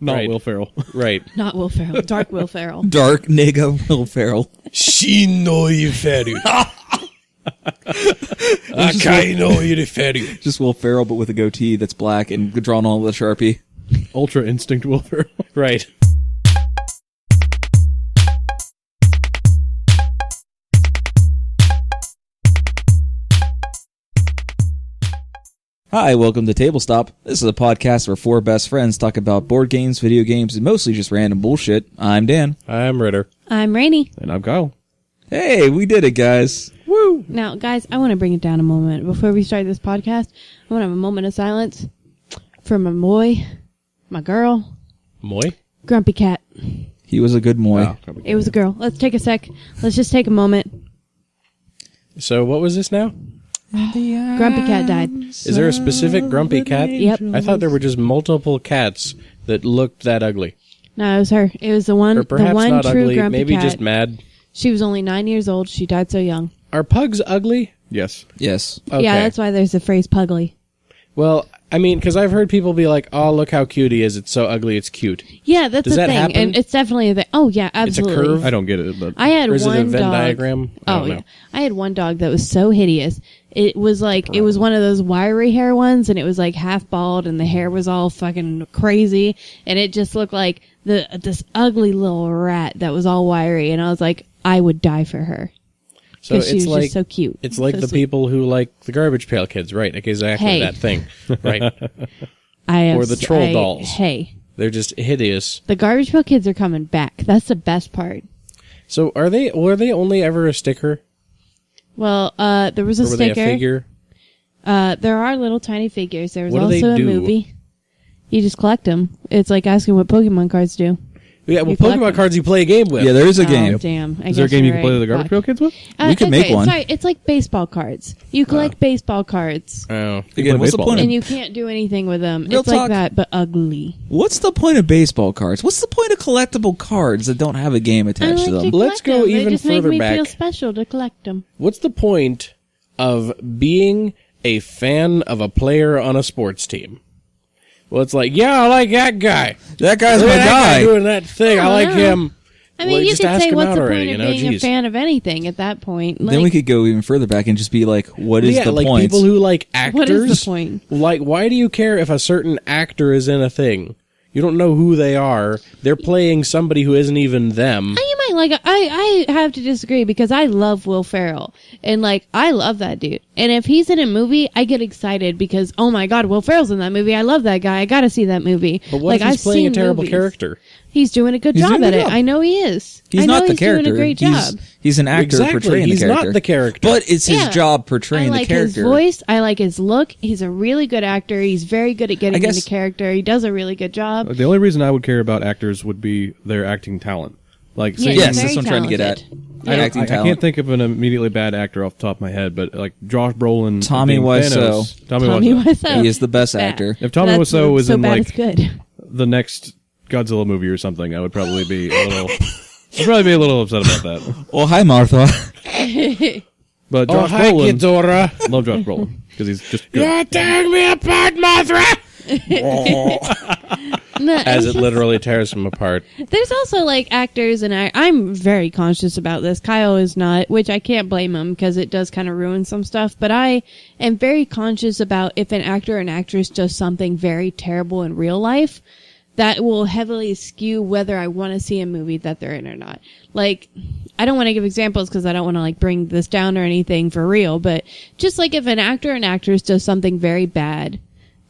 Not Right. Will Ferrell. Right. Not Will Ferrell. Dark Will Ferrell. Dark nigga Will Ferrell. Shinoiferu. Akainoiferu. Just Will Ferrell, but with a goatee that's black and drawn on with a Sharpie. Ultra Instinct Will Ferrell. Right. Hi, welcome to Table Stop. This is a podcast where four best friends talk about board games, video games, and mostly just random bullshit. I'm Dan. I'm Ritter. I'm Rainey. And I'm Kyle. Hey, we did it, guys. Woo! Now, guys, I want to bring it down a moment. Before we start this podcast, I want to have a moment of silence for my boy, my girl, Moy? Grumpy Cat. He was a good moy. Wow. It was a girl. Let's take a sec. Let's just take a moment. So what was this now? Grumpy Cat died. Is there a specific grumpy cat? Yep. I thought there were just multiple cats that looked that ugly. No, it was her. It was the one Or perhaps not true ugly, Grumpy maybe Cat. just mad. She was only 9 years old. She died so young. Are pugs ugly? Yes. Yes. Okay. Yeah, that's why there's the phrase pugly. Well, I mean, because I've heard people be like, oh, look how cute he is. It's so ugly, it's cute. Yeah, that's Does the that thing. happen? And it's definitely a thing. Oh, yeah, absolutely. It's a curve? I don't get it, but I had Or is one it a Venn dog. diagram? I Oh don't know. yeah, I had one dog that was so hideous. It was like it was one of those wiry hair ones, and it was like half bald, and the hair was all fucking crazy, and it just looked like this ugly little rat that was all wiry. And I was like, I would die for her So because she it's was like just so cute. it's like So the sweet. people who like the Garbage Pail Kids, right? Like exactly Hey. that thing, right? I or the troll dolls. Hey, They're just hideous. the Garbage Pail Kids are coming back. That's the best part. So were they only ever a sticker? Well, there was a Or were they sticker. a figure? There are little tiny figures. There was What do they also a do? movie. You just collect them. It's like asking what Pokemon cards do. Yeah, well, You collect Pokemon them. cards you play a game with. Yeah, there is a Oh, game. damn. is there a game you can play the Garbage Pail Kids with? We could make one. Sorry, it's like baseball cards. You collect baseball cards, Oh. Again, what's the baseball point? and Of, you can't do anything with them. Real It's talk. like that, but ugly. what's the point of baseball cards? What's the point of collectible cards that don't have a game I attached like to to them? collect Let's go them. even They just further make me back. feel special to collect them. What's the point of being a fan of a player on a sports team? Well, it's like, yeah, I like that guy. That guy's Look my at that guy. doing that thing. I I like don't know. him. I mean, Well, you just could ask say, him what's out the already, point you of know? being a Jeez. fan of anything at that point? Like, Then we could go even further back and just be like, what is Yeah, the like point? people who like actors. what is the point? Like, why do you care if a certain actor is in a thing? You don't know who they are. They're playing somebody who isn't even them. You might like it. I have to disagree because I love Will Ferrell and like I love that dude. And if he's in a movie, I get excited because oh my god, Will Ferrell's in that movie. I love that guy. I got to see that movie. But what like if he's I've playing a seen terrible movies. character? He's doing a good He's job doing a at good it. job. I know he is. He's I know not the he's character. doing a great he's, job. he's an actor Exactly. portraying He's the character. not the character. But it's his Yeah. job portraying I like the character. his voice. I like his look. He's a really good actor. He's very good at getting guess- into character. He does a really good job. The only reason I would care about actors would be their acting talent. Like, Yeah, say, Yes, he's that's very what I'm trying to get at. talented. I, don't- Acting I talent. can't think of an immediately bad actor off the top of my head, but like Josh Brolin, Tommy being Wiseau. Thanos, Tommy Tommy Wiseau. Wiseau. He is the best Bad. actor. If Tommy That's Wiseau was so in bad like it's good. the next Godzilla movie or something, I would probably be a little. I'd probably be a little upset about that. Oh, hi, Martha. But Oh, Josh hi, Brolin, Ghidorah. love Josh Brolin because he's just good. You're tearing me apart, Mothra! No, As it literally tears him apart. there's also like actors and I'm very conscious about this. Kyle is not, which I can't blame him because it does kind of ruin some stuff. But I am very conscious about if an actor or an actress does something very terrible in real life, that will heavily skew whether I want to see a movie that they're in or not. Like, I don't want to give examples because I don't want to like bring this down or anything for real. But just like if an actor or an actress does something very bad,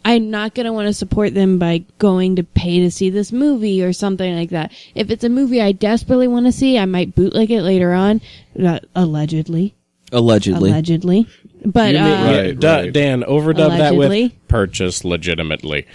I'm not going to want to support them by going to pay to see this movie or something like that. If it's a movie I desperately want to see, I might bootleg it later on. Allegedly. Allegedly. But, You mean- Right, right. Dan, overdub that Allegedly. with purchase legitimately.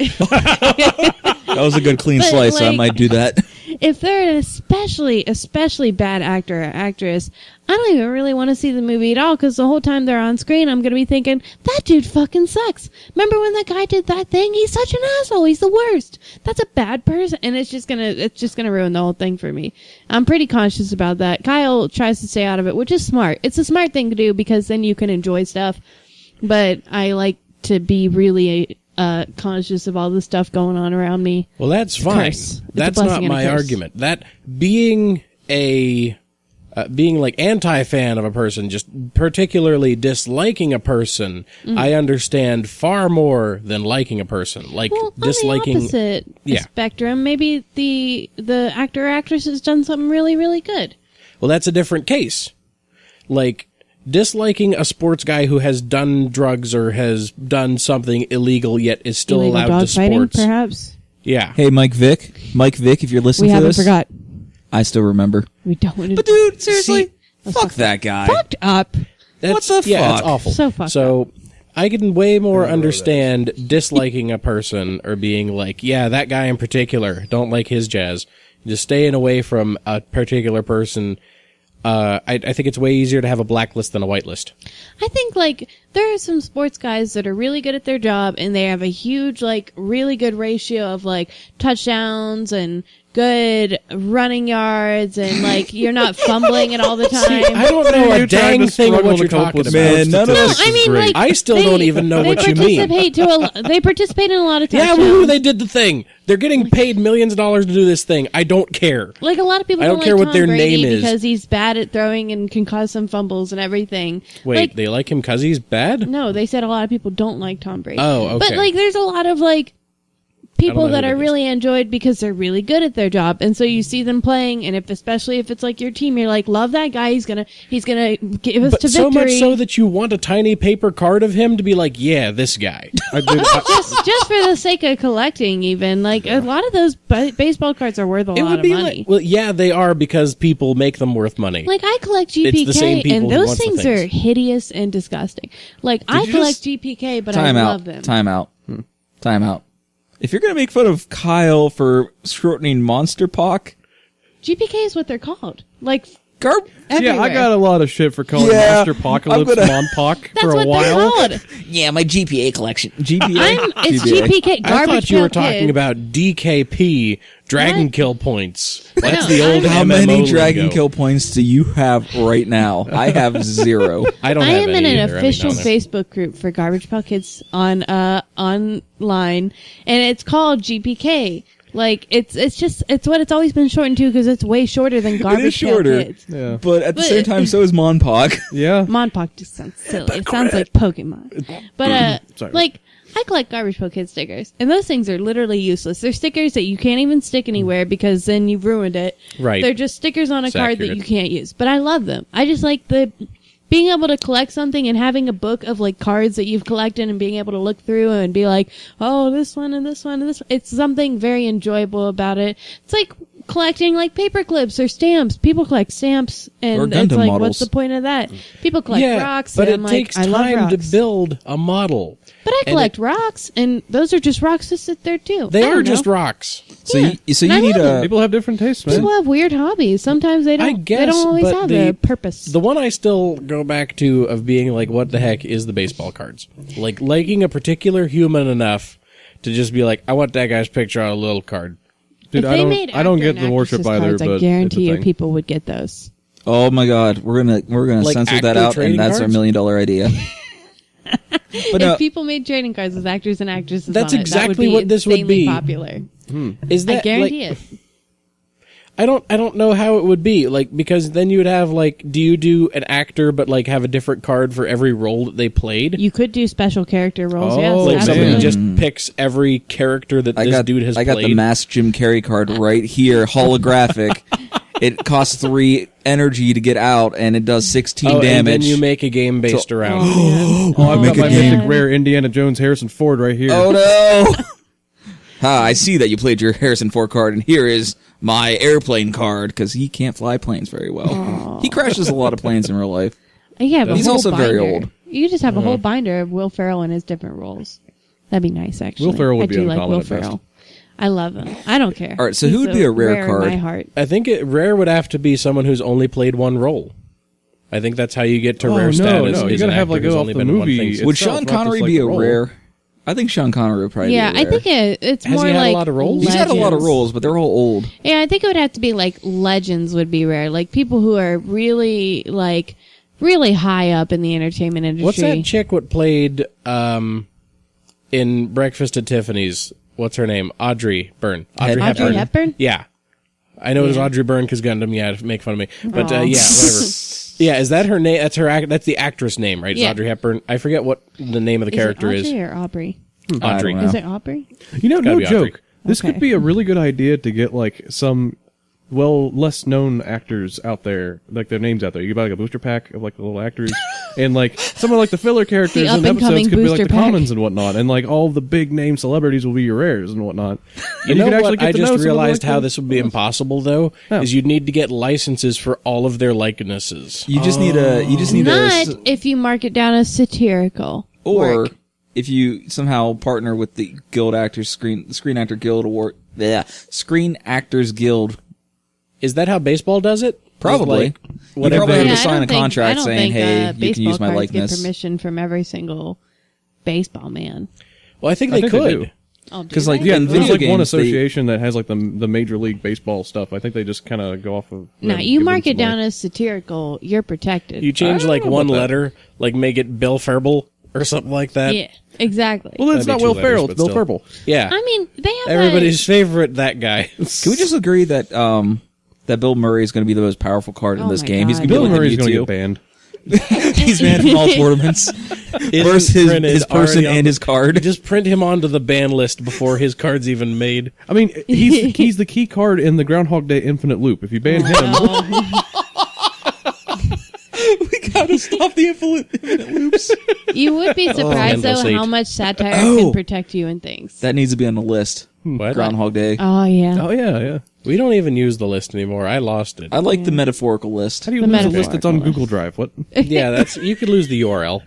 That was a good clean But, slice, so I like- might do that. if they're an especially bad actor or actress, I don't even really want to see the movie at all because the whole time they're on screen, I'm going to be thinking, that dude fucking sucks. Remember when that guy did that thing? He's such an asshole. He's the worst. That's a bad person. And it's just gonna ruin the whole thing for me. I'm pretty conscious about that. Kyle tries to stay out of it, which is smart. It's a smart thing to do because then you can enjoy stuff. But I like to be really conscious of all the stuff going on around me. Well, that's a fine. curse. It's a That's blessing not and a my curse. argument. That being like anti-fan of a person, just particularly disliking a person, I understand far more than liking a person. Like Well, disliking. on the opposite Yeah. spectrum, maybe the actor or actress has done something really, really good. Well, that's a different case. Like disliking a sports guy who has done drugs or has done something illegal yet is still Illegal allowed dog to fighting, sports. perhaps. Yeah. Hey, Mike Vick, if you're listening We to haven't this, forgot. I still remember. We don't want to. But dude, seriously, Let's fuck that guy. fucked up. That's, What the yeah, fuck? it's awful. So fucked So I can way more understand disliking a person or being like, yeah, that guy in particular, don't like his jazz. Just staying away from a particular person. I think it's way easier to have a blacklist than a whitelist. I think, like, there are some sports guys that are really good at their job, and they have a huge, like, really good ratio of, like, touchdowns and good running yards, and, like, you're not fumbling it all the time. I don't know a You're trying dang to thing of struggle what to you're cope talking with about. Man, none of No, us I mean, great. like, I still don't even know what you mean. They participate in a lot of Yeah, touchdowns. woohoo, they did the thing. They're getting paid millions of dollars to do this thing. I don't care. Like, a lot of people I don't don't care like what Tom their Brady name is. because he's bad at throwing and can cause some fumbles and everything. Wait, Like, they like him because he's bad? no, they said a lot of people don't like Tom Brady. Oh, okay. But, like, there's a lot of, like, people know that who are that is. really enjoyed because they're really good at their job, and so you see them playing, and especially if it's like your team, you're like, love that guy. He's gonna give us But to so victory. much so that you want a tiny paper card of him to be like, yeah, this guy. just for the sake of collecting, even like a lot of those baseball cards are worth a It lot would of be money. like, well, yeah, they are because people make them worth money. Like, I collect It's the same GPK, people and who those wants the things things. are hideous and disgusting. Like, I you collect just- GPK, but Time I out. love them. Time out. Time out. If you're gonna make fun of Kyle for shortening Monster Pock, GPK is what they're called. Like, Garb. Yeah, I everywhere. got a lot of shit for calling Yeah, Monster Apocalypse I'm gonna- Monpoc That's for a what they're while. called. Yeah, my GPA collection. GPA. It's GPA. GPK. I Garbage thought you were Pail talking Kids. about DKP, Dragon What? Kill Points. That's No, the old How MMO many Dragon lingo. Kill points do you have right now? I have 0. I don't I have am in any an either. official I mean, Facebook group for Garbage Pail Kids on online, and it's called GPK. Like, it's what it's always been shortened to because it's way shorter than It Garbage is shorter, Pail Kids. Yeah. but at the But- same time, so is Monpoc. Yeah. Monpoc just sounds silly. It sounds like Pokemon. But Sorry. like, I collect Garbage Pail Kids stickers, and those things are literally useless. They're stickers that you can't even stick anywhere because then you've ruined it. Right. They're just stickers on a It's card that accurate. you can't use. But I love them. I just like the being able to collect something and having a book of like cards that you've collected and being able to look through and be like, oh, this one and this one and this one. It's something very enjoyable about it. It's like collecting like paper clips or stamps. People collect stamps, and Or it's Gundam like, models. what's the point of that? People collect yeah, rocks, but and it I'm like, takes I love time to rocks. build a model. But I and collect rocks, and those are just rocks that sit there too. They I are don't just know. rocks. So Yeah. you, so And you I need love a. People have different tastes, man. People have weird hobbies. Sometimes they don't. I guess, they don't always but have the a purpose. The one I still go back to of being like, what the heck is the baseball cards? Like liking a particular human enough to just be like, I want that guy's picture on a little card. Dude, if I they don't. made I don't actor get and the worship actress either, cards, but I it's a guarantee you thing. people would get those. Oh my God, we're gonna Like censor that actor out, trading and that's our cards? $1 million idea. But no, If people made trading cards with actors and actresses That's on it, exactly that would be what this would insanely be. popular. Is that I guarantee like, it. I don't know how it would be like because then you would have like do you do an actor but like have a different card for every role that they played? You could do special character roles. Oh, Yes, Like somebody man. absolutely. just picks every character that this dude has I got played. the masked Jim Carrey card right here, holographic. It costs 3 energy to get out, and it does 16 and then damage. you make a game based around. Oh, Oh, I've Make got a my game. mythic rare Indiana Jones Harrison Ford right here. Oh no! I see that you played your Harrison Ford card, and here is my airplane card because he can't fly planes very well. He crashes a lot of planes in real life. You have a He's whole also binder. very old. You could just have a whole binder of Will Ferrell and his different roles. That'd be nice, actually. Will Ferrell would I be do like uncommon Will at best. Ferrell. I love him. I don't care. All right, so He's who would be a rare in card? my heart. I think rare would have to be someone who's only played one role. I think that's how you get to Oh, rare no, status. no, you is gotta an have, actor like, who's go only off the been in one movie. thing. It's- Would itself, Sean not just, Connery like, be the a role. rare? I think Sean Connery would probably Yeah, be a I rare. think it's Has more he had a like lot of roles? He's had a lot of legends. roles, but they're all old. Yeah, I think it would have to be like legends would be rare. Like people who are really really high up in the entertainment industry. What's that chick what played in Breakfast at Tiffany's. What's her name? Audrey Byrne. Audrey Hepburn? Yeah. I know it was Audrey Byrne because Gundam, make fun of me. But, yeah, whatever. Yeah, is that her name? That's the actress name, right? It's Yeah. Audrey Hepburn. I forget what the name of the character is. is. It Audrey or Aubrey? Audrey. I don't know. Is it Aubrey? No gotta be Audrey. joke. This Okay. could be a really good idea to get like some less known actors out there, like their names out there. You could buy like a booster pack of like the little actors, and like some of like the filler characters The in episodes up-and-coming could be like booster the pack. commons and whatnot, and like all the big name celebrities will be your rares and whatnot. You And know could what? I get to know just some of the, realized like, how the- this would be impossible, though, is you'd need to get licenses for all of their likenesses. You just need a. You just need Not a. if you mark it down as satirical. Or work. if you somehow partner with the Guild Actors Screen Actor Guild Award. Yeah, Screen Actors Guild. Is that how baseball does it? Probably. Like, You whatever. probably have Yeah, to I sign don't a think- contract I don't saying, think, "Hey, you can baseball use my cards likeness." Get permission from every single baseball man. Well, I think I they think they could. do. I'll do 'Cause, like, that. yeah, There's video like one games, they- association that has like the Major League Baseball stuff. I think they just kind of go off of. Now, give you them mark some, it down like- as satirical, you're protected. You change I like don't know one about that. letter, like make it Bill Farble or something like that. Yeah, exactly. Well, that's That'd not be Will two Ferrell. letters, It's Bill but still. Ferrell. Yeah. I mean, they have Everybody's favorite, that guy. Can we just agree that that Bill Murray is going to be the most powerful card in Oh this my game? He's God. going to be Bill like Murray's the going to Mewtwo. get banned. He's banned from all tournaments. Versus his person and his You card. just print him onto the ban list before his card's even made. I mean, he's the key card in the Groundhog Day Infinite Loop. If you ban him, We gotta stop the infinite loops. You would be surprised, though, Endless how eight. much satire Oh. can protect you and things. That needs to be on the list. What? Groundhog Day. Oh, yeah. oh yeah. We don't even use the list anymore. I lost it. I like the metaphorical list. How do you The lose a list that's on metaphorical Google Drive? What? Yeah, that's you could lose the URL.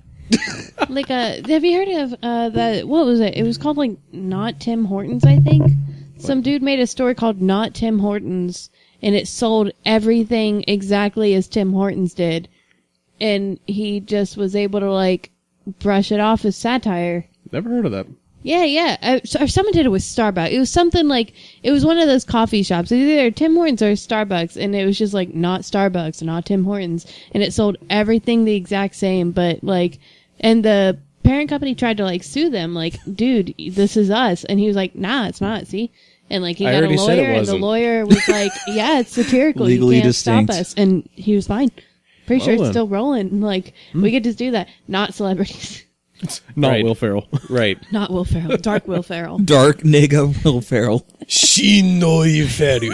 Like, have you heard of that? What was it? It was called, like, Not Tim Hortons, I think. Some dude made a story called Not Tim Hortons, and it sold everything exactly as Tim Hortons did. And he just was able to, like, brush it off as satire. Never heard of that. Yeah. Or someone did it with Starbucks. It was something like, it was one of those coffee shops. It was either Tim Hortons or Starbucks. And it was just like, not Starbucks, not Tim Hortons. And it sold everything the exact same. But like, and the parent company tried to like sue them. Like, dude, this is us. And he was like, nah, it's not. See? And like, he I got a already said it lawyer. And the wasn't. lawyer was like, yeah, it's satirical. Legally you can't distinct. stop us. And he was fine. Pretty sure Well, it's still rolling. Like, we could just do that. Not celebrities. Not Right. Will Ferrell. Right. Not Will Ferrell. Dark Will Ferrell. Dark nigga Will Ferrell. Shinoi Ferry.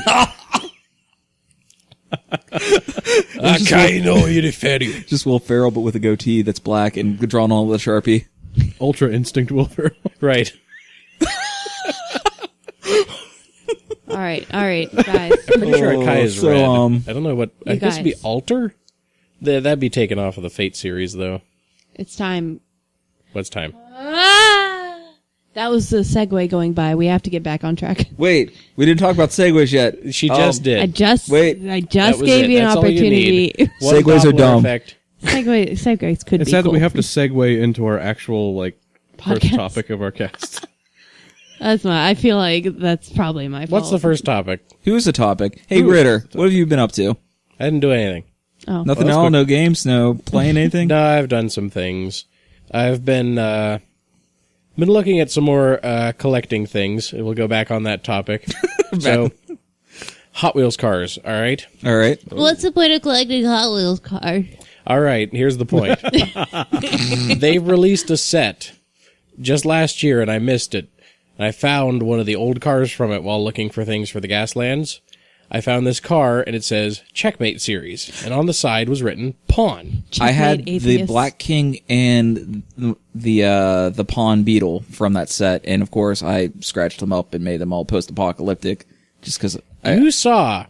Akainoi Ferry. Just Will Ferrell, but with a goatee that's black and drawn on with a Sharpie. Ultra Instinct Will Ferrell. Right. All right, guys. Pretty sure Akai is so, red. I don't know what. I guess it'd be guys. Alter? That'd be taken off of the Fate series, though. It's time. What's time? That was the segue going by. We have to get back on track. Wait, we didn't talk about segues yet. She just did. I just Wait. gave you an That's all you opportunity. need. One Segues are Doppler dumb. effect. Segues could It's be sad that cool. we have to segue into our actual first Podcast. topic of our cast. That's my. I feel like that's probably my fault. What's the first topic? Who's the topic? Hey, Ritter, what have you been up to? I didn't do anything. Oh, Nothing that's at all? quick. No games? No playing anything? No, I've done some things. I've been looking at some more collecting things. We'll go back on that topic. So, Hot Wheels cars, all right? All right. what's the point of collecting Hot Wheels cars? All right, here's the point. They released a set just last year, and I missed it. And I found one of the old cars from it while looking for things for the Gaslands. I found this car, and it says Checkmate Series. And on the side was written Pawn. I had Checkmate the atheists. Black King and the Pawn Beetle from that set, and of course I scratched them up and made them all post-apocalyptic, just because. You saw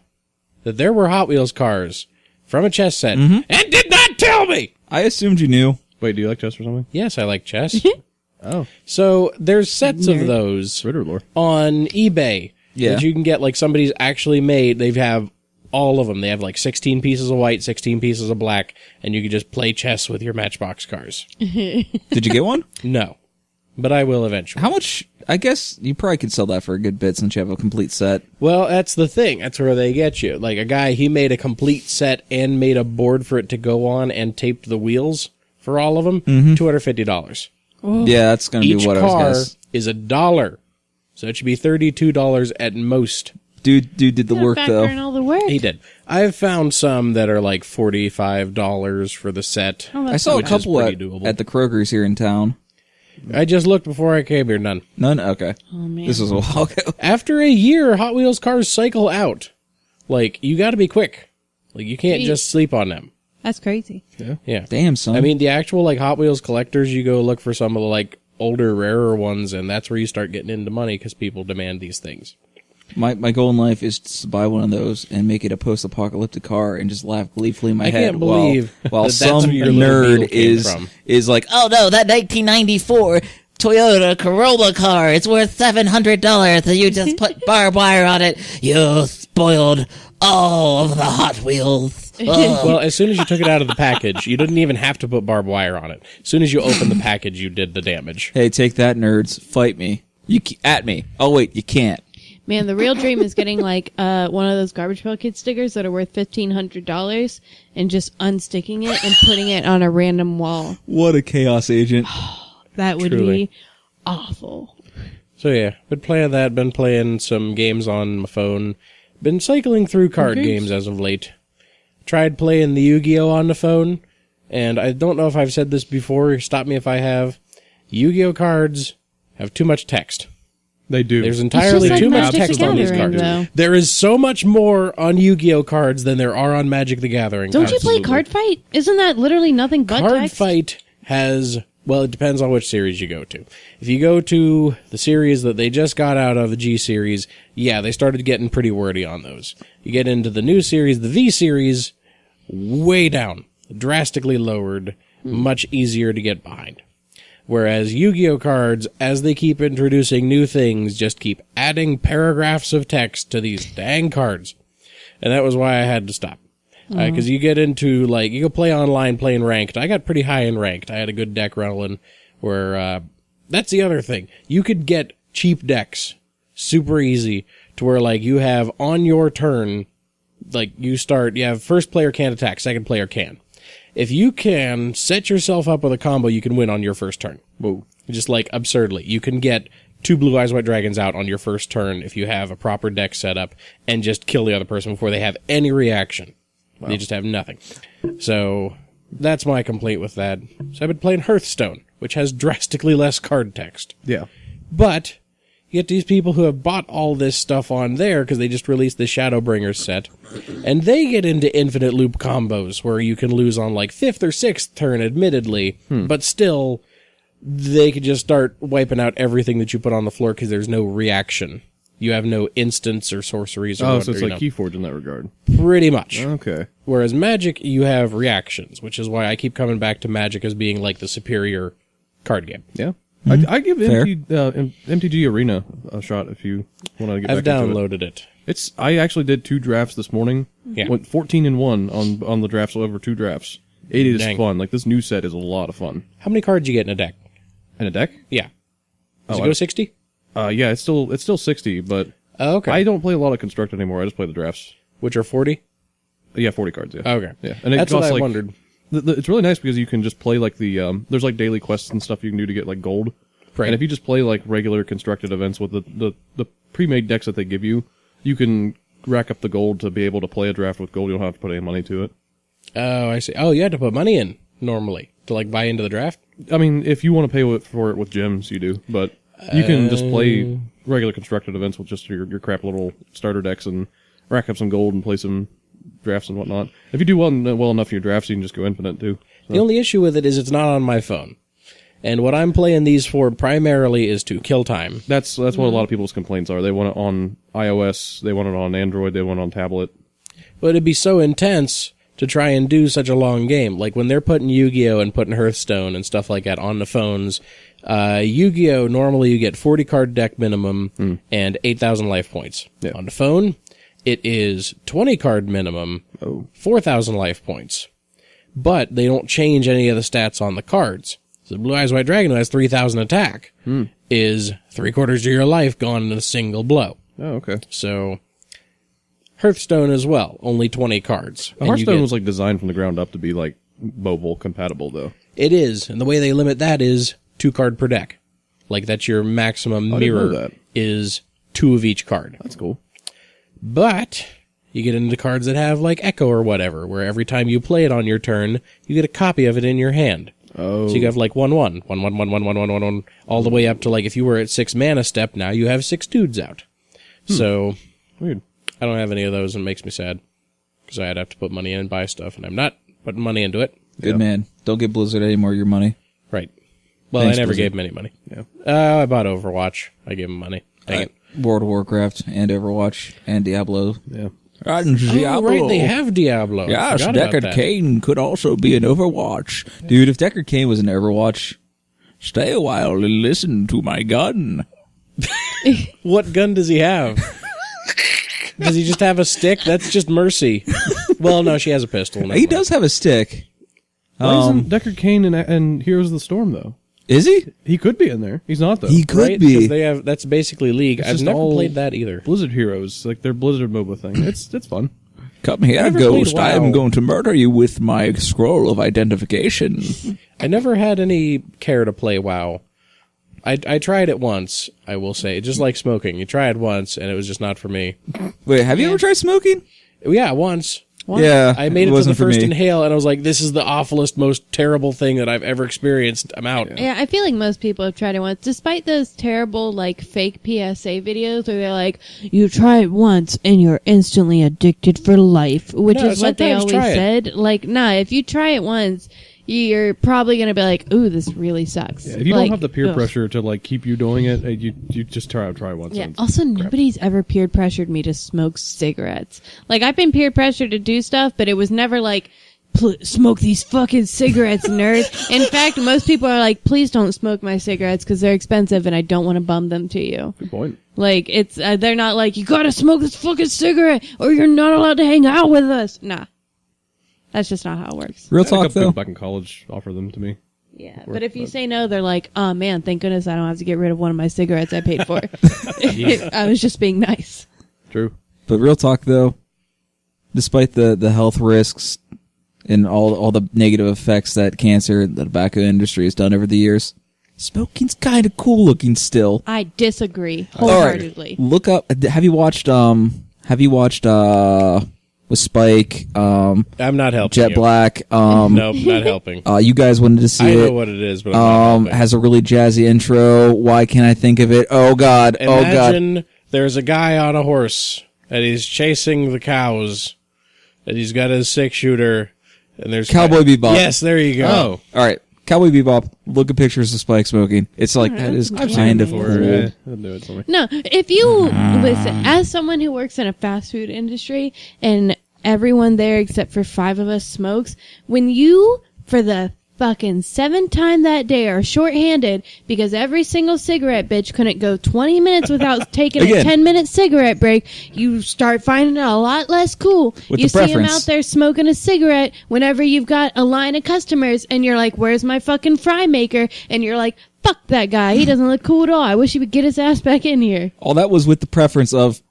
that there were Hot Wheels cars from a chess set and did not tell me! I assumed you knew. Wait, do you like chess or something? Yes, I like chess. Oh, So there's sets of Nerd. those Ritter lore. on eBay Yeah. that you can get, like somebody's actually made. They have all of them. They have like 16 pieces of white, 16 pieces of black, and you can just play chess with your Matchbox cars. Did you get one? No, but I will eventually. How much? I guess you probably could sell that for a good bit since you have a complete set. Well, that's the thing. That's where they get you. Like a guy, he made a complete set and made a board for it to go on and taped the wheels for all of them. $250. Yeah, that's going to Each be what I car was is $1, so it should be $32 at most. Dude did the work, Factor though. in all the work. He did. I've found some that are like $45 for the set. Oh, that's I saw a not bad. couple pretty doable. at the Kroger's here in town. I just looked before I came here, none. None? Okay. Oh, man. This was a while ago. After a year, Hot Wheels cars cycle out. Like, you gotta be quick. Like, you can't Jeez. just sleep on them. That's crazy. Yeah. Damn, son. I mean, the actual, like, Hot Wheels collectors, you go look for some of the, like, older, rarer ones, and that's where you start getting into money because people demand these things. My goal in life is to buy one of those and make it a post-apocalyptic car and just laugh gleefully in my I head can't believe while that that's some where your little needle nerd came from. is like, oh no, that 1994 Toyota Corolla car, it's worth $700 and you just put barbed wire on it. You spoiled all of the Hot Wheels. Ugh. Well, as soon as you took it out of the package, you didn't even have to put barbed wire on it. As soon as you opened the package, you did the damage. Hey, take that, nerds. Fight me. At me. Oh wait, you can't. Man, the real dream is getting like one of those Garbage Pail Kid stickers that are worth $1,500 and just unsticking it and putting it on a random wall. What a chaos agent. That would Truly. be awful. So yeah, been playing that, been playing some games on my phone, been cycling through card games as of late. Tried playing the Yu-Gi-Oh! On the phone, and I don't know if I've said this before, stop me if I have. Yu-Gi-Oh! Cards have too much text. They do. There's entirely like too much Magic text the on these Gathering, cards. though. There is so much more on Yu-Gi-Oh! Cards than there are on Magic the Gathering. Don't you play Absolutely. Card Fight? Isn't that literally nothing but Card text? Fight has, well, it depends on which series you go to. If you go to the series that they just got out of, the G series, yeah, they started getting pretty wordy on those. You get into the new series, the V series, way down, drastically lowered, much easier to get behind. Whereas Yu-Gi-Oh! Cards, as they keep introducing new things, just keep adding paragraphs of text to these dang cards. And that was why I had to stop. Because you get into, like, you go play online playing ranked. I got pretty high in ranked. I had a good deck rolling where, that's the other thing. You could get cheap decks super easy to where, like, you have on your turn, like, you have first player can't attack, second player can. If you can set yourself up with a combo, you can win on your first turn. Whoa. Just like absurdly. You can get 2 Blue Eyes White Dragons out on your first turn if you have a proper deck set up and just kill the other person before they have any reaction. Wow. They just have nothing. So that's my complaint with that. So I've been playing Hearthstone, which has drastically less card text. Yeah. But you get these people who have bought all this stuff on there because they just released the Shadowbringers set, and they get into infinite loop combos where you can lose on like 5th or 6th turn, admittedly, but still they could just start wiping out everything that you put on the floor because there's no reaction. You have no instants or sorceries. Or So it's like Keyforge in that regard. pretty much. Okay. Whereas Magic, you have reactions, which is why I keep coming back to Magic as being like the superior card game. Yeah. I give MTG Arena a shot if you want to get I've back into downloaded it. I actually did 2 drafts this morning. Yeah. Went 14-1 on the drafts over 2 drafts. It is Dang. fun. Like, this new set is a lot of fun. How many cards you get in a deck? And a deck? Yeah. Does Oh, it go 60? Yeah, it's still 60, but Oh, okay. I don't play a lot of Construct anymore. I just play the drafts. Which are 40? Yeah, 40 cards, yeah. Okay. Yeah. And it That's what costs, I like, wondered. It's really nice because you can just play, like, there's, like, daily quests and stuff you can do to get, like, gold. Right. And if you just play, like, regular constructed events with the pre-made decks that they give you, you can rack up the gold to be able to play a draft with gold. You don't have to put any money to it. Oh, I see. Oh, you had to put money in, normally, to, like, buy into the draft? I mean, if you want to pay for it with gems, you do. But you can just play regular constructed events with just your crap little starter decks and rack up some gold and play some drafts and whatnot. If you do well enough in your drafts, you can just go infinite, too. So. The only issue with it is it's not on my phone. And what I'm playing these for primarily is to kill time. That's what a lot of people's complaints are. They want it on iOS, they want it on Android, they want it on tablet. But it'd be so intense to try and do such a long game. Like when they're putting Yu-Gi-Oh! And putting Hearthstone and stuff like that on the phones, Yu-Gi-Oh! Normally you get 40 card deck minimum and 8,000 life points. Yeah. On the phone, it is 20 card minimum, 4,000 life points. But they don't change any of the stats on the cards. So the Blue Eyes White Dragon, who has 3,000 attack, is 3/4 of your life gone in a single blow. Oh, okay. So Hearthstone as well, only 20 cards. And you Hearthstone get- was like designed from the ground up to be like mobile compatible, though. It is, and the way they limit that is 2-card per deck. Like, that's your maximum I didn't know mirror that. is 2 of each card. That's cool. But you get into cards that have, like, Echo or whatever, where every time you play it on your turn, you get a copy of it in your hand. Oh. So you have, like, 1/1, 1/1, 1/1, 1/1, 1/1, all the way up to, like, if you were at 6 mana step, now you have 6 dudes out. So, Weird. I don't have any of those, and it makes me sad. Because I'd have to put money in and buy stuff, and I'm not putting money into it. Good man. Don't give Blizzard any more of your money. Right. Well, Thanks, I never Blizzard. gave him any money. Yeah. I bought Overwatch. I gave him money. Dang it. World of Warcraft and Overwatch and Diablo. Yeah. And Oh, right, they have Diablo. Yes, Forgot about Deckard that. Cain could also be in Overwatch. Dude, if Deckard Cain was in Overwatch, stay a while and listen to my gun. What gun does he have? Does he just have a stick? That's just Mercy. Well, no, she has a pistol. Never He mind. does have a stick. Why isn't Deckard Cain in Heroes of the Storm, though? Is he? He could be in there. He's not, though. He could Right? 'Cause be. They have, that's basically League. It's I've just never all played that either. Blizzard Heroes, like their Blizzard MOBA thing. It's fun. Come here, never Ghost. played I am WoW. going to murder you with my scroll of identification. I never had any care to play WoW. I tried it once, I will say. Just like smoking. You try it once, and it was just not for me. Wait, have you ever tried smoking? Yeah, once. Yeah, I made it to the wasn't for first me. inhale, and I was like, this is the awfulest, most terrible thing that I've ever experienced. I'm out. Yeah, I feel like most people have tried it once, despite those terrible, like, fake PSA videos where they're like, you try it once and you're instantly addicted for life, which No, is what they sometimes always try it. said. Like, nah, if you try it once, you're probably going to be like, ooh, this really sucks. Yeah, if you Like, don't have the peer ugh. pressure to like keep you doing it, you just try once. Yeah. and- Also, nobody's ever peer pressured me to smoke cigarettes. Like, I've been peer pressured to do stuff, but it was never like, smoke these fucking cigarettes, nerd. In fact, most people are like, please don't smoke my cigarettes because they're expensive and I don't want to bum them to you. Good point. Like, it's, they're not like, you gotta smoke this fucking cigarette or you're not allowed to hang out with us. Nah. That's just not how it works. Real I had a talk, couple though. people back in college offer them to me. Yeah. But if you say no, they're like, oh man, thank goodness I don't have to get rid of one of my cigarettes I paid for. I was just being nice. True. But real talk, though, despite the health risks and all the negative effects that cancer, the tobacco industry has done over the years, smoking's kind of cool looking still. I disagree All right, wholeheartedly. look up. Have you watched with Spike, I'm not helping Jet you. Black? Nope, not helping. You guys wanted to see I know it. what it is, but I'm not helping. Has a really jazzy intro. Why can't I think of it? Oh God! Oh God! Imagine there's a guy on a horse, and he's chasing the cows, and he's got his 6-shooter, and there's... Cowboy Bebop. Yes, there you go. Oh, All right, Cowboy Bebop. Look at pictures of Spike smoking. It's like that is I've seen kind it of before. cool. Yeah, that'll do it for me. No, if you listen, as someone who works in a fast food industry and everyone there except for 5 of us smokes, when you, for the fucking 7th time that day, are shorthanded because every single cigarette bitch couldn't go 20 minutes without taking a Again. 10-minute cigarette break, you start finding it a lot less cool. With You the see him preference. out there smoking a cigarette whenever you've got a line of customers and you're like, where's my fucking fry maker? And you're like, fuck that guy. He doesn't look cool at all. I wish he would get his ass back in here. All that was with the preference of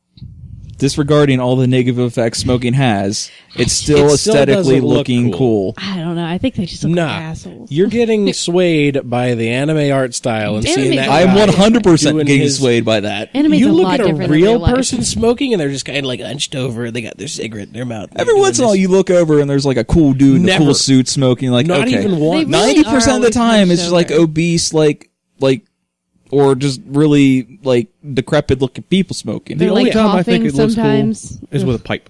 disregarding all the negative effects smoking has. It's still It still aesthetically doesn't look looking cool. I don't know. I think they just look Nah, like assholes. you're getting swayed by the anime art style and Anime seeing is that a I am lot guy 100% doing getting his- swayed by that. Anime's You a look lot at a different than real life. person smoking, and they're just kind of like hunched over. They got their cigarette in their mouth. Every once in a while, you look over and there's like a cool dude in a Never. cool suit smoking. Like not okay, even one. They really 90% of the are always time it's hunched just like over. obese, like or just really like decrepit looking people smoking. They're The only like time I think coughing it looks sometimes. cool is with a pipe.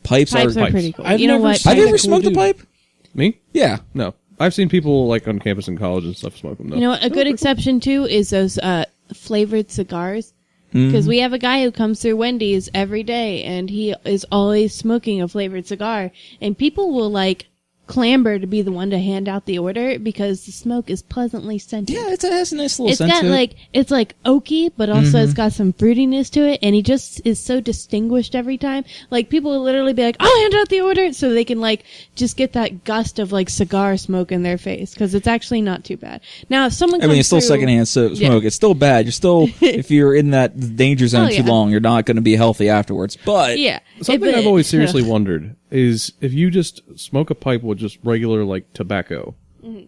Pipes Pipes are. are pretty cool. I've You know never what? seen Have you Like ever a cool smoked a dude. pipe? Me? Yeah. No. I've seen people like on campus in college and stuff smoke them. Though. You know what? A good exception too is those flavored cigars. Because we have a guy who comes through Wendy's every day, and he is always smoking a flavored cigar. And people will like clamber to be the one to hand out the order because the smoke is pleasantly scented. Yeah, it has a nice little It's scent got to it. like it's like oaky, but also it's got some fruitiness to it, and he just is so distinguished every time. Like people will literally be like, "I'll hand out the order," so they can like just get that gust of like cigar smoke in their face because it's actually not too bad. Now, if someone I mean, comes it's still through- secondhand smoke. Yeah. It's still bad. You're still, if you're in that danger zone Oh, too yeah. long, you're not going to be healthy afterwards. But yeah. Something I've always seriously wondered is if you just smoke a pipe with just regular like tobacco,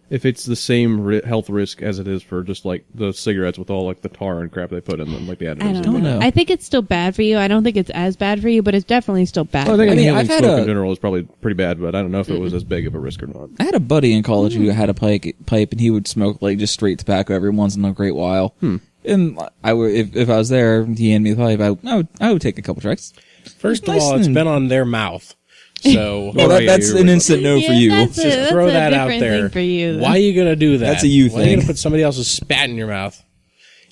if it's the same health risk as it is for just like the cigarettes with all like the tar and crap they put in them, like the additives. I don't know. know. I think it's still bad for you. I don't think it's as bad for you, but it's definitely still bad. Well, I think I mean, inhaling I've had smoke in a- general is probably pretty bad, but I don't know if it was as big of a risk or not. I had a buddy in college who had a pipe, and he would smoke like just straight tobacco every once in a great while. And I would, if I was there, he handed me the pipe, I would take a couple tracks. First of Nice all, it's and- been on their mouth. So Well, Right, that's you're an right. instant no for you. That's just throw a that out different there. thing for you. Why are you going to do that? That's a you Why are you going thing. to put somebody else's spat in your mouth?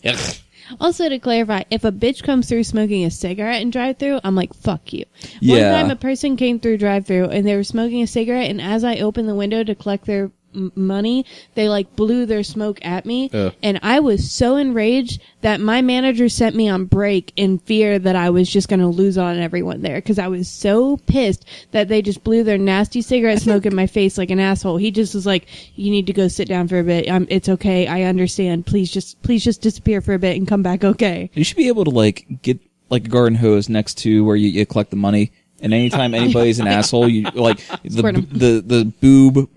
Ugh. Also, to clarify, if a bitch comes through smoking a cigarette in drive-thru, I'm like, fuck you. Yeah. One time, a person came through drive-thru and they were smoking a cigarette, and as I opened the window to collect their money, they like blew their smoke at me, and I was so enraged that my manager sent me on break in fear that I was just going to lose on everyone there, because I was so pissed that they just blew their nasty cigarette smoke in my face like an asshole. He just was like, "You need to go sit down for a bit. It's okay. I understand. Please just disappear for a bit and come back okay." You should be able to like get like a garden hose next to where you collect the money, and anytime anybody's an asshole, you like Squirt 'em. the boob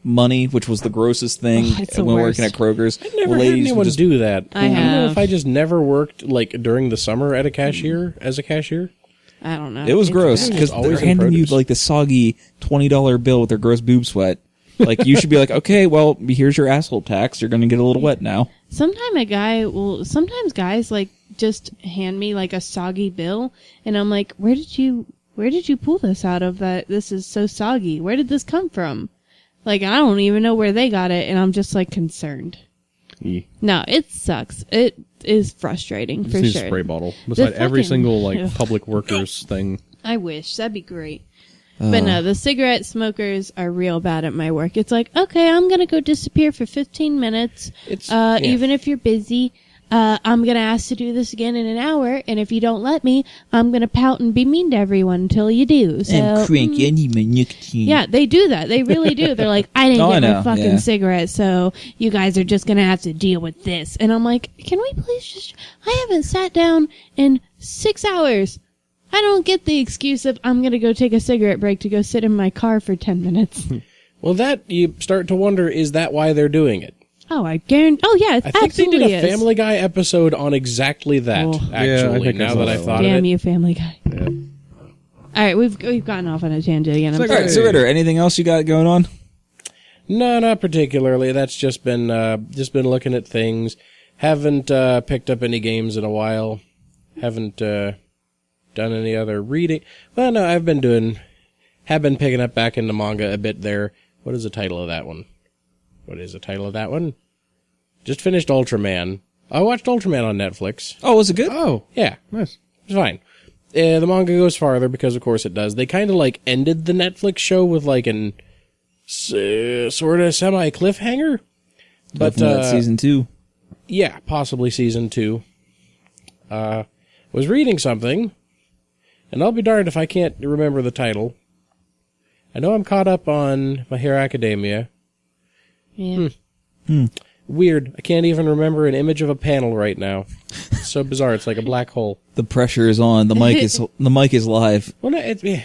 money, which was the grossest thing it's the when worst. working at Kroger's. I never where had ladies would anyone just do that. I don't know have. if I just never worked like during the summer at a cashier as a cashier. I don't know. It was It's gross bad. because always they're in handing you produce. like the soggy $20 bill with their gross boob sweat. Like you should be like, okay, well, here's your asshole tax. You're going to get a little wet now. Sometimes guys like just hand me like a soggy bill, and I'm like, where did you pull this out of? That this is so soggy. Where did this come from? Like, I don't even know where they got it, and I'm just like concerned. No, it sucks. It is frustrating Just for need sure. a spray bottle beside every fucking- single like Ugh. public workers thing. I wish that'd be great. But no, the cigarette smokers are real bad at my work. It's like, okay, I'm gonna go disappear for 15 minutes. It's- Even if you're busy, I'm gonna ask to do this again in an hour, and if you don't let me, I'm gonna pout and be mean to everyone until you do. So, I need my nicotine. yeah, they do that. They really do. They're like, I didn't Oh, I get my know, fucking yeah. cigarette, so you guys are just gonna have to deal with this. And I'm like, can we please just? I haven't sat down in 6 hours. I don't get the excuse of I'm gonna go take a cigarette break to go sit in my car for 10 minutes. Well, that you start to wonder, is that why they're doing it? Oh, I guarantee. Oh, yeah, it I think absolutely they did a is. Family Guy episode on exactly that. Oh. Actually, Yeah, I think I now saw that I that thought one. of Damn it, you, Family Guy. Yeah. All right, we've gotten off on a tangent again. I'm It's All sorry. right, so Ritter, anything else you got going on? no, not particularly. That's just been looking at things. Haven't picked up any games in a while. Haven't done any other reading. Well, no, have been picking up back into manga a bit there. What is the title of that one? Just finished Ultraman. I watched Ultraman on Netflix. Oh, was it good? Oh, Yeah, nice. it's fine. The manga goes farther because, of course, it does. They kind of like ended the Netflix show with like an sort of semi cliffhanger. But Definitely that season 2. yeah, possibly season 2. Was reading something, and I'll be darned if I can't remember the title. I know I'm caught up on My Hero Academia. Yeah. Weird. I can't even remember an image of a panel right now. It's so bizarre. It's like a black hole. The pressure is on. The mic is live. Well, no,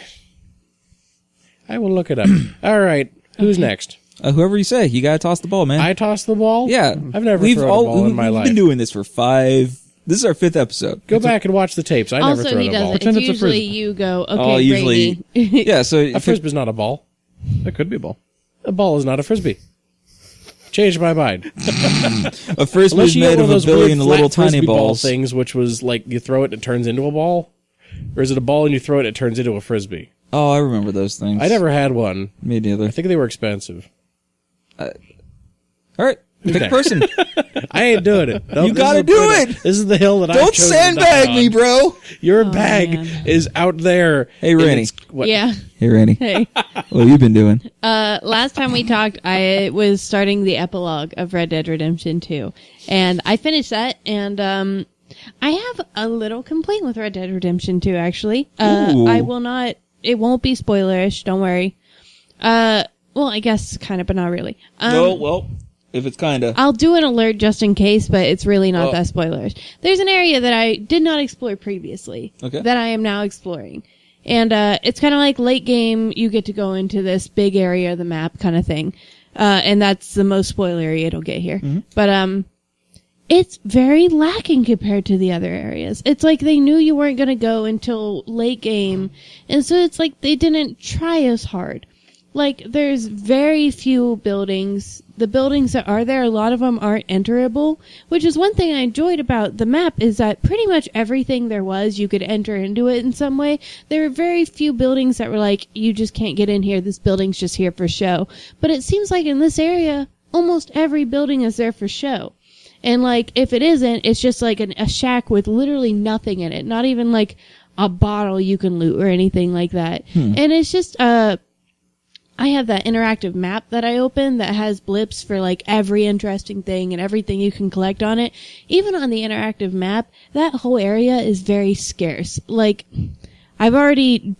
I will look it up. All right. Who's next? Whoever you say, you gotta toss the ball, man. I toss the ball? yeah, I've never thrown a ball in my we've life. been doing this for 5. This is our 5th episode. Go back and watch the tapes. I never Also, thrown he a ball. doesn't. Pretend It's it's a usually frisbee. you go, okay, Oh, usually, Rainy. yeah. So A frisbee's not a ball. That could be a ball. A ball is not a frisbee. Changed my mind. a frisbee Unless is you get made one of of those a billion weird little flat tiny frisbee ball balls. things, which was like you throw it and it turns into a ball, or is it a ball and you throw it and it turns into a frisbee? Oh, I remember those things. I never had one. Me neither. I think they were expensive. All right, pick a next? person. I ain't doing it. Nope, You this gotta is the do point. it. This is the hill that I've Don't chosen to die sandbag on. me, bro. Your bag man. is out there. Hey, and Randy. it's- what- Yeah. Hey, Randy. Hey. What have you been doing? Last time we talked, I was starting the epilogue of Red Dead Redemption 2. And I finished that, and I have a little complaint with Red Dead Redemption 2, actually. Ooh. I will not, it won't be spoilerish, don't worry. Well, I guess kind of, but not really. No, well, if it's kind of. I'll do an alert just in case, but it's really not Oh. that spoilers. There's an area that I did not explore previously Okay. that I am now exploring. And it's kind of like late game, you get to go into this big area of the map kind of thing. And that's the most spoilery it'll get here. But, it's very lacking compared to the other areas. It's like they knew you weren't going to go until late game, and so it's like they didn't try as hard. Like, there's very few buildings. The buildings that are there, a lot of them aren't enterable, which is one thing I enjoyed about the map, is that pretty much everything there was, you could enter into it in some way. There were very few buildings that were like, you just can't get in here, this building's just here for show. But it seems like in this area, almost every building is there for show. And, like, if it isn't, it's just, like, a shack with literally nothing in it. Not even, like, a bottle you can loot or anything like that. And it's just, I have that interactive map that I open that has blips for, like, every interesting thing and everything you can collect on it. Even on the interactive map, that whole area is very scarce. Like, I've already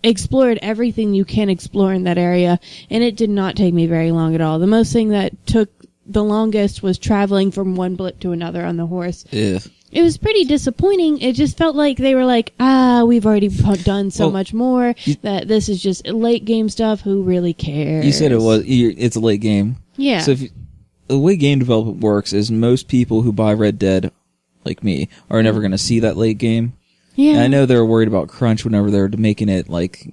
explored everything you can explore in that area, and it did not take me very long at all. The most thing that took the longest was traveling from one blip to another on the horse. Yeah. It was pretty disappointing. It just felt like they were like, we've already done so much more that this is just late game stuff. Who really cares? You said it's a late game. Yeah. So the way game development works is most people who buy Red Dead, like me, are never going to see that late game. Yeah. And I know they're worried about crunch whenever they're making it like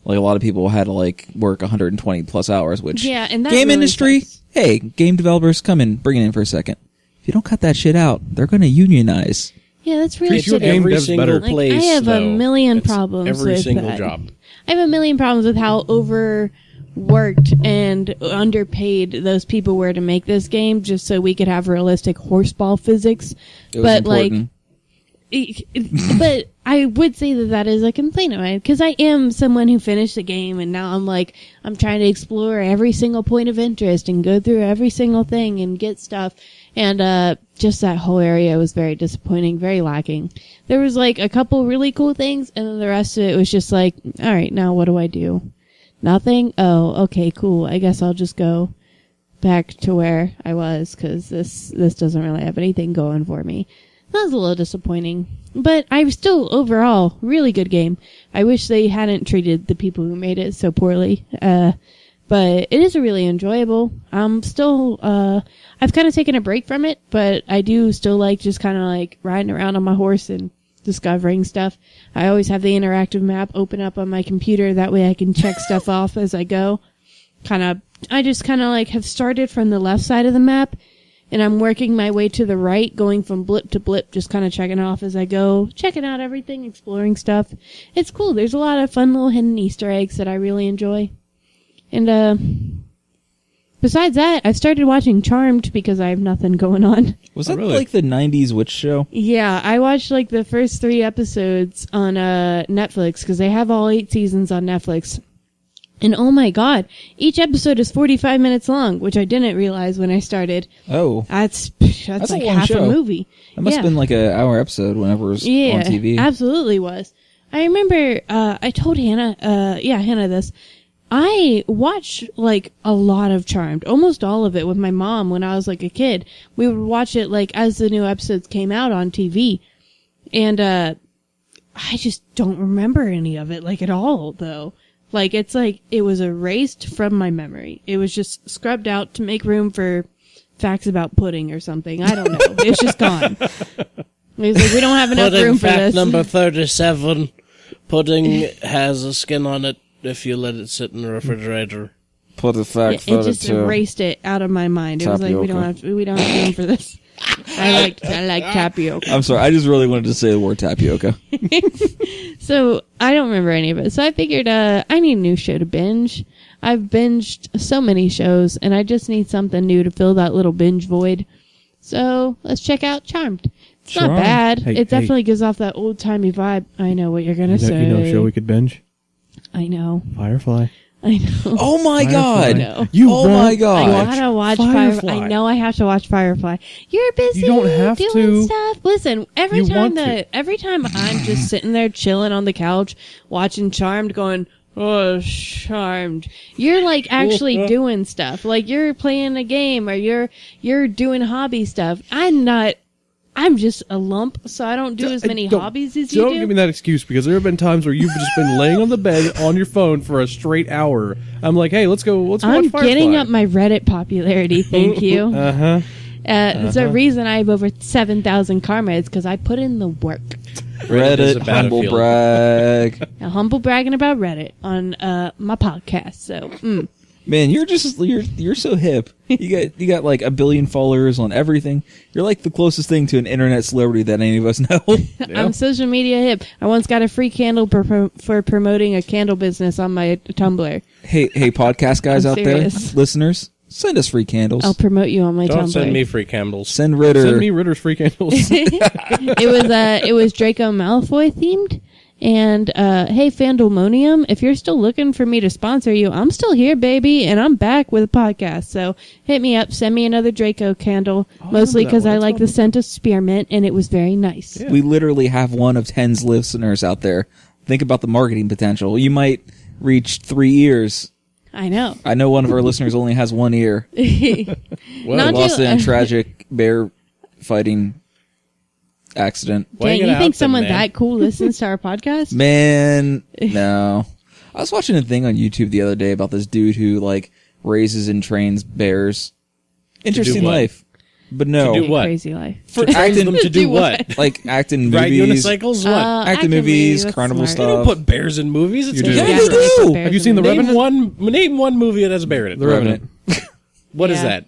a lot of people had to like work 120 plus hours, which and that game really industry, sucks. hey, game developers, come in, bring it in for a second. If you don't cut that shit out, they're going to unionize. Yeah, that's really Treat your shitty. game every devs single better. Like, place. I have a though. million It's problems every with single that. job. I have a million problems with how overworked and underpaid those people were to make this game just so we could have realistic horseball physics. It was But important. but I would say that is a complaint of mine, because I am someone who finished the game and now I'm trying to explore every single point of interest and go through every single thing and get stuff. And just that whole area was very disappointing, very lacking. There was like a couple really cool things, and then the rest of it was just like, all right, now what do I do? Nothing? Oh, okay, cool. I guess I'll just go back to where I was, because this doesn't really have anything going for me. That was a little disappointing. But I was still, overall, really good game. I wish they hadn't treated the people who made it so poorly. But it is really enjoyable. I'm still, I've kind of taken a break from it, but I do still like just kind of like riding around on my horse and discovering stuff. I always have the interactive map open up on my computer. That way I can check stuff off as I go. I just kind of like have started from the left side of the map, and I'm working my way to the right, going from blip to blip, just kind of checking off as I go, checking out everything, exploring stuff. It's cool. There's a lot of fun little hidden Easter eggs that I really enjoy. And, besides that, I've started watching Charmed because I have nothing going on. Was Oh, that really? like the 90s witch show? Yeah, I watched like the first 3 episodes on Netflix, because they have all 8 seasons on Netflix. And oh my god, each episode is 45 minutes long, which I didn't realize when I started. Oh. That's a like long half show. a movie. That must have been like an hour episode whenever it was on TV. Absolutely was. I remember, I told Hannah this. I watched like a lot of Charmed, almost all of it with my mom when I was like a kid. We would watch it like as the new episodes came out on TV. And, I just don't remember any of it like at all though. Like, it's like it was erased from my memory. It was just scrubbed out to make room for facts about pudding or something. I don't know. It's just gone. It's like, we don't have enough Pudding room for fact this. number 37. Pudding has a skin on it if you let it sit in the refrigerator. Put the fact It just erased it out of my mind. It was like, we don't have room for this. I like tapioca. I'm sorry, I just really wanted to say the word tapioca. So I don't remember any of it. So I figured I need a new show to binge. I've binged so many shows, and I just need something new to fill that little binge void. So let's check out Charmed. It's not Charmed? bad. Hey, It definitely gives off that old-timey vibe. I know what you're going to say. You know a show we could binge? I know. Firefly. I know. Oh my god! No. You Oh won't my I god! gotta watch Firefly. I know I have to watch Firefly. You're busy You don't have doing to. stuff. Listen, every You time want to. every time I'm just sitting there chilling on the couch watching Charmed, going, "Oh, Charmed," you're like actually doing stuff. Like you're playing a game or you're doing hobby stuff. I'm not I'm just a lump, so I don't do as many hobbies as you Don't do. give me that excuse, because there have been times where you've just been laying on the bed on your phone for a straight hour. I'm like, hey, let's watch I'm Firefly. getting up my Reddit popularity, thank you. There's a reason I have over 7,000 karma. It's because I put in the work. Reddit is a Reddit, humble battlefield. brag. Now, humble bragging about Reddit on my podcast. So, Man, you're so hip. You got like 1 billion followers on everything. You're like the closest thing to an internet celebrity that any of us know. I'm social media hip. I once got a free candle for promoting a candle business on my Tumblr. Hey, podcast guys I'm out serious. there, listeners, send us free candles. I'll promote you on my Don't Tumblr. send me free candles. Send Ritter. Send me Ritter's free candles. It was Draco Malfoy themed. And hey, Fandalmonium, if you're still looking for me to sponsor you, I'm still here, baby, and I'm back with a podcast. So hit me up, send me another Draco candle, mostly because I like the scent of spearmint, and it was very nice. We literally have one of 10's listeners out there. Think about the marketing potential. You might reach 3 ears. I know. I know one of our listeners only has 1 ear. Not Lost too- in a tragic bear fighting accident. Why Dang, you you gotta think out them, someone man? that cool listens to our podcast? Man, no. I was watching a thing on YouTube the other day about this dude who like raises and trains bears. Interesting what? life. But no. To do what? Crazy life. For Trains acting, them to do what? like act in Ride movies. unicycles? What? Act in movies, carnival smart. They don't stuff. put bears in movies. It's You do. Yeah, yeah, they Definitely do. put bears Have you seen in The it. Revenant? Name one movie that has a bear in it. The Revenant. What is Yeah. that?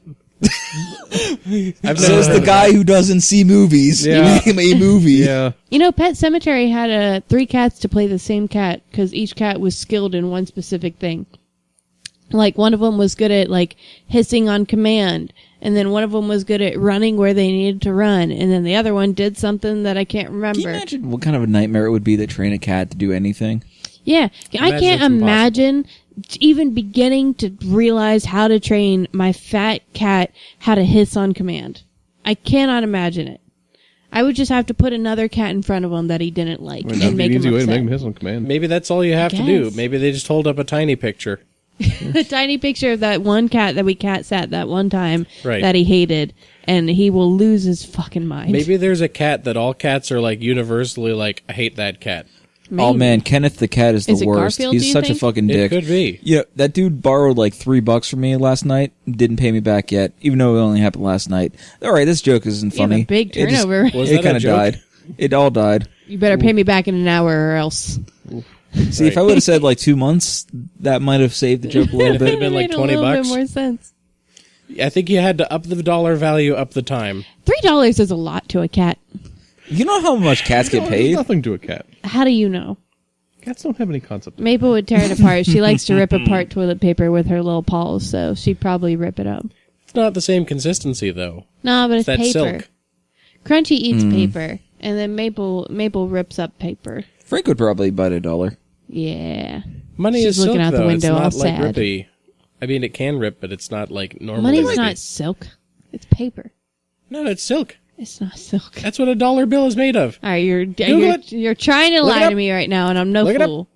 I've Says the guy who doesn't see movies. Yeah. Name a movie. Yeah. You know, Pet Cemetery had 3 cats to play the same cat because each cat was skilled in one specific thing. Like, one of them was good at, like, hissing on command, and then one of them was good at running where they needed to run, and then the other one did something that I can't Can you remember. imagine what kind of a nightmare it would be to train a cat to do anything? Yeah, I Imagine can't it's imagine even beginning to realize how to train my fat cat how to hiss on command. I cannot imagine it. I would just have to put another cat in front of him that he didn't like I mean, that'd and be make an him easy way to upset. make him hiss on command. Maybe that's all you have to do. guess. Maybe they just hold up a tiny picture. A tiny picture of that one cat that we cat sat that one time Right. that he hated, and he will lose his fucking mind. Maybe there's a cat that all cats are like universally like, I hate that cat. Maybe. Oh man, Kenneth the cat is the Is it worst. Garfield, do He's you such think? a fucking It dick. could be. Yeah, that dude borrowed like $3 from me last night. Didn't pay me back yet, even though it only happened last night. All right, this joke isn't You have funny. a big It just- turnover. Was It that a kind of joke? died. It all died. You better pay me back in an hour or else. See, if I would have said like 2 months, that might have saved the joke a little If it had bit. been like Made a 20 little bucks. bit more sense. I think you had to up the dollar value, up the time. $3 is a lot to a cat. You know how much cats get There's paid? nothing to a cat. How do you know? Cats don't have any concept. Maple would tear it apart. She likes to rip apart toilet paper with her little paws, so she'd probably rip it up. It's not the same consistency though. No, but it's That paper. silk. Crunchy eats paper, and then Maple rips up paper. Frank would probably bite $1. Yeah. Money She's is looking silk, out the though. window it's all not like sad. rippy. I mean, it can rip, but it's not like normal. Money's rippy. not silk. It's paper. No, it's silk. It's not silk. That's what a dollar bill is made of. All right, you're it. you're trying to Look it lie up. to me right now, and I'm no Look it up. fool.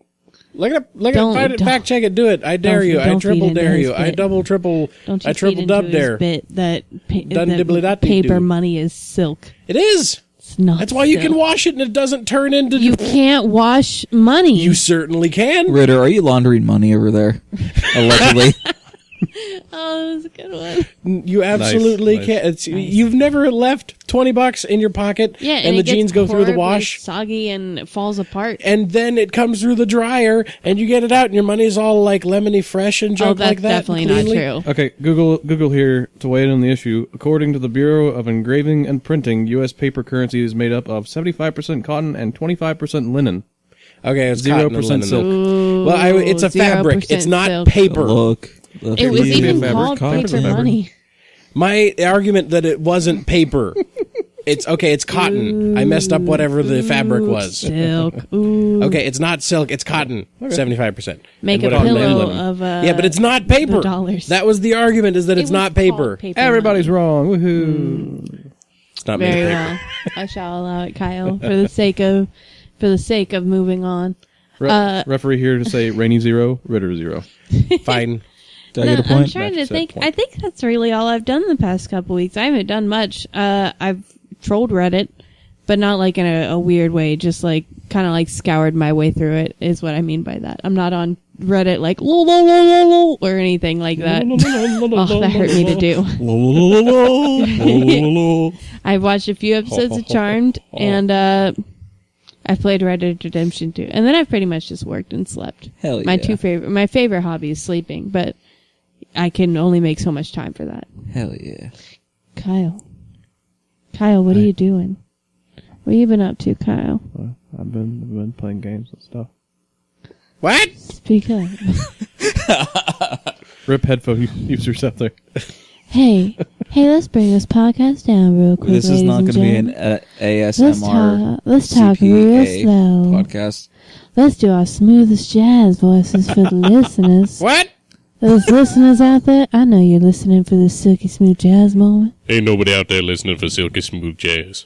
Look it up. Look Don't- it up. Find it. don't- Fact check it. Do it. I dare Don't- you. I don't triple feed into dare his you. I bit. double triple. Don't you I triple feed dub into his dare. bit that, Dun that dibbly-dotty paper doo. money is silk. It is. It's not. That's why you silk. can wash it and it doesn't turn into. You can't wash money. You certainly can. Ritter, are you laundering money over there? Allegedly. Oh, that was a good one. You absolutely Nice. can. It's, You've never left $20 in your pocket, Yeah, and it the gets jeans go through the horribly wash, soggy, and it falls apart. and then it comes through the dryer, and you get it out, and your money's all like lemony fresh and Oh, junk that's like that. definitely not cleanly. true. Okay, Google here to weigh in on the issue. According to the Bureau of Engraving and Printing, U.S. paper currency is made up of 75% cotton and 25% linen. Okay, it's 0% cotton and linen. silk. Ooh, Well, it's a fabric. 0% It's not silk. paper. Look. It was Easy even fabric. called Cotton paper fabric. money. My argument that it wasn't paper. It's okay. It's cotton. I messed up whatever the fabric was. Silk. Ooh. Okay, it's not silk. It's cotton. 75%. Make And a whatever pillow linen. of Yeah, but it's not paper. the dollars. That was the argument. Is that It it's was not called paper. paper Everybody's money. wrong. Woohoo! It's not made Very of paper. well. I shall allow it, Kyle, for the sake of moving on. Referee here to say Rainy 0, Ritter 0. Fine. Did I get a I'm point? trying to That's a think. point. I think that's really all I've done the past couple weeks. I haven't done much. I've trolled Reddit, but not like in a weird way. Just like kind of like scoured my way through it is what I mean by that. I'm not on Reddit like lol, lol, lol, lol, lol, or anything like that. Oh, that hurt me to do. I've watched a few episodes of Charmed, and I've played Red Dead Redemption 2, and then I've pretty much just worked and slept. Hell yeah. My favorite hobby is sleeping, but I can only make so much time for that. Hell yeah. Kyle, what are you doing? What have you been up to, Kyle? I've been playing games and stuff. What? Speak up. Rip headphone users out there. Hey, let's bring this podcast down real quick. This is not going to be an ASMR. Let's talk real CPA slow. podcast. Let's do our smoothest jazz voices for the listeners. What? Those listeners out there, I know you're listening for this silky smooth jazz moment. Ain't nobody out there listening for silky smooth jazz.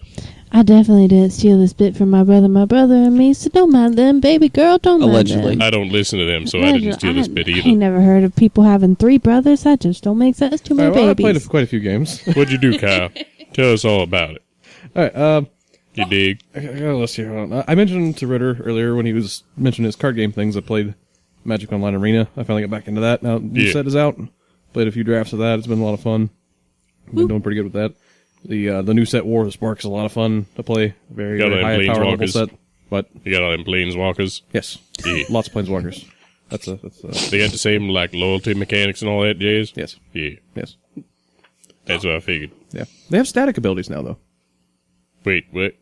I definitely didn't steal this bit from my brother and me, so don't mind them, baby girl, don't mind Allegedly. them. I don't listen to them, so I didn't steal this bit I either. ain't never heard of people having 3 brothers. That just don't make sense to my All right, well, I babies. played quite a few games. What'd you do, Kyle? Tell us all about it. All right, You dig? I got a list here. Hold on. I mentioned to Ritter earlier when he was mentioning his card game things. I played Magic Online Arena. I finally got back into that. Now the Yeah. set is out. Played a few drafts of that. It's been a lot of fun. Been doing pretty good with that. The new set War of the Spark is a lot of fun to play. Very, Got very them high power level Planeswalkers. set. But You got all them planeswalkers. yes, Yeah. lots of planeswalkers. That's They got the same like loyalty mechanics and all that jazz. yes, Yeah, yes, that's what I figured. yeah. They have static abilities now though. Wait, what?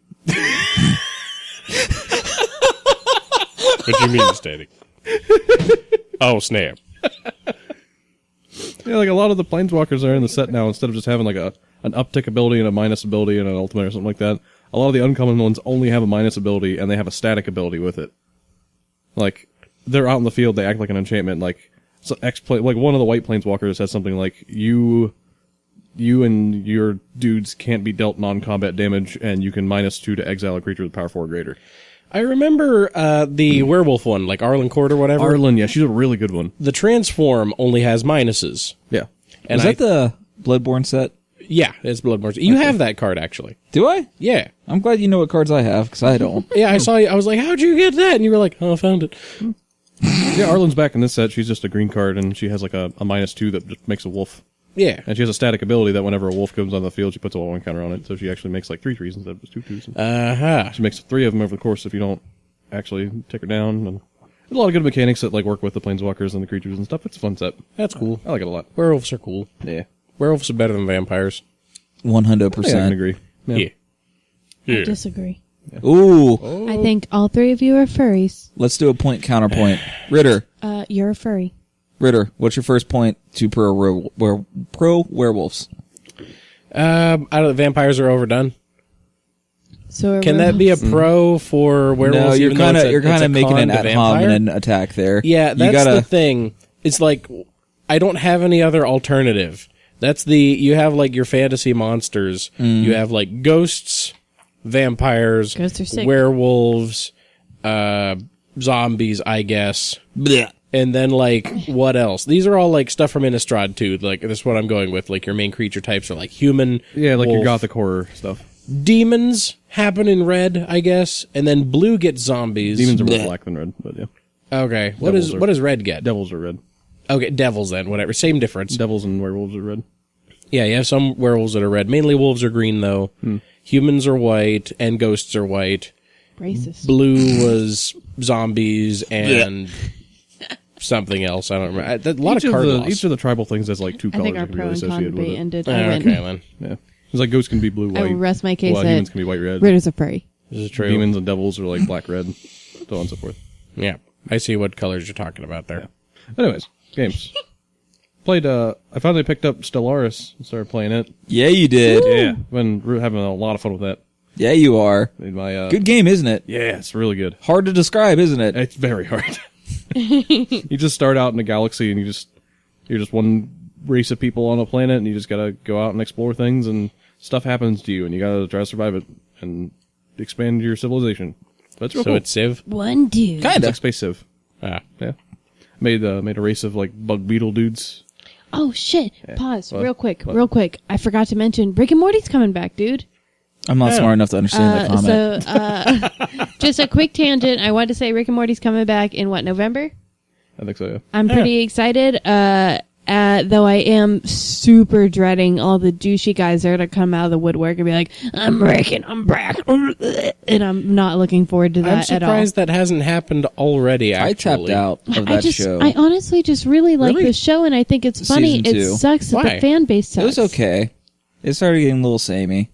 What you mean static? Oh snap! Yeah, like a lot of the planeswalkers are in the set now. Instead of just having like an uptick ability and a minus ability and an ultimate or something like that, a lot of the uncommon ones only have a minus ability and they have a static ability with it. Like they're out in the field, they act like an enchantment. Like like one of the white planeswalkers has something like you and your dudes can't be dealt non-combat damage, and you can -2 to exile a creature with power 4 or greater. I remember the werewolf one, like Arlen Court or whatever. Arlen, yeah, she's a really good one. The transform only has minuses. Yeah. And Is that the Bloodborne set? Yeah, it's Bloodborne. You have that card, actually. Do I? Yeah. I'm glad you know what cards I have, because I don't. Yeah, I saw you. I was like, how'd you get that? And you were like, oh, I found it. Yeah, Arlen's back in this set. She's just a green card, and she has like a -2 that just makes a wolf. Yeah. And she has a static ability that whenever a wolf comes on the field, she puts a 1 counter on it. So she actually makes like 3 3s instead of just 2 2s. Uh-huh. She makes 3 of them over the course if you don't actually take her down. And there's a lot of good mechanics that like work with the planeswalkers and the creatures and stuff. It's a fun set. That's cool. I like it a lot. Werewolves are cool. Yeah. Werewolves are better than vampires. 100%. Yeah, I can agree. Yeah. I disagree. Ooh. I think all 3 of you are furries. Let's do a point counterpoint. Ritter, You're a furry. what's your first point to pro werewolves? I don't. Vampires are overdone. So Can that be a pro for werewolves? No, you're even though kind it's a of making con an to ad vampire? hominem attack there. Yeah, you that's gotta, the thing. It's like I don't have any other alternative. That's you have like your fantasy monsters. You have like ghosts, vampires, Ghosts are sick. werewolves, zombies, I guess. Blech. And then like what else? These are all like stuff from Innistrad too. Like this is what I'm going with. Like your main creature types are like human, Yeah, like your wolf. gothic horror stuff. Demons happen in red, I guess, and then blue gets zombies. Demons are more Blech. black than red, but yeah. Okay, what Devils are- does red get? Devils are red. Okay, devils then, whatever. Same difference. Devils and werewolves are red. Yeah, you have some werewolves that are red. Mainly wolves are green, though. Humans are white, and ghosts are white. Racist. Blue was zombies and something else. I don't remember. A lot of card loss. Each of the tribal things has like 2 I colors think our that can be pro really and con associated with debate it. ended. Oh, I win. okay, then. Yeah. It's like ghosts can be blue, I white. will rest my case Well, that humans can be white, red. Ritter's a furry. This is true. Demons and devils are like black, red, so on and so forth. Yeah, I see what colors you're talking about there. Anyways, games. Played. I finally picked up Stellaris and started playing it. Yeah, you did. Yeah, been having a lot of fun with that. Yeah, you are. Made my Good game, isn't it? Yeah, it's really good. Hard to describe, isn't it? It's very hard. You just start out in a galaxy and you're just one race of people on a planet, and you just gotta go out and explore things, and stuff happens to you, and you gotta try to survive it and expand your civilization. That's real So cool. it's Civ. One dude. It's Kind like of. Space Civ. Ah, Yeah. Made a race of like bug beetle dudes. Oh shit! Pause. What? Real quick. What? Real quick. I forgot to mention Rick and Morty's coming back, dude. I'm not smart enough to understand that comment. So, just a quick tangent. I wanted to say Rick and Morty's coming back in November? I think so, yeah. I'm pretty excited. Though I am super dreading all the douchey guys that are going to come out of the woodwork and be like, I'm Rick and I'm back. And I'm not looking forward to that at all. I'm surprised that hasn't happened already, actually. I tapped out of that show. I honestly just really like the show, and I think it's funny. Season 2. It sucks that the fan base sucks. It was okay. It started getting a little samey.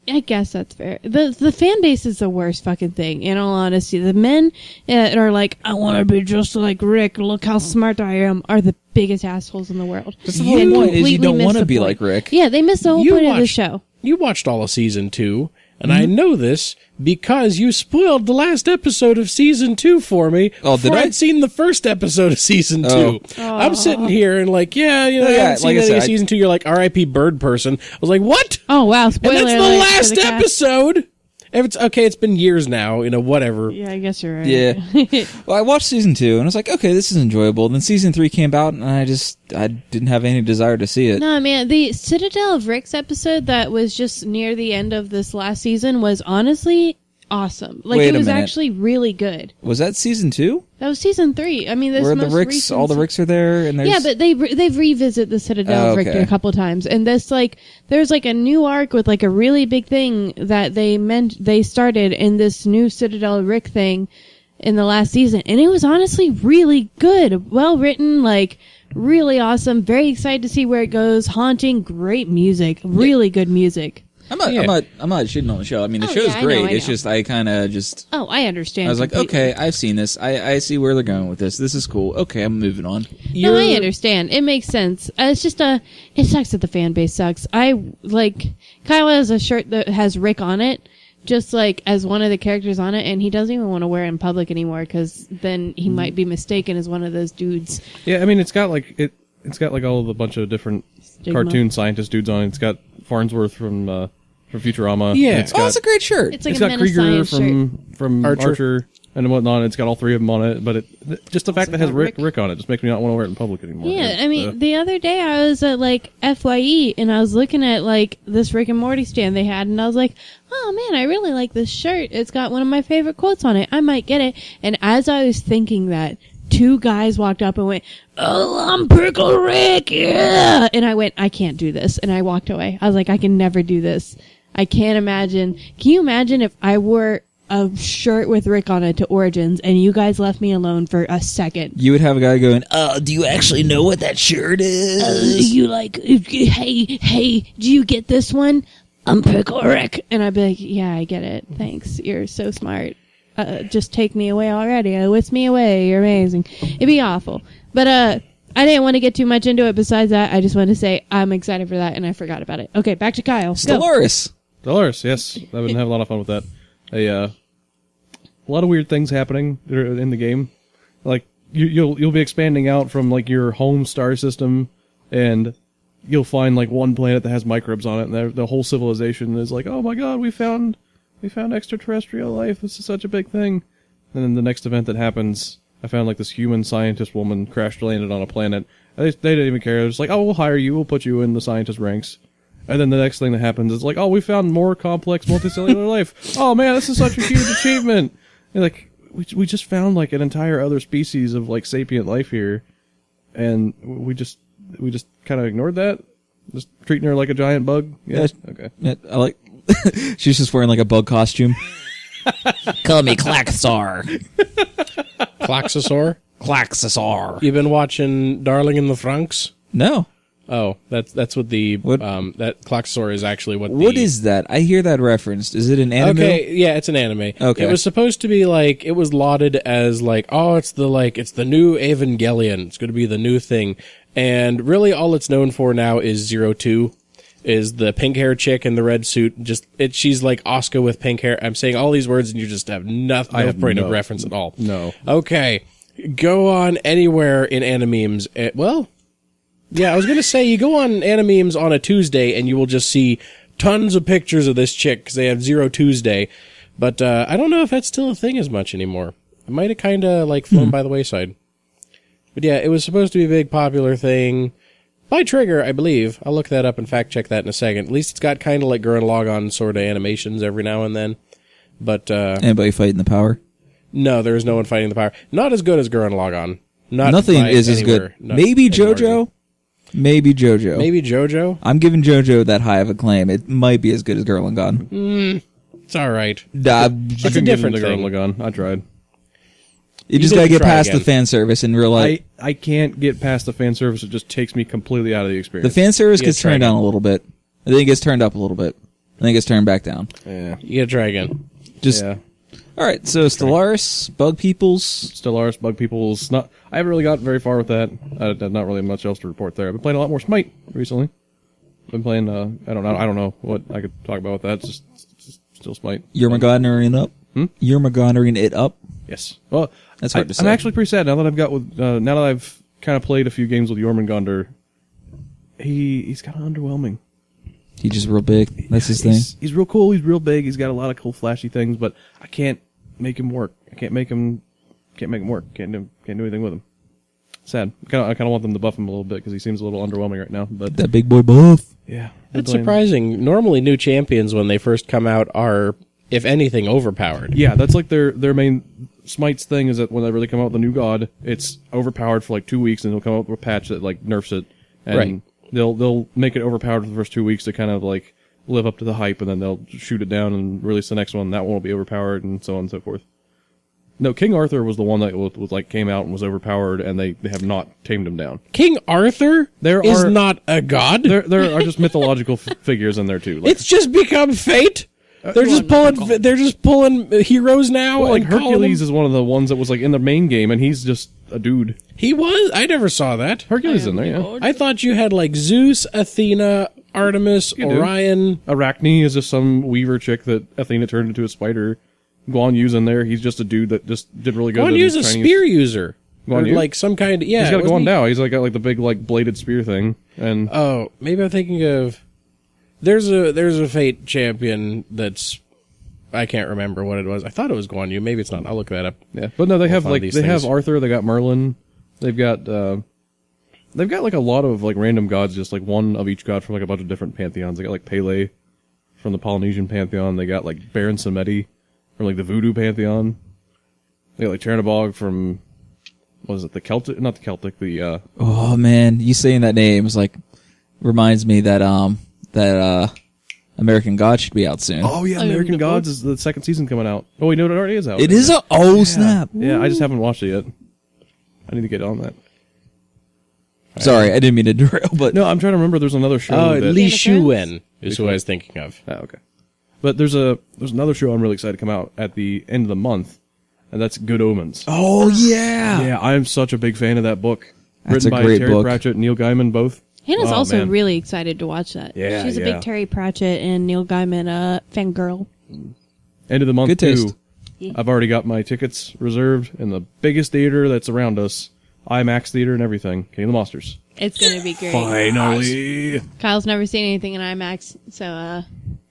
I guess that's fair. The fan base is the worst fucking thing, in all honesty. The men that are like, I want to be just like Rick, look how smart I am, are the biggest assholes in the world. That's the whole point, is you don't want to be like Rick. Yeah, they missed the whole point of the show. You watched all of Season 2, and I know this because you spoiled the last episode of Season 2 for me before I'd seen the first episode of Season 2. I'm sitting here and like, I haven't seen any of Season 2. You're like, R.I.P. Bird Person. I was like, what? Oh, wow, spoiler and that's alert the last for the cast. episode! If it's okay, it's been years now, whatever. Yeah, I guess you're right. Yeah. Well, I watched Season 2, and I was like, okay, this is enjoyable. And then Season 3 came out, and I didn't have any desire to see it. No, man, the Citadel of Rick's episode that was just near the end of this last season was honestly awesome. Like, Wait it was a minute. actually really good. Was that Season 2? That was Season 3. I mean, this Where the most Ricks, recent all the Ricks are there, and there's... Yeah, but they've revisited the Citadel of Rick a couple times, and this there's a new arc with a really big thing that they started in this new Citadel of Rick thing in the last season, and it was honestly really good, well written, really awesome. Very excited to see where it goes. Haunting, great music, really good music. I'm not shitting on the show. I mean, the show's great. I know. It's just, I kind of just... Oh, I understand. I was like, completely. okay, I've seen this. I see where they're going with this. This is cool. Okay, I'm moving on. No, I understand. It makes sense. It's just it sucks that the fan base sucks. Kyle has a shirt that has Rick on it, just as one of the characters on it, and he doesn't even want to wear it in public anymore because then he might be mistaken as one of those dudes. Yeah, I mean, it's got it's got all the bunch of different cartoon scientist dudes on it. It's got Farnsworth from Futurama. Yeah. And It's a great shirt. It's like it's a got Men of Krieger Science shirt. from Archer and whatnot. It's got all three of them on it, but just the fact that it has Rick on it just makes me not want to wear it in public anymore. Yeah, I mean, the other day I was at FYE and I was looking at this Rick and Morty stand they had, and I was like, oh man, I really like this shirt. It's got one of my favorite quotes on it. I might get it. And as I was thinking that, two guys walked up and went, oh, I'm Pickle Rick, yeah! And I went, I can't do this. And I walked away. I was like, I can never do this. I can't imagine. Can you imagine if I wore a shirt with Rick on it to Origins and you guys left me alone for a second? You would have a guy going, do you actually know what that shirt is? Hey, do you get this one? I'm Pickle Rick. And I'd be like, yeah, I get it. Thanks. You're so smart. Just take me away already. Whisk me away. You're amazing. It'd be awful. But I didn't want to get too much into it. Besides that, I just wanted to say I'm excited for that, and I forgot about it. Okay, back to Kyle. Dolores, yes. I've been having a lot of fun with that. A lot of weird things happening in the game. You'll be expanding out from your home star system, and you'll find one planet that has microbes on it, and the whole civilization is like, oh my god, we found extraterrestrial life. This is such a big thing. And then the next event that happens, I found this human scientist woman crash landed on a planet. They didn't even care. They're just like, oh, we'll hire you. We'll put you in the scientist ranks. And then the next thing that happens is oh, we found more complex multicellular life. Oh man, this is such a huge achievement. And we just found an entire other species of sapient life here, and we just kind of ignored that, just treating her like a giant bug. Yeah. Okay. Yeah, I like. She's just wearing a bug costume. Call me Claxar. Claxosaur? Claxosaur. You been watching Darling in the Franxx? No. Oh, that's what that Claxosaur is actually what. What is that? I hear that referenced. Is it an anime? Okay, yeah, it's an anime. Okay. It was supposed to be it was lauded as oh, it's the new Evangelion. It's going to be the new thing. And really all it's known for now is 02. Is the pink hair chick in the red suit. She's like Asuka with pink hair. I'm saying all these words and you just have no point of reference at all. No. Okay. Go on anywhere in Animemes. Yeah, I was going to say you go on Animemes on a Tuesday and you will just see tons of pictures of this chick because they have 0 Tuesday. But I don't know if that's still a thing as much anymore. It might have kind of flown by the wayside. But yeah, it was supposed to be a big popular thing. By Trigger, I believe. I'll look that up and fact check that in a second. At least it's got kind of like Gurren Lagann sort of animations every now and then. But Anybody fighting the power? no, there is no one fighting the power. Not as good as Gurren Lagann. Nothing is as good. Maybe JoJo. Maybe JoJo. Maybe JoJo. I'm giving JoJo that high of a claim. It might be as good as Gurren Lagann. It's all right. It's a different Gurren thing. Lagann. I tried. You just need gotta to get try past again. the fan service in real life. I can't get past the fan service. It just takes me completely out of the The experience. fan service You gets gotta try turned down again. a little bit. I think it gets turned up a little bit. I think it gets turned back down. Yeah. You gotta try again. Just Yeah. all right. So Stellaris, Bug Peoples. Stellaris, Bug People's not. I haven't really got very far with that. Not really much else to report there. I've been playing a lot more Smite recently. Been playing. I don't know what I could talk about with that. It's just still Smite. Yermagonering up. Yermagonering it up. Yes. Well, That's hard to say. I'm actually pretty sad now that I've got with now that I've kind of played a few games with Jormungandr. He's kind of underwhelming. He's just real big. That's his thing. He's real cool. He's real big. He's got a lot of cool, flashy things, but I can't make him work. I can't make him work. Can't do anything with him. Sad. I kind of want them to buff him a little bit because he seems a little underwhelming right now. But That big boy buff. yeah, That's surprising. Normally, new champions, when they first come out, are, if anything, overpowered. Yeah, that's like their main Smite's thing is that when they really come out with a new god, it's overpowered for like 2 weeks, and they'll come out with a patch that like nerfs it, and Right. they'll make it overpowered for the first 2 weeks to kind of like live up to the hype, and then they'll shoot it down and release the next one. That one will be overpowered, and so on and so forth. No, King Arthur was the one that was like came out and was overpowered, and they have not tamed him down. King Arthur There is are- not a god. There are just mythological figures in there too. Like, It's just become fate. They're just pulling. They're just pulling heroes now. well, like and calling Hercules them- is one of the ones that was like in the main game, and he's just a dude. He was. I never saw that. Hercules in there, yeah. I thought you had like Zeus, Athena, Artemis, do. Orion. Arachne is just some weaver chick that Athena turned into a spider. Guan Yu's in there. He's just a dude that just did really good. Guan in Yu's a Chinese. spear user. Guan Or Yu? like some kind of yeah. He's got a wasn't Guan he? Dao. He's like got like the big like bladed spear thing. And Oh, maybe I'm thinking of. There's a Fate champion that's. I can't remember what it was. I thought it was Guan Yu. Maybe it's not. I'll look that up. yeah, but no, they have find like these they have things. Arthur. They got Merlin. They've got like a lot of like random gods, just like one of each god from like a bunch of different pantheons. They got like Pele from the Polynesian pantheon. They got like Baron Samedi from like the Voodoo pantheon. They got like Chernabog from what is it? The Celtic, not the Celtic. The Oh man, you saying that name is like reminds me that American God should be out soon. oh yeah, American Gods is the second season coming out. Oh, we know it already is out. It is a snap. Yeah, I just haven't watched it yet. I need to get on that. Sorry, I didn't mean to derail, but No, I'm trying to remember. There's another show. Oh, that, Li Game of Thrones? Shuwen is who I was thinking of. Oh, okay. But there's another show I'm really excited to come out at the end of the month, and that's Good Omens. oh yeah. Yeah, I'm such a big fan of that book. That's Written a by great Terry book. Pratchett and Neil Gaiman both. Hannah's Oh, also man. really excited to watch that. Yeah, She's a yeah. big Terry Pratchett and Neil Gaiman fangirl. End of the month Good taste. too. I've already got my tickets reserved in the biggest theater that's around us, IMAX theater and everything. King of the Monsters. It's gonna be great. Finally. Kyle's never seen anything in IMAX, so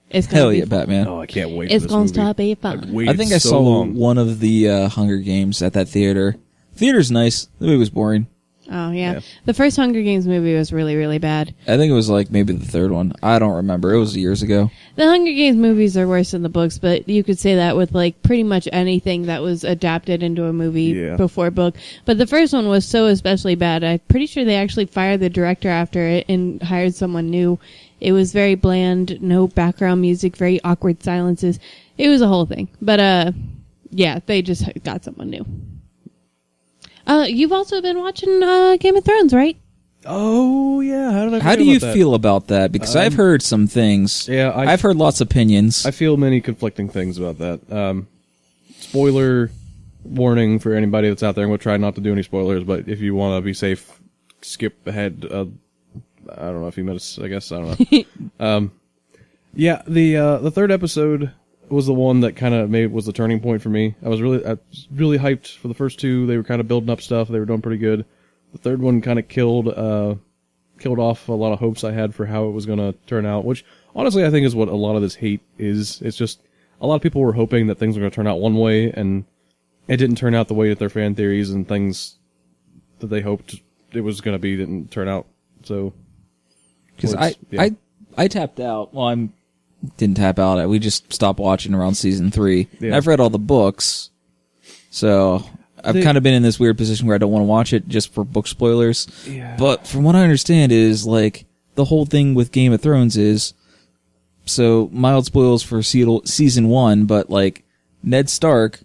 it's gonna Hell be yeah, fun. Batman. Oh, I can't wait. It's for this gonna movie. stop be I've fun. waited I think I so saw long. one of the Hunger Games at that theater. Theater's nice. The movie was boring. Oh yeah. Yeah. The first Hunger Games movie was really, really bad. I think it was like maybe the third one. I don't remember. It was years ago. The Hunger Games movies are worse than the books, but you could say that with like pretty much anything that was adapted into a movie Yeah. before book. But the first one was so especially bad. I'm pretty sure they actually fired the director after it and hired someone new. It was very bland, no background music, very awkward silences. It was a whole thing. But yeah, they just got someone new. You've also been watching Game of Thrones, right? Oh yeah, how did I? How do you feel about that? Because I've heard some things. Yeah, I've heard lots of opinions. I feel many conflicting things about that. Spoiler warning for anybody that's out there. I'm going to try not to do any spoilers, but if you want to be safe, skip ahead. I don't know, a few minutes, I guess. I don't know. Yeah, the third episode was the one that kind of was the turning point for me. I was really hyped for the first two. They were kind of building up stuff. They were doing pretty good. The third one kind of killed off a lot of hopes I had for how it was going to turn out, which honestly I think is what a lot of this hate is. It's just a lot of people were hoping that things were going to turn out one way, and it didn't turn out the way that their fan theories and things that they hoped it was going to be didn't turn out. So Because Well, it's- I tapped out. Well, didn't tap out. We just stopped watching around season 3. Yeah. And I've read all the books, so I've kind of been in this weird position where I don't want to watch it just for book spoilers. Yeah. But from what I understand is, like, the whole thing with Game of Thrones is, so mild spoils for season 1, but, like, Ned Stark,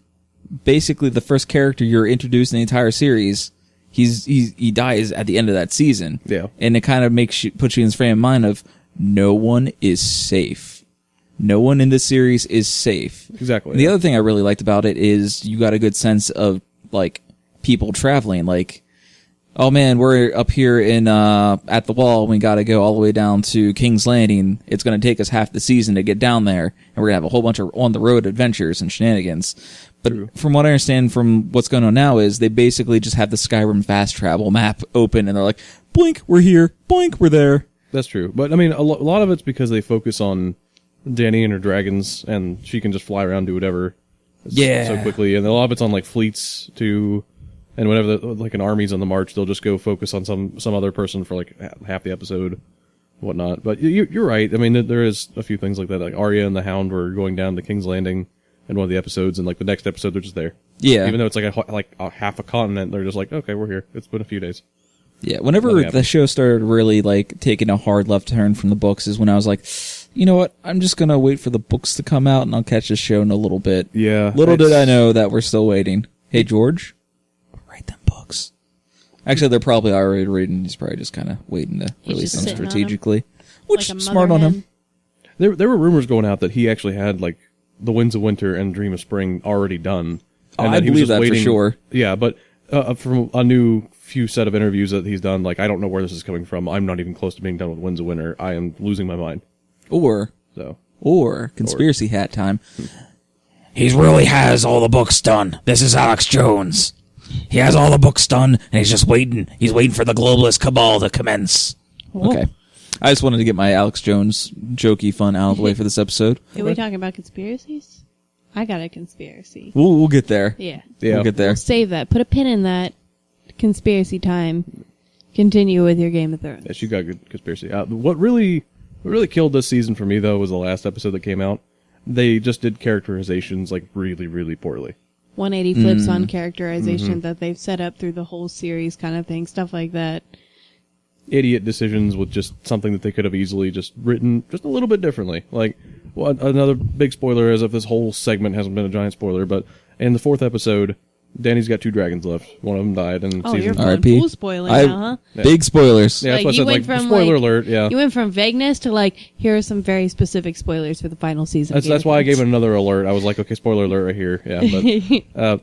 basically the first character you're introduced in the entire series, he dies at the end of that season. Yeah. And it kind of puts you in this frame of mind of, no one is safe. No one in this series is safe. Exactly. And the other thing I really liked about it is you got a good sense of, like, people traveling. Like, oh man, we're up here in at the wall. We got to go all the way down to King's Landing. It's going to take us half the season to get down there, and we're going to have a whole bunch of on-the-road adventures and shenanigans. But from what I understand from what's going on now is they basically just have the Skyrim fast travel map open, and they're like, blink, we're here. Blink, we're there. That's true. But, I mean, a lot of it's because they focus on Dany and her dragons, and she can just fly around and do whatever so quickly. And a lot of it's on, like, fleets, too. And whenever, like, an army's on the march, they'll just go focus on some other person for, like, half the episode, whatnot. But you're right. I mean, there is a few things like that. Like, Arya and the Hound were going down to King's Landing in one of the episodes, and, like, the next episode, they're just there. Yeah. Even though it's, like, a half a continent, they're just like, okay, we're here. It's been a few days. Yeah, whenever the show started really, like, taking a hard left turn from the books is when I was like, you know what, I'm just gonna wait for the books to come out and I'll catch the show in a little bit. Yeah. Little did I know that we're still waiting. Hey, George, write them books. Actually, they're probably already reading. He's probably just kind of waiting to He's release just them sitting on 'em. strategically. Which, Like a smart mother on hen. him. There were rumors going out that he actually had, like, The Winds of Winter and Dream of Spring already done. Oh, And I that he was believe just that for sure. Yeah, but from a new few set of interviews that he's done, like, I don't know where this is coming from. I'm not even close to being done with Winds of Winter. I am losing my mind. Or conspiracy hat time. He really has all the books done. This is Alex Jones. He has all the books done, and he's just waiting. He's waiting for the globalist cabal to commence. Okay. I just wanted to get my Alex Jones jokey fun out of the way for this episode. Are we talking about conspiracies? I got a conspiracy. We'll get there. Yeah. Yeah. We'll get there. Save that. Put a pin in that. Conspiracy time. Continue with your Game of Thrones. Yes, you got a good conspiracy. What really killed this season for me, though, was the last episode that came out. They just did characterizations, like, really, really poorly. 180 flips on characterization that they've set up through the whole series kind of thing. Stuff like that. Idiot decisions with just something that they could have easily just written just a little bit differently. Like, well, another big spoiler, as if this whole segment hasn't been a giant spoiler, but in the 4th episode, Danny's got 2 dragons left. One of them died in Oh, you're season. going RIP. full spoiler now, huh? Big spoilers. Yeah, that's Like, what I you said. went Like, from, spoiler like- alert. Yeah, You went from vagueness to like, here are some very specific spoilers for the final season. of Game that's of why I Thrones. gave it another alert. I was like, okay, spoiler alert right here. Yeah, but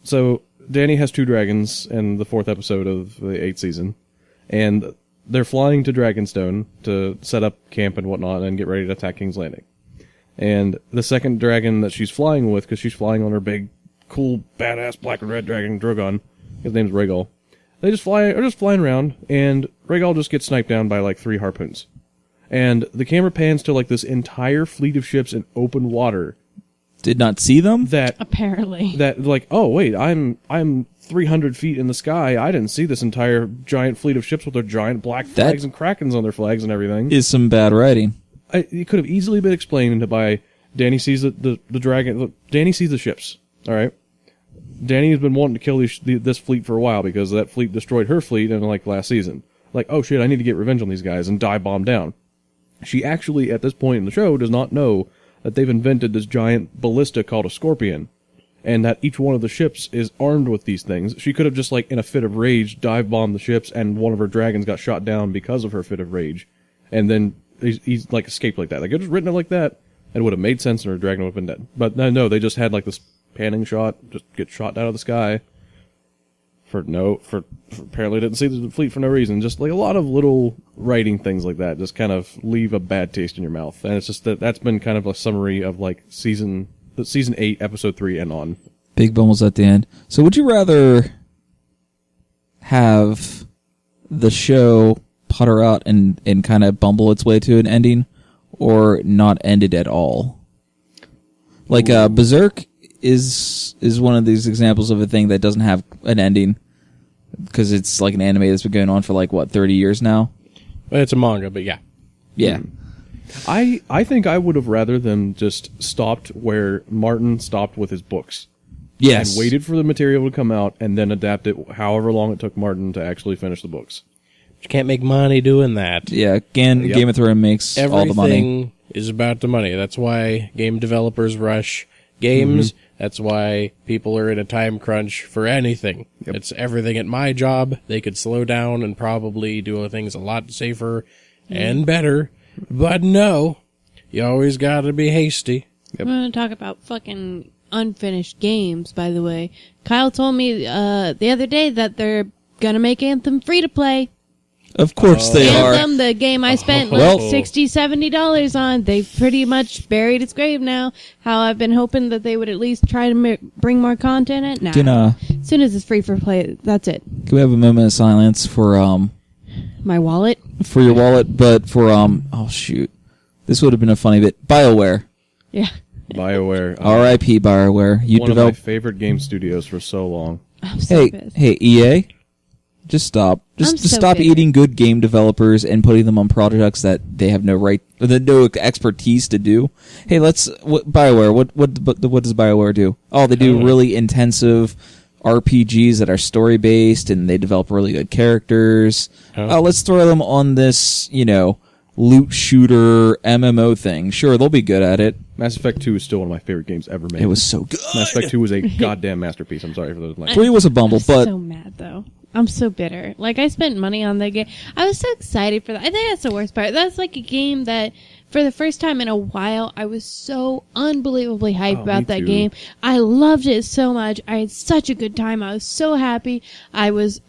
so Danny has 2 dragons in the 4th episode of the 8th season, and they're flying to Dragonstone to set up camp and whatnot and get ready to attack King's Landing. And the second dragon that she's flying with, because she's flying on her big, cool, badass black and red dragon Drogon, his name's Rhaegal. They are just flying around, and Rhaegal just gets sniped down by like 3 harpoons. And the camera pans to like this entire fleet of ships in open water Did not see them? Apparently. that like, oh wait, I'm 300 feet in the sky. I didn't see this entire giant fleet of ships with their giant black flags and krakens on their flags and everything. Is some bad writing. It could have easily been explained by Danny sees the dragon. Look, Danny sees the ships. All right. Danny has been wanting to kill this fleet for a while because that fleet destroyed her fleet in like last season. Like, oh shit, I need to get revenge on these guys and dive bomb down. She actually, at this point in the show, does not know that they've invented this giant ballista called a Scorpion, and that each one of the ships is armed with these things. She could have just, like, in a fit of rage, dive bombed the ships, and one of her dragons got shot down because of her fit of rage. And then he's like, escaped like that. Like, I just written it like that, and it would have made sense, and her dragon would have been dead. But no, they just had, like, this panning shot, just get shot out of the sky. For apparently didn't see the fleet for no reason. Just, like, a lot of little writing things like that just kind of leave a bad taste in your mouth. And it's just that's been kind of a summary of, like, season 8, episode 3 and on. Big bumbles at the end. So would you rather have the show putter out and kind of bumble its way to an ending, or not end it at all? Like Berserk is one of these examples of a thing that doesn't have an ending, because it's like an anime that's been going on for like, what, 30 years now? It's a manga, but yeah. Yeah. I think I would have rather them just stopped where Martin stopped with his books. Yes. And waited for the material to come out and then adapt it however long it took Martin to actually finish the books. You can't make money doing that. Yeah, again, Game of Thrones makes all the money. Everything is about the money. That's why game developers rush games. That's why people are in a time crunch for anything. It's everything at my job. They could slow down and probably do things a lot safer and better. But no, you always gotta be hasty. I'm going to talk about fucking unfinished games, by the way. Kyle told me the other day that they're going to make Anthem free to play. Of course they are. Anthem, the game I spent Well- like $60, $70 on, they pretty much buried its grave now. How I've been hoping that they would at least try to bring more content in. Nah. As soon as it's free for play, that's it. Can we have a moment of silence for My wallet. your wallet, but for oh shoot. This would have been a funny bit. BioWare. Yeah. BioWare. R.I.P. BioWare. You one developed of my favorite game studios for so long. I'm so pissed. Hey, EA, just stop. I'm Just so stop bitter. eating good game developers and putting them on projects that they have no right, no expertise to do. Hey, BioWare. What does BioWare do? Oh, they do really intensive RPGs that are story based, and they develop really good characters. Oh, let's throw them on this, loot shooter MMO thing. Sure, they'll be good at it. Mass Effect 2 is still one of my favorite games ever made. It was so good. Mass Effect 2 was a goddamn masterpiece. I'm sorry for those. 3 was a bumble, I'm but so mad though. I'm so bitter. Like, I spent money on that game. I was so excited for that. I think that's the worst part. That's like a game that, for the first time in a while, I was so unbelievably hyped about that too. game. I loved it so much. I had such a good time. I was so happy. I was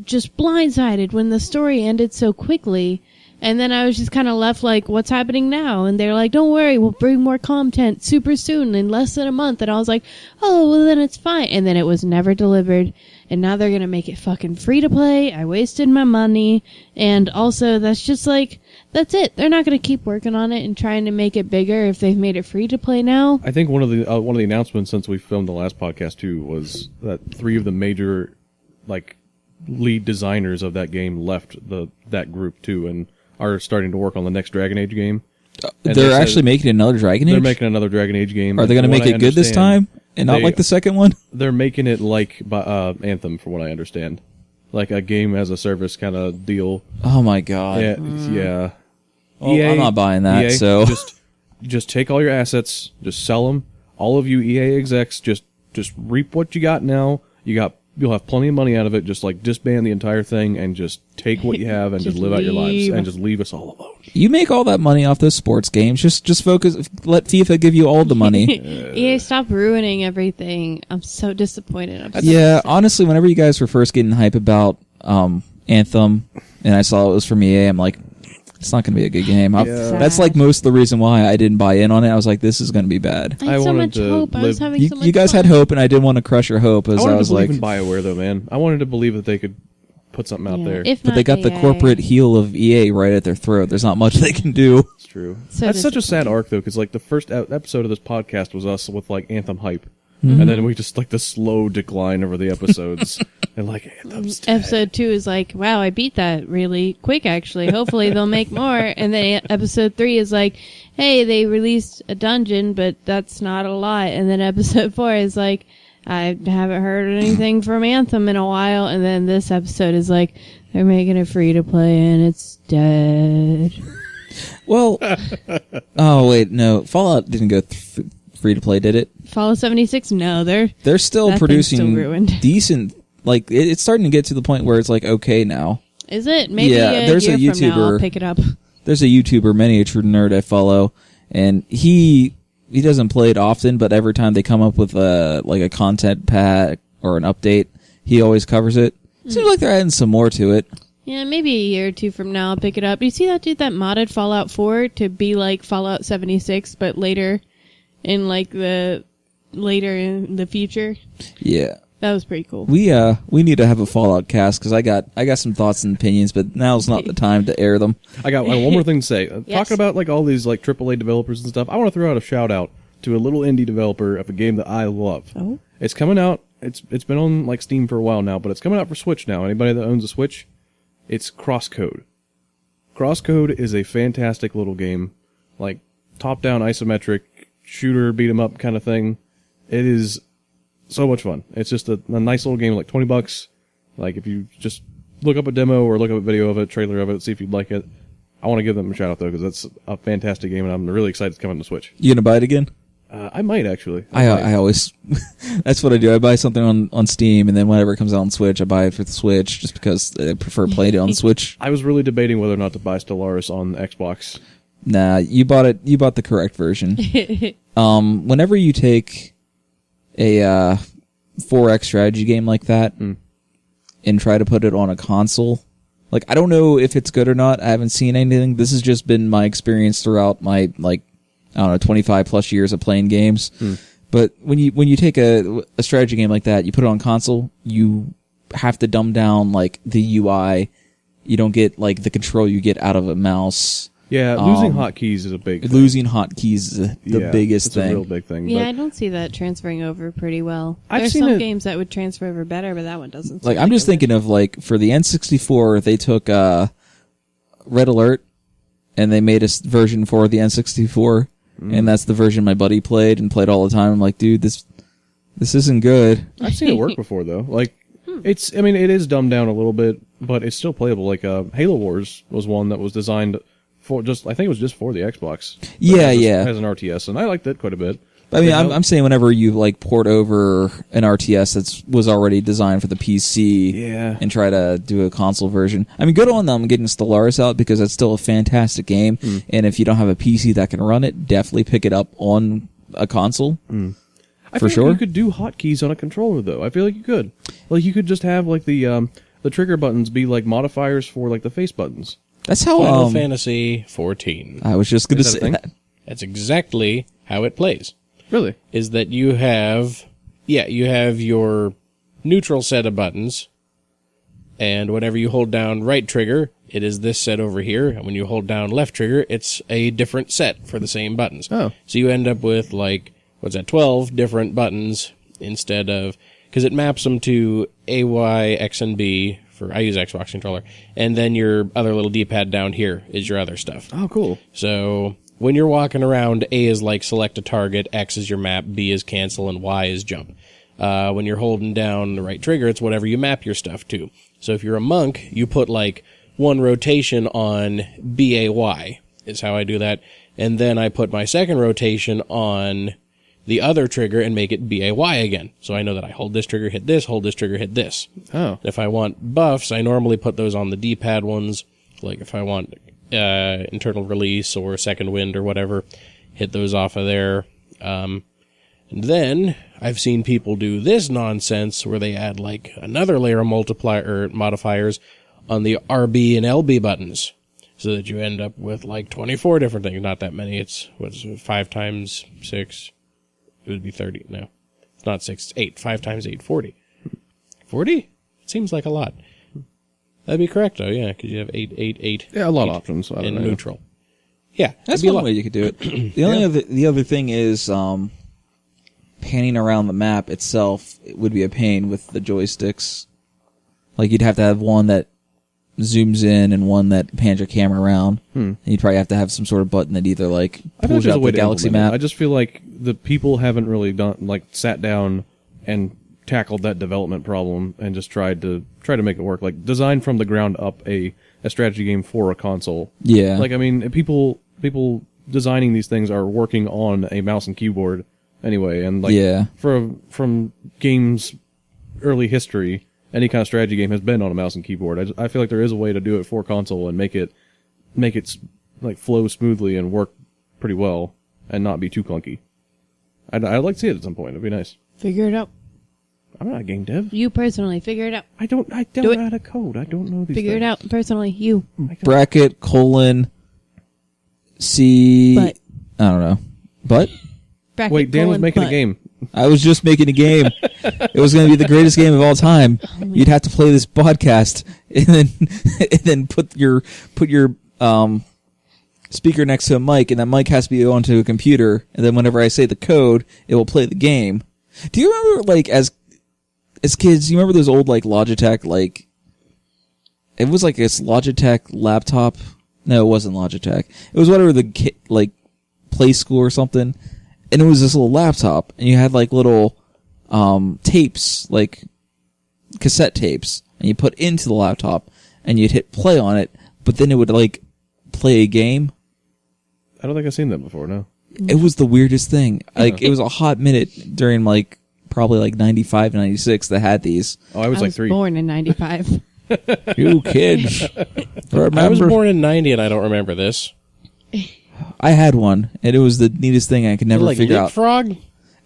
just blindsided when the story ended so quickly. And then I was just kind of left like, what's happening now? And they're like, don't worry, we'll bring more content super soon, in less than a month. And I was like, oh, well, then it's fine. And then it was never delivered. And now they're going to make it fucking free to play. I wasted my money. And also, that's just like, that's it. They're not going to keep working on it and trying to make it bigger if they've made it free to play now. I think one of the announcements since we filmed the last podcast too was that 3 of the major lead designers of that game left that group too and are starting to work on the next Dragon Age game. And they're actually making another Dragon Age? They're making another Dragon Age game. Are they going to make it good this time? And not like the second one? They're making it like Anthem, from what I understand. Like a game as a service kind of deal. Oh my god. Yeah. Well, I'm not buying that, so... Just take all your assets, just sell them. All of you EA execs, just reap what you got now. You'll have plenty of money out of it. Just disband the entire thing and just take what you have and just live out your lives and just leave us all alone. You make all that money off those sports games. Just focus. Let FIFA give you all the money. EA, stop ruining everything. I'm so disappointed. Honestly, whenever you guys were first getting hype about Anthem, and I saw it was from EA, I'm like, it's not going to be a good game. That's like most of the reason why I didn't buy in on it. I was like, this is going to be bad. I had so much hope. I was having so much You guys fun. had hope, and I didn't want to crush your hope. As I wanted was to believe like, in BioWare though, man. I wanted to believe that they could put something out there. If but not they got the EA. corporate heel of EA right at their throat. There's not much they can do. It's true. So That's such a sad arc though, because the first episode of this podcast was us with Anthem hype. And then we just the slow decline over the episodes. And Anthem's dead. Episode 2 is like, wow, I beat that really quick, actually. Hopefully they'll make more. And then episode 3 is like, hey, they released a dungeon, but that's not a lot. And then episode 4 is like, I haven't heard anything from Anthem in a while. And then this episode is like, they're making it free to play and it's dead. Well, oh wait, no, Fallout didn't go free to play, did it? Fallout 76? No, they're still that thing's producing still ruined. decent. It's starting to get to the point where it's okay now. Is it? Maybe there's a year a from now I'll YouTuber. pick it up. There's a YouTuber, Miniature Nerd, I follow, and he doesn't play it often, but every time they come up with a content pack or an update, he always covers it. Seems like they're adding some more to it. Yeah, maybe a year or two from now I'll pick it up. You see that dude that modded Fallout 4 to be like Fallout 76, but later in the future? Yeah. That was pretty cool. We need to have a Fallout cast because I got some thoughts and opinions, but now's not the time to air them. I got one more thing to say. Yes. Talking about all these AAA developers and stuff, I want to throw out a shout out to a little indie developer of a game that I love. Oh? It's coming out. It's been on Steam for a while now, but it's coming out for Switch now. Anybody that owns a Switch, it's Crosscode. Crosscode is a fantastic little game, like top-down isometric shooter beat 'em up kind of thing. It is so much fun. It's just a nice little game, like $20. Like if you just look up a demo or look up a video of it, trailer of it, see if you'd like it. I want to give them a shout out though because that's a fantastic game, and I'm really excited to come on the Switch. You gonna buy it again? I might actually. I always that's what I do. I buy something on Steam, and then whenever it comes out on Switch, I buy it for the Switch just because I prefer playing it on the Switch. I was really debating whether or not to buy Stellaris on Xbox. Nah, you bought it. You bought the correct version. Whenever you take a 4X strategy game like that and try to put it on a console, like I don't know if it's good or not. I haven't seen anything. This has just been my experience throughout my I don't know, 25 plus years of playing games. But when you take a strategy game like that, you put it on console, you have to dumb down like the UI. You don't get like the control you get out of a mouse. Yeah, losing hotkeys is a big thing. Losing hotkeys is the biggest thing. It's a real big thing. Yeah, but I don't see that transferring over pretty well. I've There's seen some it- games that would transfer over better, but that one doesn't. Like I'm just thinking of like for the N64, they took Red Alert and they made a version for the N64. And that's the version my buddy played all the time. I'm like, dude, this isn't good. I've seen it work before though. Like it is dumbed down a little bit, but it's still playable. Like Halo Wars was one that was designed for I think it was just for the Xbox. But Yeah, as an RTS, and I liked it quite a bit. I mean, I'm saying whenever you like port over an RTS that was already designed for the PC, Yeah. and try to do a console version. I mean, good on them getting Stellaris out because it's still a fantastic game. And if you don't have a PC that can run it, definitely pick it up on a console. I For feel sure. like you could do hotkeys on a controller though. I feel like you could. Like you could just have like the trigger buttons be like modifiers for like the face buttons. That's how Final Fantasy 14. I was just going to Is that a say thing? that. That's exactly how it plays. Really? Is that you have your neutral set of buttons, and whenever you hold down right trigger, it is this set over here, and when you hold down left trigger, it's a different set for the same buttons. Oh. So you end up with 12 different buttons instead of, because it maps them to A, Y, X, and B, I use Xbox controller, and then your other little D-pad down here is your other stuff. Oh, cool. So when you're walking around, A is like select a target, X is your map, B is cancel, and Y is jump. When you're holding down the right trigger, it's whatever you map your stuff to. So if you're a monk, you put one rotation on BAY is how I do that. And then I put my second rotation on the other trigger and make it BAY again. So I know that I hold this trigger, hit this, hold this trigger, hit this. Oh. If I want buffs, I normally put those on the D-pad ones. Like if I want internal release or second wind or whatever, hit those off of there. And then I've seen people do this nonsense where they add another layer of modifiers on the RB and LB buttons, so that you end up with 24 different things. Not that many. It's 5 times 6. It would be 30. No, it's not 6. It's 8. 5 times 8, 40. 40? Seems like a lot. That'd be correct, though, yeah, because you have 8, 8, 8. Yeah, a lot of 8 options. I don't in know. neutral. Yeah, That's it'd be a one lot. way you could do it. The other thing is panning around the map itself. It would be a pain with the joysticks. Like you'd have to have one that zooms in and one that pans your camera around. And you'd probably have to have some sort of button that either I feel like pulls there's a out way the to galaxy implement it. map. I just feel like the people haven't really sat down and tackled that development problem and just tried to make it work. Like design from the ground up a strategy game for a console. Yeah. Like I mean, people designing these things are working on a mouse and keyboard anyway, and Yeah. from games early history, any kind of strategy game has been on a mouse and keyboard. I feel like there is a way to do it for console and make it flow smoothly and work pretty well and not be too clunky. I'd like to see it at some point. It'd be nice. Figure it out. I'm not a game dev. You personally, figure it out. I don't Do know it. how to code. I don't know these Figure it things. out personally. You. Bracket, colon, C... But. I don't know. But? Bracket, Wait, Dan was colon, making but. a game. I was just making a game. It was going to be the greatest game of all time. You'd have to play this podcast and then put your speaker next to a mic, and that mic has to be onto a computer. And then whenever I say the code, it will play the game. Do you remember, as kids? You remember those old Logitech? It was this Logitech laptop No, it wasn't Logitech. It was whatever like Play School or something. And it was this little laptop, and you had like little tapes, like cassette tapes, and you put into the laptop, and you'd hit play on it, but then it would like play a game. I don't think I've seen that before. No. It was the weirdest thing. Like it was a hot minute during like probably like 95, 96 that had these. Oh, I was like 3. Born in 95. You kids. Remember? I was born in 90 and I don't remember this. I had one, and it was the neatest thing I could never Like figure out. Leapfrog?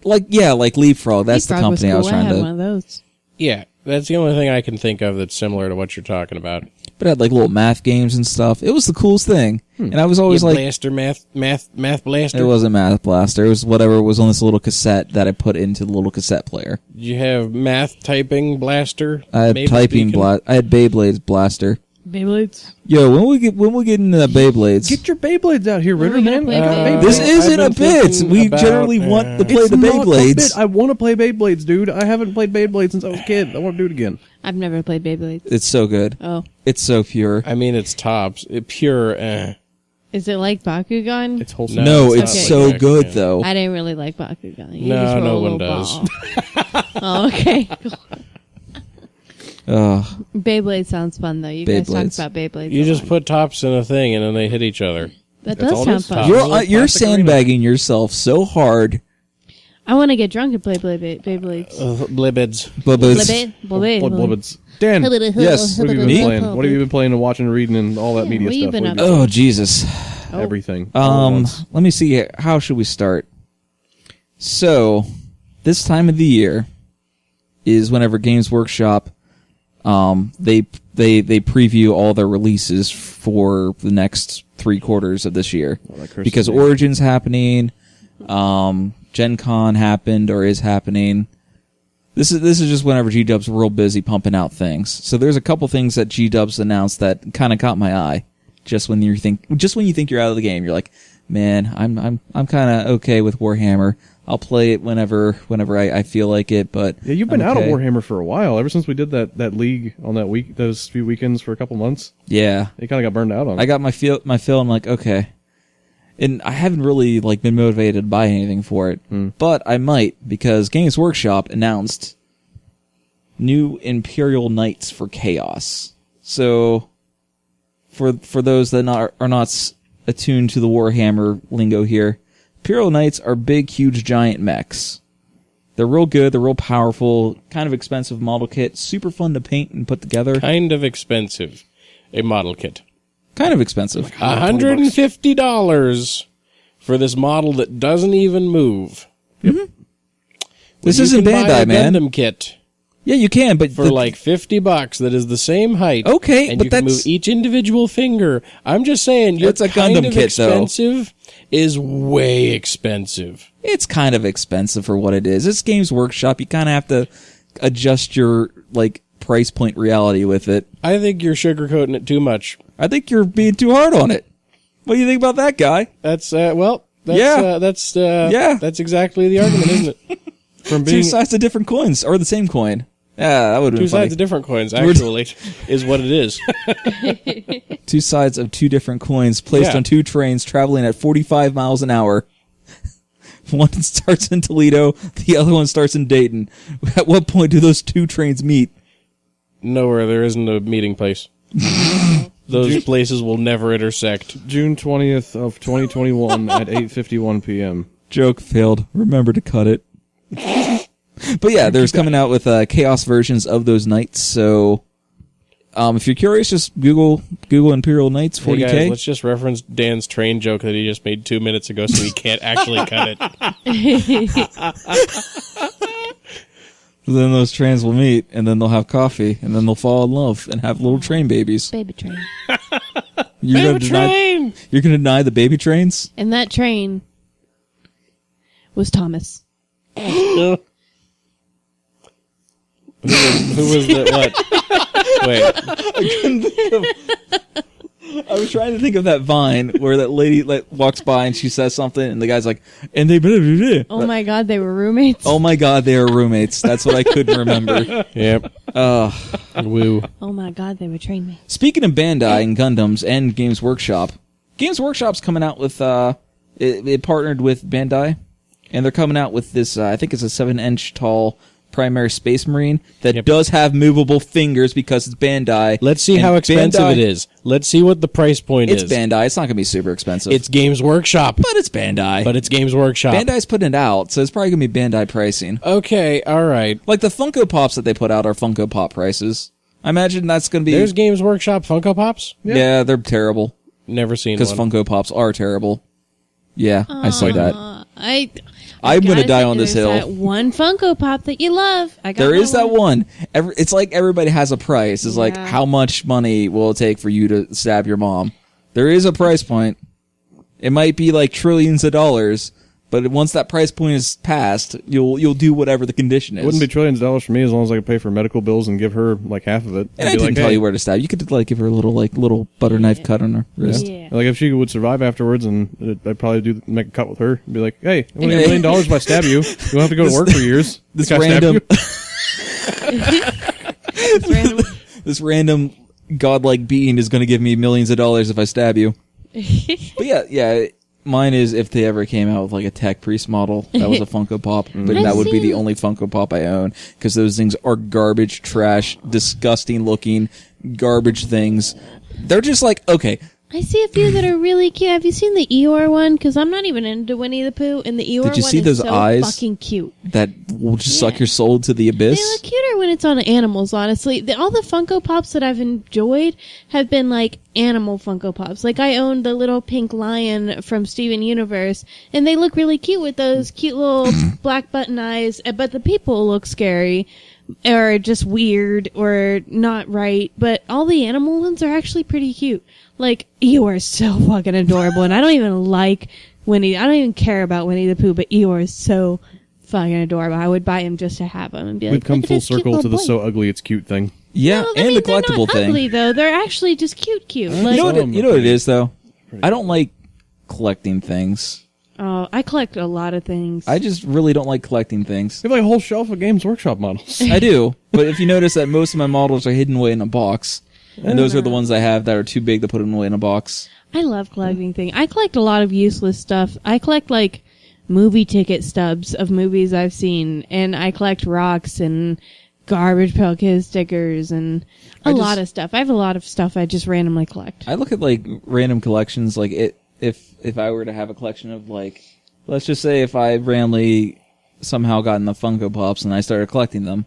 Like Leapfrog. That's the Leapfrog company I was cool. trying had to. one of those. Yeah, that's the only thing I can think of that's similar to what you're talking about. But it had like little math games and stuff. It was the coolest thing, and I was always like, Blaster, math blaster. it wasn't Math Blaster. It was whatever was on this little cassette that I put into the little cassette player. Did you have math typing blaster? I had Maybe typing speaking? I had Beyblades Blaster. Beyblades. Yo, when we get into the Beyblades, Get your Beyblades out here, Ritter, we gonna man. play I got Beyblades? this Beyblades. isn't a I've been bit. thinking We about, generally want to play It's the not a Beyblades. bit. I want to play Beyblades, dude. I haven't played Beyblades since I was a kid. I want to do it again. I've never played Beyblades. It's so good. Oh. It's so pure. I mean, it's tops. Pure. Is it like Bakugan? It's wholesome. No, it's it's not so like good that. though. I didn't really like Bakugan. You No, just roll no a one little does. ball. Oh, okay. Ugh. Beyblade sounds fun, though. You guys Beyblades. talk about Beyblades. You a just lot. put tops in a thing and then they hit each other. That That's all does it sound is, fun. top. You're Plastic sandbagging yourself so hard. I want to get drunk and play Beyblades. Blibbids. Bubba's. Blubbids. Dan, Yes. what have you been playing? What have you been playing and watching and reading and all that media What you stuff? been What up have you Oh Jesus. Everything. all at once. Let me see. How should we start? So, this time of the year is whenever Games Workshop, they preview all their releases for the next 3 quarters of this year. Like Christmas Because Eve. Origin's happening, Gen Con happened or is happening. This is just whenever G-Dub's real busy pumping out things. So there's a couple things that G-Dub's announced that kind of caught my eye. Just when you think you're out of the game, you're like, man, I'm kind of okay with Warhammer. I'll play it whenever I feel like it. But Yeah, you've been I'm out of okay. Warhammer for a while. Ever since we did that league on that week, those few weekends for a couple months, Yeah, you kind of got burned out on it. I got my fill. I'm like, okay, and I haven't really like been motivated to buy anything for it, but I might because Games Workshop announced new Imperial Knights for Chaos. So for those that are not attuned to the Warhammer lingo here, Imperial Knights are big, huge, giant mechs. They're real good. They're real powerful. Kind of expensive model kit. Super fun to paint and put together. Kind of expensive. A model kit. Kind of expensive. $150 for this model that doesn't even move. This You isn't can buy a Bandai, man. Gundam kit Yeah, you can, but for like $50 that is the same height. Okay, and but you can that's- move each individual finger. I'm just saying, your It's a kind Gundam of kit, though. expensive is way expensive. it's kind of expensive for what it is. It's Games Workshop. You kind of have to adjust your like price point reality with it. I think you're sugarcoating it too much. I think you're being too hard on it. What do you think about that, guy? That's Yeah. that's exactly the argument, isn't it? From Two being sides of different coins, or the same coin. Yeah, that would have Two been funny. sides of different coins, actually, is what it is. Two sides of two different coins placed Yeah. on 2 trains traveling at 45 miles an hour. One starts in Toledo, the other one starts in Dayton. At what point do those 2 trains meet? Nowhere there isn't a meeting place. Those places will never intersect. June 20th of 2021 at 8:51 p.m. Joke failed. Remember to cut it. But yeah, there's coming out with chaos versions of those knights. So, if you're curious, just Google Imperial Knights 40K. Hey guys, let's just reference Dan's train joke that he just made 2 minutes ago, so he can't actually cut it. Then those trains will meet, and then they'll have coffee, and then they'll fall in love and have little train babies. Baby train. You're Baby gonna train! You're gonna deny the baby trains? And that train was Thomas. Who was the what? Wait, I was trying to think of that Vine where that lady walks by and she says something, and the guy's like, and they blah, blah, blah. Oh my god, they were roommates. Oh my god, they are roommates. That's what I couldn't remember. Yep. Woo. Oh my god, they betrayed me. Speaking of Bandai and Gundams and Games Workshop, Games Workshop's coming out with, it partnered with Bandai, and they're coming out with this, I think it's a 7-inch tall primary Space Marine that does have movable fingers because it's Bandai. Let's see how expensive it is. Let's see what the price point is. It's Bandai. It's not going to be super expensive. It's Games Workshop. But it's Bandai. But it's Games Workshop. Bandai's putting it out, so it's probably going to be Bandai pricing. Okay, all right. Like the Funko Pops that they put out are Funko Pop prices. I imagine that's going to be... There's Games Workshop Funko Pops? Yeah, they're terrible. Never seen one. Because Funko Pops are terrible. Yeah, I see that. I'm going to die on this hill. That one Funko Pop that you love. There is that one. It's like everybody has a price. It's like, how much money will it take for you to stab your mom? There is a price point. It might be like trillions of dollars, but once that price point is passed, you'll do whatever the condition is. It wouldn't be trillions of dollars for me as long as I could pay for medical bills and give her like half of it. And I didn't tell you where to stab. You could like give her a little butter knife cut on her wrist. Yeah. Like if she would survive afterwards, and I'd probably make a cut with her. And be like, hey, I want $1 million if I stab you. You won't have to go to work for years. This Like, random, this random godlike being is going to give me millions of dollars if I stab you. But yeah. Mine is if they ever came out with like a Tech Priest model that was a Funko Pop, but that would be the only Funko Pop I own because those things are garbage, trash, disgusting looking, garbage things. They're just like, okay. I see a few that are really cute. Have you seen the Eeyore one? Because I'm not even into Winnie the Pooh, and the Eeyore Did you one see is those so eyes fucking cute. That will just suck your soul to the abyss? They look cuter when it's on animals, honestly. All the Funko Pops that I've enjoyed have been, like, animal Funko Pops. Like, I own the little pink lion from Steven Universe, and they look really cute with those cute little black button eyes, but the people look scary, or just weird, or not right, but all the animal ones are actually pretty cute. Like, Eeyore is so fucking adorable, and I don't even like Winnie. I don't even care about Winnie the Pooh, but Eeyore is so fucking adorable. I would buy him just to have him and be like, we've come "Look at full this cute circle to little the boy." so ugly it's cute thing. Yeah, No, I and mean, the they're not collectible thing. ugly, though. They're actually just cute. Like, You know what it is, though? I don't like collecting things. oh, I collect a lot of things. I just really don't like collecting things. We have like a whole shelf of Games Workshop models. I do, but if you notice that most of my models are hidden away in a box, and those are the ones I have that are too big to put them away in a box. I love collecting things. I collect a lot of useless stuff. I collect, like, movie ticket stubs of movies I've seen, and I collect rocks and Garbage Pail Kids stickers and a lot of stuff. I have a lot of stuff I just randomly collect. I look at like random collections, like if I were to have a collection of like, let's just say if I randomly somehow got in the Funko Pops and I started collecting them,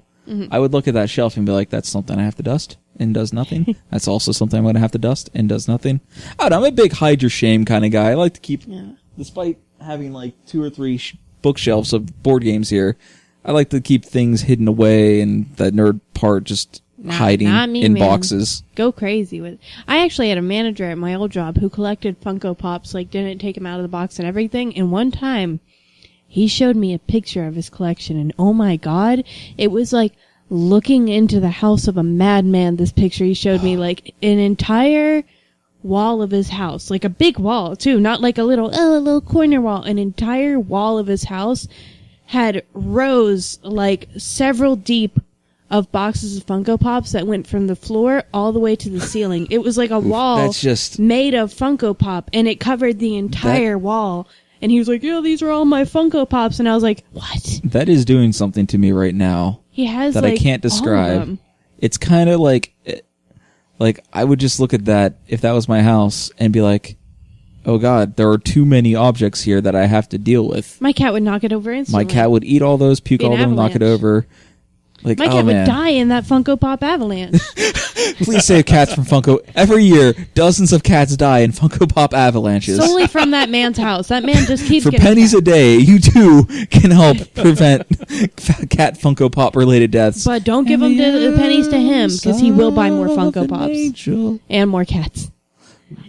I would look at that shelf and be like, that's something I have to dust and does nothing. That's also something I'm going to have to dust and does nothing. I don't know, I'm a big hide your shame kind of guy. I like to keep, despite having like 2 or 3 bookshelves of board games here, I like to keep things hidden away and that nerd part just hiding not me, in man. boxes. Go crazy with it. I actually had a manager at my old job who collected Funko Pops, like didn't take them out of the box and everything. And one time, he showed me a picture of his collection, and oh my god, it was like looking into the house of a madman. This picture he showed me, like an entire wall of his house, like a big wall too, not like a little corner wall. An entire wall of his house had rows, like several deep, of boxes of Funko Pops that went from the floor all the way to the ceiling. It was like a wall That's just made of Funko Pop, and it covered the entire wall. And he was like, yeah, these are all my Funko Pops. And I was like, what? that is doing something to me right now He has that like I can't all of describe. them. It's kind of like I would just look at that if that was my house and be like, oh god, there are too many objects here that I have to deal with. My cat would knock it over instantly. My cat would eat all those, puke Be an all of them, knock it avalanche. over. Like, My oh cat man, would die in that Funko Pop avalanche. please save cats from Funko. Every year, dozens of cats die in Funko Pop avalanches. Solely from that man's house. That man just keeps For getting pennies cat. a day, you too can help prevent cat Funko Pop related deaths. But don't give him the pennies to him, because he will buy more Funko Pops. And more cats.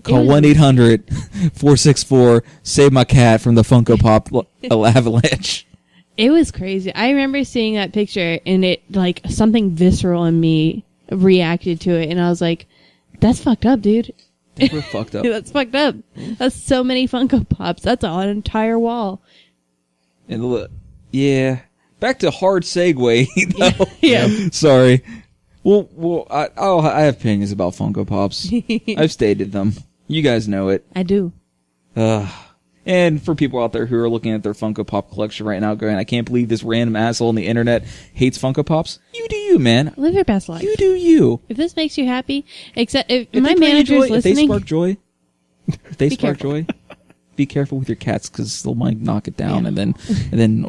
Call It was- 1-800-464-SAVE MY CAT from the Funko Pop avalanche. It was crazy. I remember seeing that picture, and it, like, something visceral in me reacted to it, and I was like, that's fucked up, dude. We're fucked up. That's fucked up. That's so many Funko Pops. That's an entire wall. And yeah. Back to hard segue, though. Yeah. Sorry. Well, I have opinions about Funko Pops. I've stated them. You guys know it. I do. And for people out there who are looking at their Funko Pop collection right now going, I can't believe this random asshole on the internet hates Funko Pops. You do you, man. Live your best life. You do you. If this makes you happy, except if If my they bring you manager's joy, listening. If they spark joy, Be careful. be careful with your cats because they'll might knock it down, and then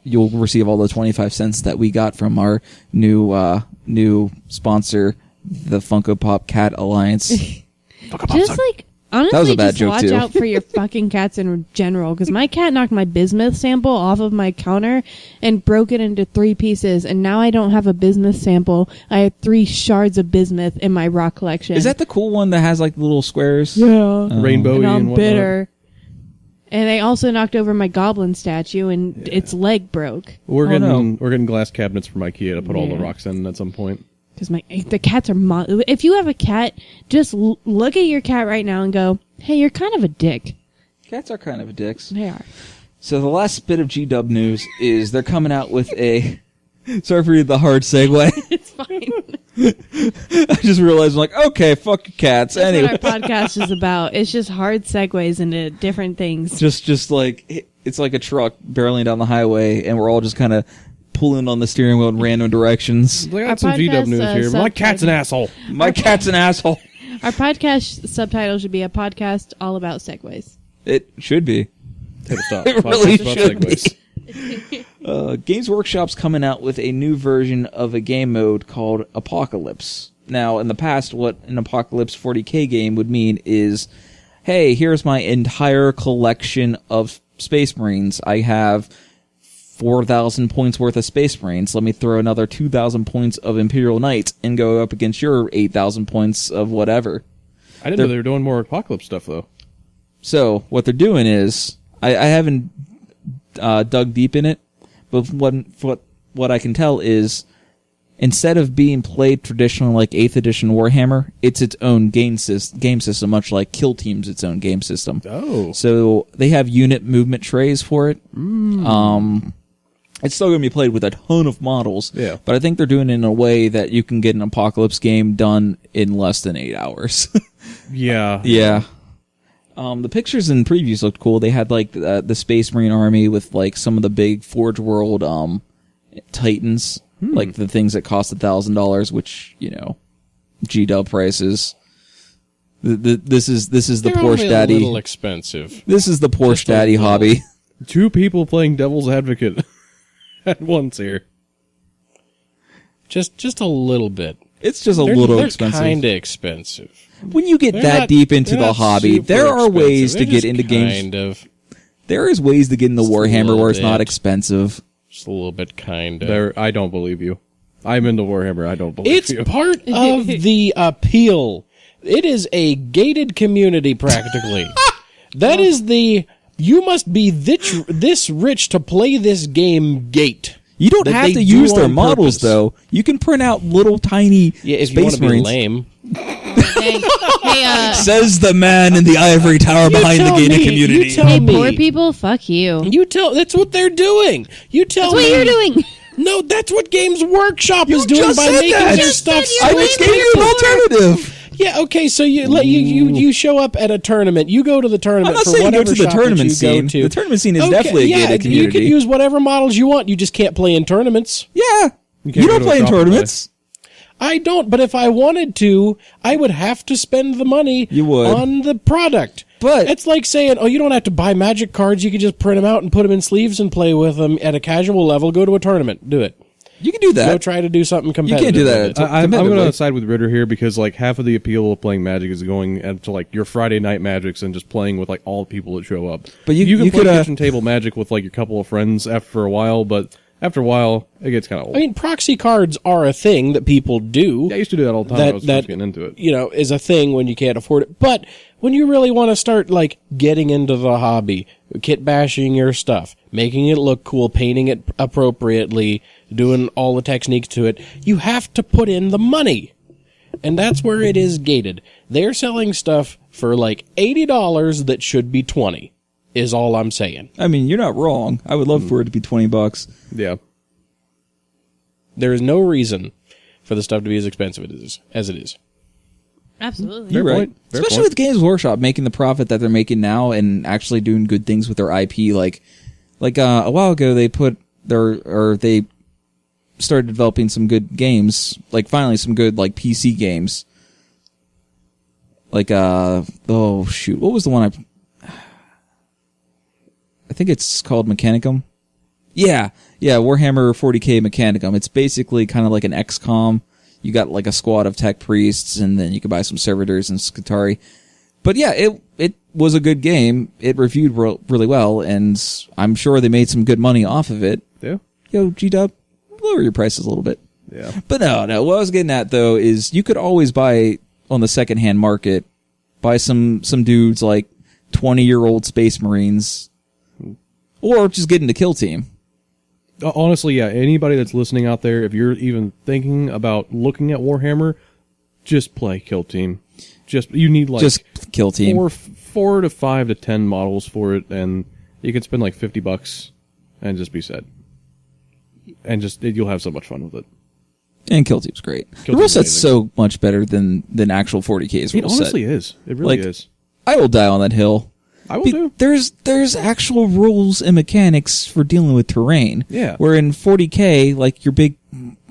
you'll receive all the 25 cents that we got from our new sponsor, the Funko Pop Cat Alliance. Just like honestly, That was a bad just joke, watch too. out for your fucking cats in general. Because my cat knocked my bismuth sample off of my counter and broke it into 3 pieces, and now I don't have a bismuth sample. I have 3 shards of bismuth in my rock collection. Is that the cool one that has like little squares? Yeah. Rainbow And and I'm whatnot. bitter. And they also knocked over my goblin statue, and its leg broke. We're Oh, getting no. we're getting glass cabinets from IKEA to put all the Yeah. rocks in at some point. Because the cats are if you have a cat, just look at your cat right now and go, hey, you're kind of a dick. Cats are kind of dicks. They are. So the last bit of G-Dub news is they're coming out with a... Sorry for the hard segue. It's fine. I just realized, I'm like, okay, fuck your cats. That's Anyway, what our podcast is about. It's just hard segues into different things. just like it's like a truck barreling down the highway, and we're all just kind of pulling on the steering wheel in random directions. I Our got some podcast, GW news here. My cat's an asshole. My cat's an asshole. Our podcast subtitle should be a podcast all about segues. It should be. Table stop. It really Podcast about should be. segues. Games Workshop's coming out with a new version of a game mode called Apocalypse. Now, in the past, what an Apocalypse 40K game would mean is, hey, here's my entire collection of Space Marines. I have 4,000 points worth of Space Marines. Let me throw another 2,000 points of Imperial Knight and go up against your 8,000 points of whatever. I didn't know they were doing more apocalypse stuff though. So, what they're doing is, I haven't dug deep in it, but what I can tell is, instead of being played traditionally like 8th edition Warhammer, it's its own game system, much like Kill Team's its own game system. Oh. So they have unit movement trays for it. It's still going to be played with a ton of models, Yeah. but I think they're doing it in a way that you can get an Apocalypse game done in less than 8 hours. Yeah. Yeah. The pictures and previews looked cool. They had like the Space Marine army with like some of the big Forge World Titans, like the things that cost $1,000, which G-Dub prices. This is the They're Porsche only Daddy. a little expensive. This is the Porsche Just a Daddy little. hobby. 2 people playing devil's advocate at once here. Just a little bit. It's just a They're little expensive. Kind of expensive. When you get They're that not- deep into they're the not hobby, super there are ways expensive. to They're get just into games. Kind of. There is ways to get into Just a Warhammer little where it's not bit. expensive. Just a little bit, kind of. I don't believe you. I'm into Warhammer. I don't believe It's you. part of the appeal. It is a gated community, practically. That is the... You must be this rich to play this game gate. You don't That have they to do use their on models, purpose. though. You can print out little tiny Yeah, if you want Space to be Marines. lame. Hey, Says the man in the ivory tower behind the tell gated me, community. you tell hey, me. poor people, fuck you. You tell... That's what they're doing. You tell That's me... what you're doing. No, that's what Games Workshop is You doing just by said making that. their You stuff said I you're just lame gave you an people. alternative. Yeah, okay, so you show up at a tournament. You go to the I'm tournament not for saying go whatever to the shop that tournament you scene. go to. The tournament scene is Okay, definitely a yeah, gated you community. can use whatever models you want. You just can't play in tournaments. Yeah. You can't You go don't to a play in shop and tournaments. I don't, but if I wanted to, I would have to spend the money You would. on the product. But- it's like saying, oh, you don't have to buy magic cards. You can just print them out and put them in sleeves and play with them at a casual level. Go to a tournament. Do it. You can do Go that. try to do something You competitive. can't do that. with it. I'm going competitively. to side with Ritter here because like half of the appeal of playing Magic is going into like your Friday night Magics and just playing with like all the people that show up. But you can play could, kitchen table Magic with like your couple of friends for a while, but after a while it gets kind of old. I mean, proxy cards are a thing that people do. I used to do that all the time when I was first getting into it. Is a thing when you can't afford it. But when you really want to start like getting into the hobby, kit bashing your stuff, making it look cool, painting it appropriately, doing all the techniques to it, you have to put in the money. And that's where it is gated. They're selling stuff for like $80 that should be $20, is all I'm saying. I mean, you're not wrong. I would love for it to be $20. Yeah. There is no reason for the stuff to be as expensive as it is. Absolutely. You're Fair right. point. Fair Especially point. with Games Workshop making the profit that they're making now and actually doing good things with their IP. Like a while ago, they they started developing some good games. Like finally, some good like PC games. Like oh shoot, what was the one I think it's called Mechanicum. Yeah, Warhammer 40k Mechanicum. It's basically kind of like an XCOM. You got like a squad of tech priests, and then you can buy some servitors and Skitarii. But yeah, it was a good game. It reviewed really well, and I'm sure they made some good money off of it. Yeah. Yo, G-Dub, lower your prices a little bit. Yeah. But no, what I was getting at, though, is you could always buy, on the secondhand market, buy some dudes like 20-year-old Space Marines, or just get into Kill Team. Honestly, yeah, anybody that's listening out there, if you're even thinking about looking at Warhammer, just play Kill Team. You need like Just Kill Team. four to 5 to 10 models for it, and you can spend like $50 and just be set. And you'll have so much fun with it. And Kill Team's great. Kill the rule Team's set's amazing. so much better than actual 40K's It rule set. honestly is. It really Like, is. I will die on that hill. I will do. There's actual rules and mechanics for dealing with terrain. Yeah. Where in 40K, like your big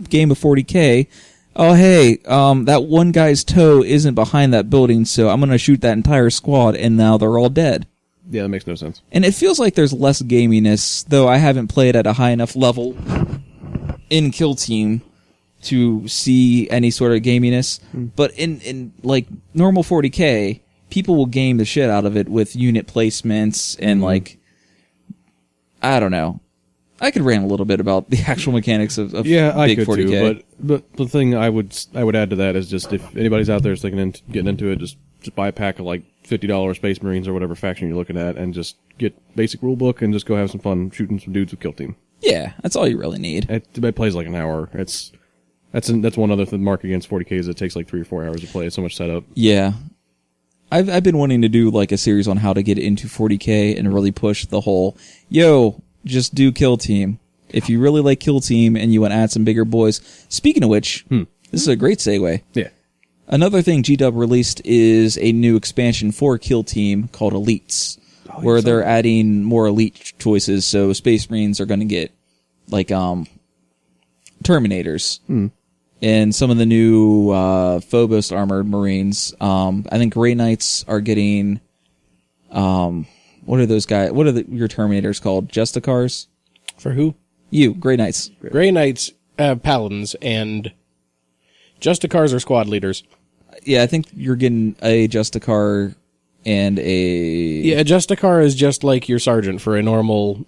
game of 40K, oh hey, that one guy's toe isn't behind that building, so I'm gonna shoot that entire squad, and now they're all dead. Yeah, that makes no sense. And it feels like there's less gaminess, though I haven't played at a high enough level in Kill Team to see any sort of gaminess. But in like normal 40K, people will game the shit out of it with unit placements and like, I don't know. I could rant a little bit about the actual mechanics of I big could 40K. too. But the thing I would add to that is just if anybody's out there is thinking getting into it, just buy a pack of like $50 Space Marines or whatever faction you're looking at, and just get basic rule book and just go have some fun shooting some dudes with Kill Team. Yeah, that's all you really need. It plays like an hour. That's one other mark against 40K is it takes like 3 or 4 hours to play. It's so much setup. Yeah. I've been wanting to do like a series on how to get into 40K and really push the whole, just do Kill Team. If you really like Kill Team and you want to add some bigger boys. Speaking of which, this is a great segue. Yeah. Another thing G-Dub released is a new expansion for Kill Team called Elites, where they're adding more elite choices. So Space Marines are going to get like Terminators. And some of the new Phobos armored Marines. I think Grey Knights are getting what are those guys? What are your Terminators called? Justicars? For who? You, Grey Knights. Grey Knights have paladins, and Justicars are squad leaders. Yeah, I think you're getting a Justicar and a... Yeah, a Justicar is just like your sergeant for a normal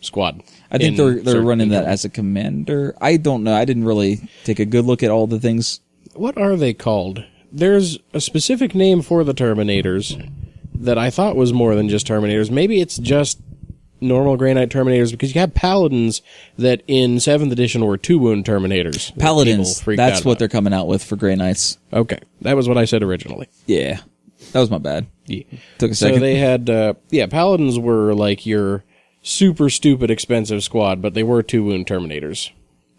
squad. I think they're running that as a commander. I don't know. I didn't really take a good look at all the things. What are they called? There's a specific name for the Terminators that I thought was more than just Terminators. Maybe it's just normal Grey Knight Terminators, because you have Paladins that in 7th edition were 2-wound Terminators. Paladins, that's what they're... they're coming out with for Grey Knights. Okay, that was what I said originally. Yeah, that was my bad. Yeah. Took a second. So they had, Paladins were like your super stupid expensive squad, but they were 2-wound Terminators.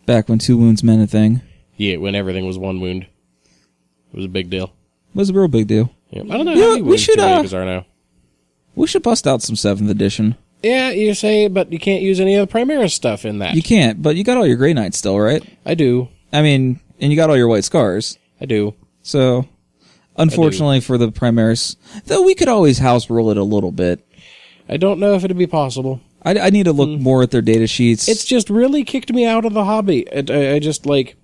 Back when 2 wounds meant a thing. Yeah, when everything was 1 wound. It was a big deal. It was a real big deal. Yeah. I don't know You know how what, many we wounds should, Terminators are now. We should bust out some 7th edition. Yeah, you say, but you can't use any of the Primaris stuff in that. You can't, but you got all your Grey Knights still, right? I do. I mean, and you got all your White Scars. I do. So, unfortunately for the Primaris, though we could always house rule it a little bit. I don't know if it'd be possible. I need to look more at their data sheets. It's just really kicked me out of the hobby. I just, like...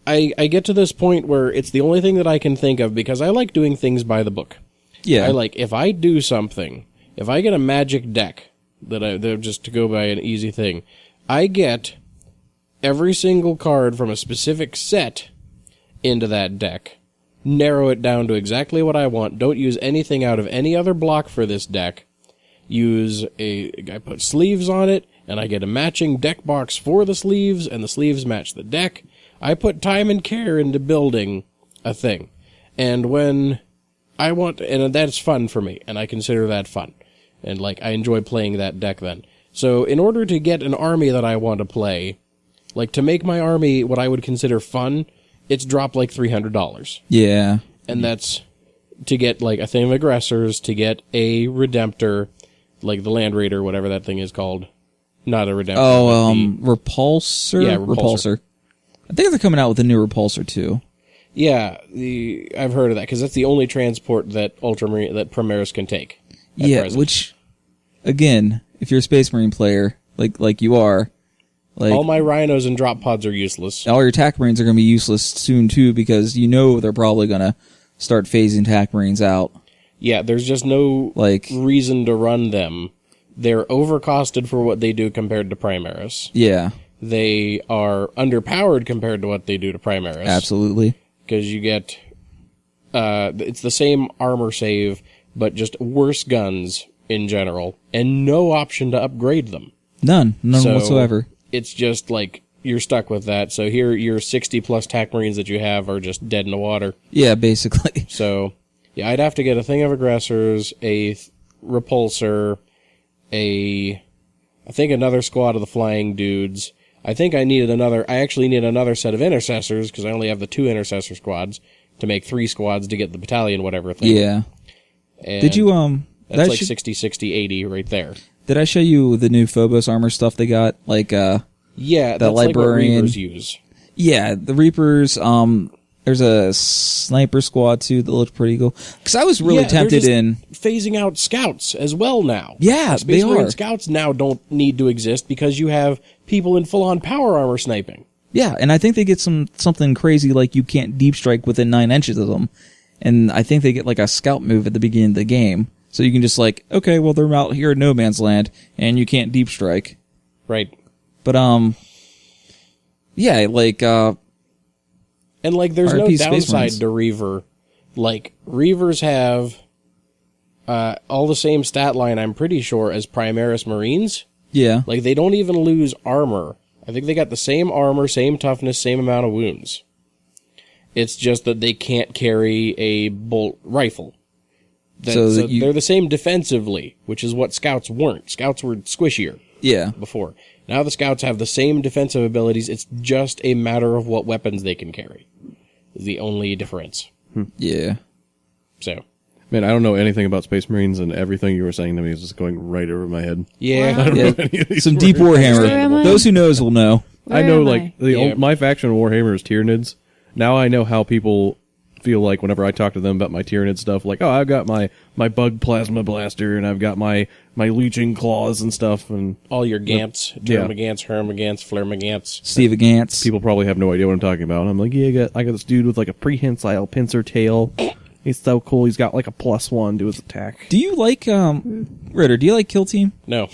I get to this point where it's the only thing that I can think of, because I like doing things by the book. Yeah. I like, if I do something, if I get a magic deck, that just to go by an easy thing, I get every single card from a specific set into that deck, narrow it down to exactly what I want, don't use anything out of any other block for this deck, I put sleeves on it, and I get a matching deck box for the sleeves, and the sleeves match the deck. I put time and care into building a thing. And when I want, and that's fun for me, and I consider that fun. And, like, I enjoy playing that deck then. So, in order to get an army that I want to play, like, to make my army what I would consider fun, it's dropped like $300. Yeah. And that's to get, like, a thing of aggressors, to get a Redemptor, like the Land Raider, whatever that thing is called. Not a Redemptor. Oh, Repulsor? Yeah, Repulsor. I think they're coming out with a new Repulsor, too. Yeah, I've heard of that, because that's the only transport that Ultramarine, that Primaris can take. Yeah, present. which, again, if you're a Space Marine player, like you are, like All my Rhinos and drop pods are useless. all your attack Marines are going to be useless soon, too, because you know they're probably going to start phasing attack Marines out. Yeah, there's just no reason to run them. They're overcosted for what they do compared to Primaris. Yeah. They are underpowered compared to what they do to Primaris. Absolutely. Because you get... it's the same armor save, but just worse guns in general, and no option to upgrade them. None So, whatsoever. It's just like, you're stuck with that. So here, your 60-plus attack Marines that you have are just dead in the water. Yeah, basically. So, yeah, I'd have to get a thing of aggressors, a repulsor, I think another squad of the flying dudes. I actually need another set of intercessors, because I only have the 2 intercessor squads, to make 3 squads to get the battalion whatever thing. Yeah. And Did you, that's like 60, 60, 80 right there. Did I show you the new Phobos armor stuff they got? Like, yeah, the that's like what librarian. Reavers use. Yeah, the Reapers, there's a sniper squad, too, that looked pretty cool. Because I was really tempted in... phasing out scouts as well now. Yeah, Space they Marine are. Scouts now don't need to exist because you have people in full-on power armor sniping. Yeah, and I think they get something crazy like you can't deep strike within 9 inches of them. And I think they get like a scout move at the beginning of the game. So you can just like, okay, well they're out here in no man's land, and you can't deep strike. Right. But, yeah, like, And, like, there's no RP Space downside Marines. to Reaver. Like, Reavers have all the same stat line, I'm pretty sure, as Primaris Marines. yeah. Like, they don't even lose armor. I think they got the same armor, same toughness, same amount of wounds. It's just that they can't carry a bolt rifle. So they're the same defensively, which is what Scouts weren't. Scouts were squishier Yeah. before. Now the Scouts have the same defensive abilities. It's just a matter of what weapons they can carry. Is the only difference. Yeah. So, Man, I don't know anything about Space Marines, and everything you were saying to me is just going right over my head. yeah. Wow. Yeah. Some deep Where am Warhammer. I? Those who knows will know. Where I know, am like, Yeah. my faction of Warhammer is Tyranids. Now I know how people feel like whenever I talk to them about my Tyranid stuff. Like, oh, I've got my bug plasma blaster, and I've got my leeching claws and stuff, and All your Gants, Yeah. Termagants, Hermagants, Flermagants. Steve Gantz. people probably have no idea what I'm talking about. And I'm like, yeah, I got this dude with like a prehensile pincer tail. He's so cool. He's got like a +1 to his attack. Do you like, Ritter, do you like Kill Team? No.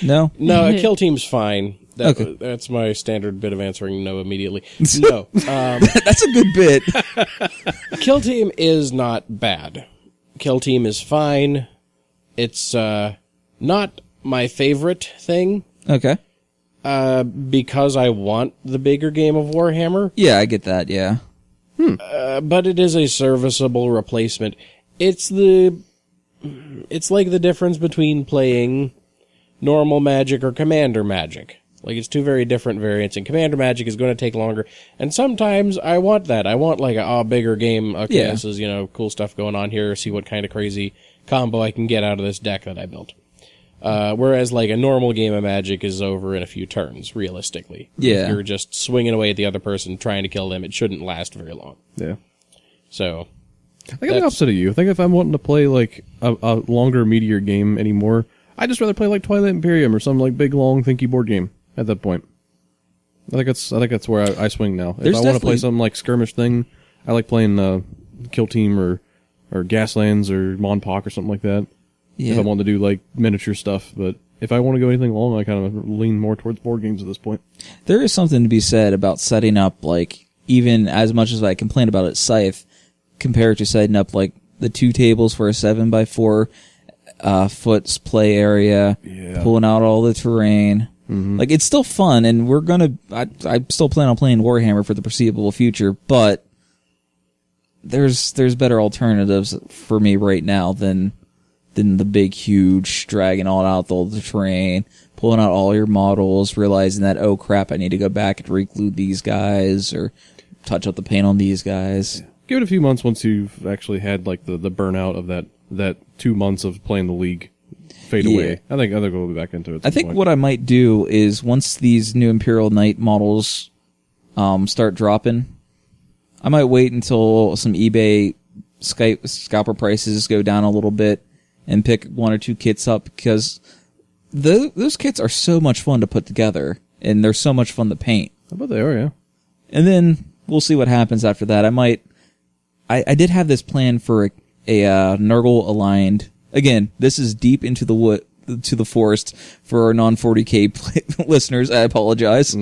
No? No, a kill team's fine. Okay. That's my standard bit of answering no immediately. No. That's a good bit. Kill Team is not bad. Kill Team is fine. It's not my favorite thing Okay. because I want the bigger game of Warhammer, Yeah, I get that, yeah. but it is a serviceable replacement. It's like the difference between playing normal Magic or Commander Magic. Like, it's two very different variants, and Commander Magic is going to take longer. And sometimes I want that. I want, like, a bigger game. Okay, Yeah. this is, cool stuff going on here. See what kind of crazy combo I can get out of this deck that I built. Whereas, like, a normal game of Magic is over in a few turns, realistically. Yeah. If you're just swinging away at the other person, trying to kill them, it shouldn't last very long. Yeah. So, I think I'm the opposite of you. I think if I'm wanting to play like a longer, meatier game anymore, I'd just rather play like Twilight Imperium or some like big, long, thinky board game. At that point, I think that's where I swing now. There's if I want to definitely- play something like skirmish thing, I like playing Kill Team or Gaslands or Monpok or something like that. Yeah. If I want to do like miniature stuff, but if I want to go anything long, I kind of lean more towards board games at this point. There is something to be said about setting up, like, even as much as I complain about it, Scythe, compared to setting up, like, the 2 tables for a 7x4 foot play area, Yeah. pulling out all the terrain. Like, it's still fun, and I still plan on playing Warhammer for the foreseeable future, but there's better alternatives for me right now than the big, huge, dragging all out the terrain, pulling out all your models, realizing that, oh crap, I need to go back and re-glue these guys or touch up the paint on these guys. Give it a few months once you've actually had like the burnout of that 2 months of playing the league fade away. I think we'll be back into it. I think what I might do is once these new Imperial Knight models start dropping, I might wait until some eBay scalper prices go down a little bit and pick 1 or 2 kits up, because those kits are so much fun to put together and they're so much fun to paint. I bet they are, yeah. And then we'll see what happens after that. I did have this plan for a Nurgle aligned. Again, this is deep into the forest for our non-40K listeners. I apologize.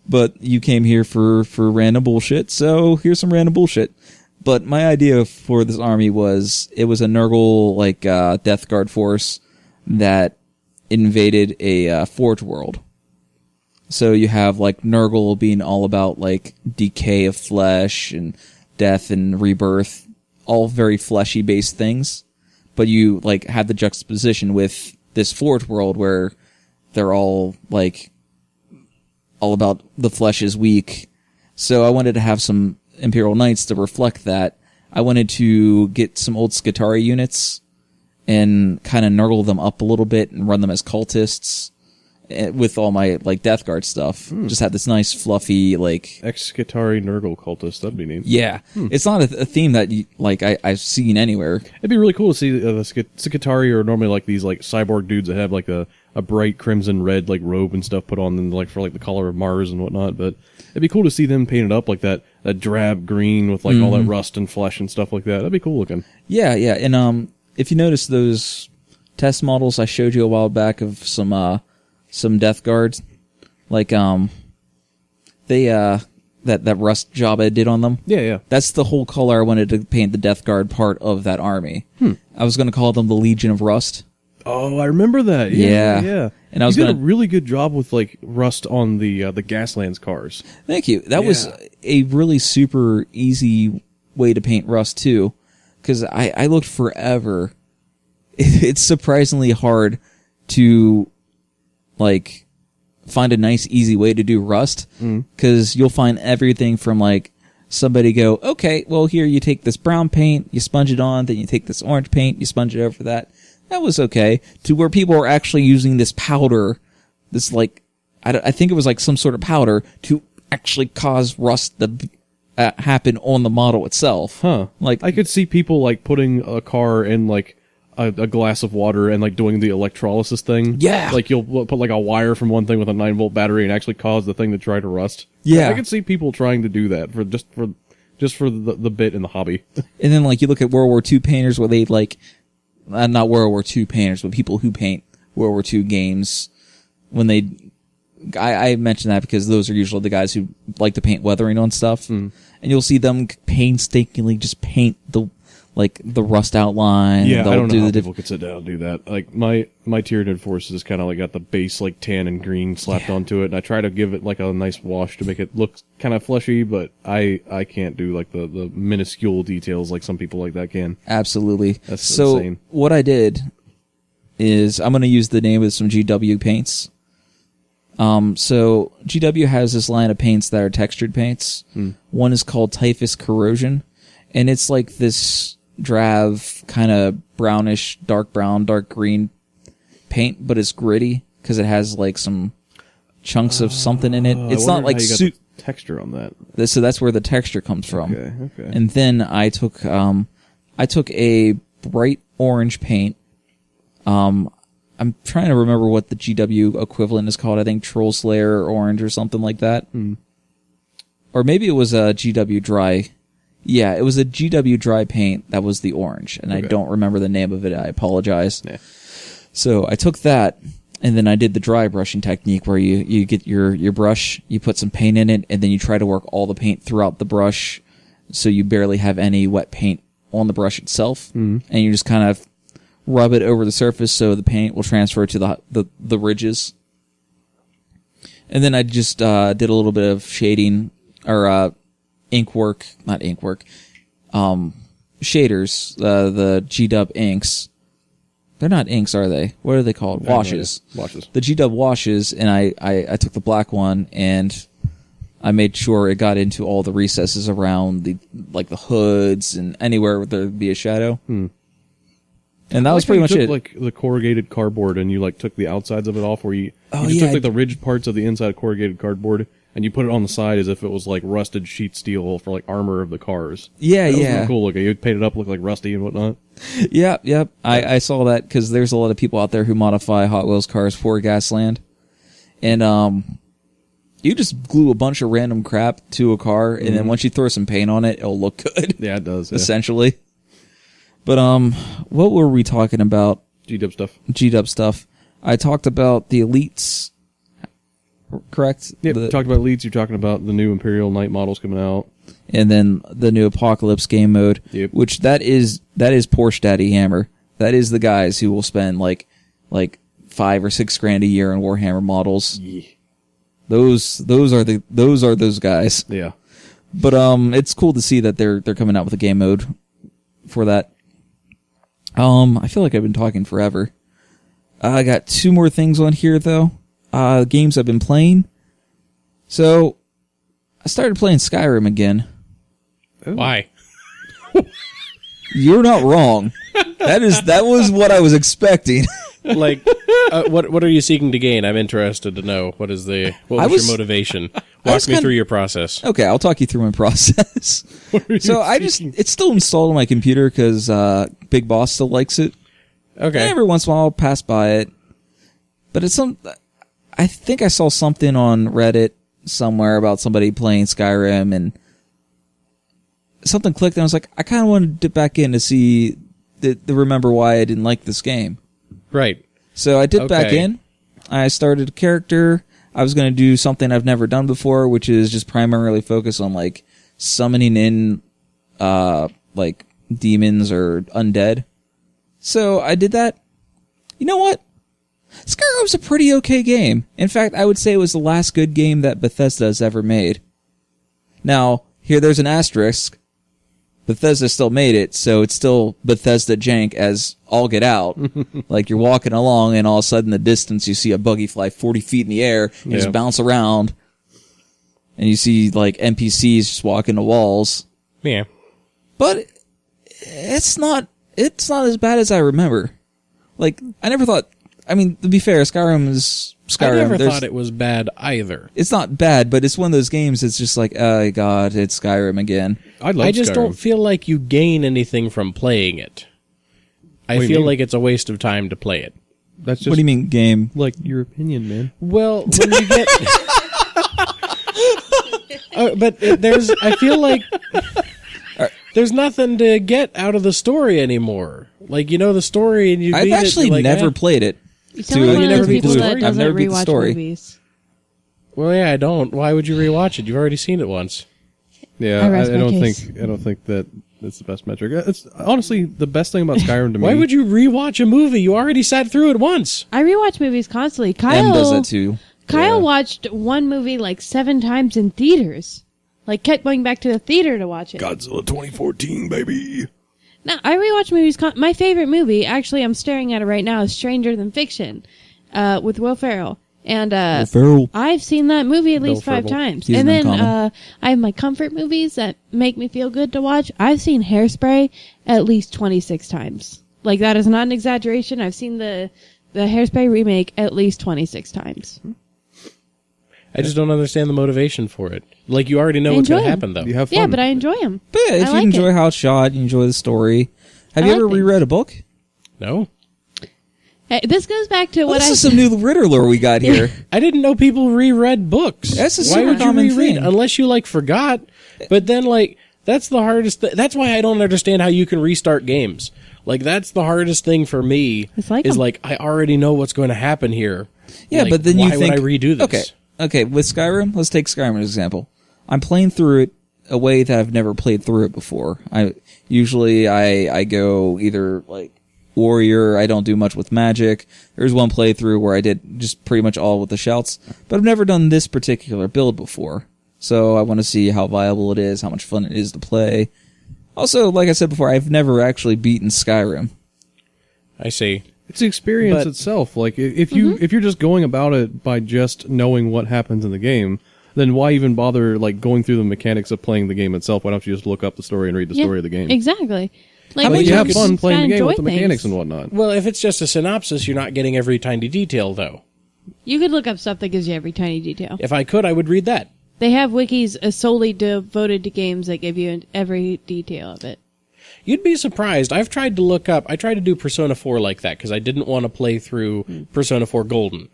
But you came here for random bullshit, so here's some random bullshit. But my idea for this army was a Nurgle like Death Guard force that invaded a Forge world. So you have like Nurgle being all about like decay of flesh and death and rebirth, all very fleshy based things. But you like have the juxtaposition with this Forge world where they're all like all about the flesh is weak. So I wanted to have some Imperial Knights to reflect that. I wanted to get some old Skitarii units and kind of nurgle them up a little bit and run them as cultists with all my like Death Guard stuff. Just have this nice fluffy like Ex-Skitarii Nurgle cultist. That'd be neat. Yeah. It's not a theme that you, like I've seen anywhere. It'd be really cool to see the Skitarii are normally like these like cyborg dudes that have like a bright crimson red like robe and stuff put on them like for like the color of Mars and whatnot. But it'd be cool to see them painted up like that drab green with like all that rust and flesh and stuff like that. That'd be cool looking. Yeah, yeah. And if you notice those test models I showed you a while back of some Death Guards, like they that rust job I did on them. Yeah. That's the whole color I wanted to paint the Death Guard part of that army. I was going to call them the Legion of Rust. Oh, I remember that. Yeah. And I was did a really good job with like rust on the Gaslands cars. Thank you. That was a really super easy way to paint rust too, because I looked forever. It's surprisingly hard to like find a nice easy way to do rust, because you'll find everything from like somebody go, okay, well here you take this brown paint, you sponge it on, then you take this orange paint, you sponge it over that. That was okay. To where people are actually using this powder, this like, I think it was like some sort of powder to actually cause rust to happen on the model itself. Huh. Like I could see people like putting a car in like a glass of water and like doing the electrolysis thing. Yeah. Like you'll put like a wire from one thing with a 9-volt battery and actually cause the thing to try to rust. Yeah. I could see people trying to do that for just for the bit in the hobby. And then like you look at World War II painters where they like, not World War II painters, but people who paint World War II games, when I mention that because those are usually the guys who like to paint weathering on stuff, and you'll see them painstakingly just paint the rust outline. Yeah, I don't know how the people could sit down and do that. Like my Tyranid forces kind of like got the base like tan and green slapped onto it, and I try to give it like a nice wash to make it look kind of fleshy, but I can't do like the minuscule details like some people like that can. Absolutely. That's so insane. What I did is I'm going to use the name of some GW paints. So GW has this line of paints that are textured paints. One is called Typhus Corrosion, and it's like this drab, kind of brownish, dark brown, dark green paint, but it's gritty because it has like some chunks of something in it. It's not like texture on that. So that's where the texture comes from. Okay. And then I took a bright orange paint. I'm trying to remember what the GW equivalent is called. I think Troll Slayer Orange or something like that. Or maybe it was a GW Dry. Yeah, it was a GW Dry paint that was the orange, and I don't remember the name of it. I apologize. Yeah. So I took that, and then I did the dry brushing technique where you get your brush, you put some paint in it, and then you try to work all the paint throughout the brush so you barely have any wet paint on the brush itself. And you just kind of rub it over the surface so the paint will transfer to the ridges. And then I just did a little bit of shading, or not ink work, shaders, the G-Dub inks. They're not inks, are they? What are they called? Washes. Washes. The G-Dub washes, and I took the black one, and I made sure it got into all the recesses around the hoods and anywhere where there'd be a shadow. And that was pretty much it. Like the corrugated cardboard, and you like took the outsides of it off, where you just took like the rigid parts of the inside of corrugated cardboard, and you put it on the side as if it was like rusted sheet steel for like armor of the cars. Yeah, that was yeah. really cool looking. You paint it up, look like rusty and whatnot. Yep. I saw that because there's a lot of people out there who modify Hot Wheels cars for Gasland, and you just glue a bunch of random crap to a car, and then once you throw some paint on it, it'll look good. Yeah, it does. Yeah. Essentially. But what were we talking about? G-Dub stuff. G-Dub stuff. I talked about the Elites, correct? Yeah, we talked about Elites. You're talking about the new Imperial Knight models coming out. And then the new Apocalypse game mode, which that is Porsche Daddy Hammer. That is the guys who will spend like $5 or $6 grand a year on Warhammer models. Yeah. Those are those guys. Yeah. But it's cool to see that they're coming out with a game mode for that. I feel like I've been talking forever. I got 2 more things on here though. Games I've been playing. So I started playing Skyrim again. Why? You're not wrong. That was what I was expecting. Like, what are you seeking to gain? I'm interested to know. What was your motivation? Walk me through your process. Okay, I'll talk you through my process. So it's still installed on my computer because Big Boss still likes it. Okay. And every once in a while I'll pass by it. But I think I saw something on Reddit somewhere about somebody playing Skyrim, and something clicked, and I was like, I kind of want to dip back in to see, to remember why I didn't like this game. Right. So I dipped back in. I started a character. I was going to do something I've never done before, which is just primarily focus on like summoning in like demons or undead. So I did that. You know what? Skyrim's a pretty okay game. In fact, I would say it was the last good game that Bethesda has ever made. Now, there's an asterisk. Bethesda still made it, so it's still Bethesda jank as all get out. Like, you're walking along, and all of a sudden, in the distance, you see a buggy fly 40 feet in the air, and just bounce around. And you see, like, NPCs just walking the walls. Yeah. But it's not as bad as I remember. Like, I never thought... I mean, to be fair, Skyrim is Skyrim. I never thought it was bad either. It's not bad, but it's one of those games that's just like, oh god, it's Skyrim again. I just don't feel like you gain anything from playing it. I feel like it's a waste of time to play it. That's just, what do you mean, game? Like your opinion, man. Well, when you get... I feel like there's nothing to get out of the story anymore. Like, you know the story and you I've actually never played it. You sound like one of those people that doesn't I've never beat the rewatch story. movies. Well, yeah, I don't. Why would you rewatch it? You've already seen it once. Yeah, I rest my don't case. think that it's the best metric. It's honestly the best thing about Skyrim to me. Why would you rewatch a movie? You already sat through it once. I rewatch movies constantly. Em does that too. Kyle watched one movie like 7 times in theaters. Like, kept going back to the theater to watch it. Godzilla 2014, baby. No, I rewatch movies. My favorite movie, actually, I'm staring at it right now, is Stranger Than Fiction, with Will Ferrell. And Will Ferrell. I've seen that movie at least Bill 5 Ferrell. times. He's and then uncommon. I have my comfort movies that make me feel good to watch. I've seen Hairspray at least 26 times. Like, that is not an exaggeration. I've seen the Hairspray remake at least 26 times. I just don't understand the motivation for it. Like, you already know what's going to happen, though. You have fun. Yeah, but I enjoy them. But yeah, if you enjoy how it's shot, you enjoy the story. Have you ever reread a book? No. Hey, this goes back to what This I is some new Ritter lore we got here. I didn't know people reread books. That's a Why super would you common reread? thing. Unless you, like, forgot. But then, like, that's the hardest... That's why I don't understand how you can restart games. Like, that's the hardest thing for me. It's like is, 'em. like, I already know what's going to happen here. Yeah, Like, but then you why think... would I redo this? Okay, with Skyrim, let's take Skyrim as an example. I'm playing through it a way that I've never played through it before. I go either, like, warrior, I don't do much with magic. There's one playthrough where I did just pretty much all with the shouts, but I've never done this particular build before. So I want to see how viable it is, how much fun it is to play. Also, like I said before, I've never actually beaten Skyrim. I see. It's the experience But- itself. Like if you're just going about it by just knowing what happens in the game, then why even bother like going through the mechanics of playing the game itself? Why don't you just look up the story and read the story of the game? Exactly. Like, But when you have just fun playing the gotta game with the enjoy mechanics things. and whatnot. Well, if it's just a synopsis, you're not getting every tiny detail, though. You could look up stuff that gives you every tiny detail. If I could, I would read that. They have wikis solely devoted to games that give you every detail of it. You'd be surprised. I tried to do Persona 4 like that because I didn't want to play through Persona 4 Golden.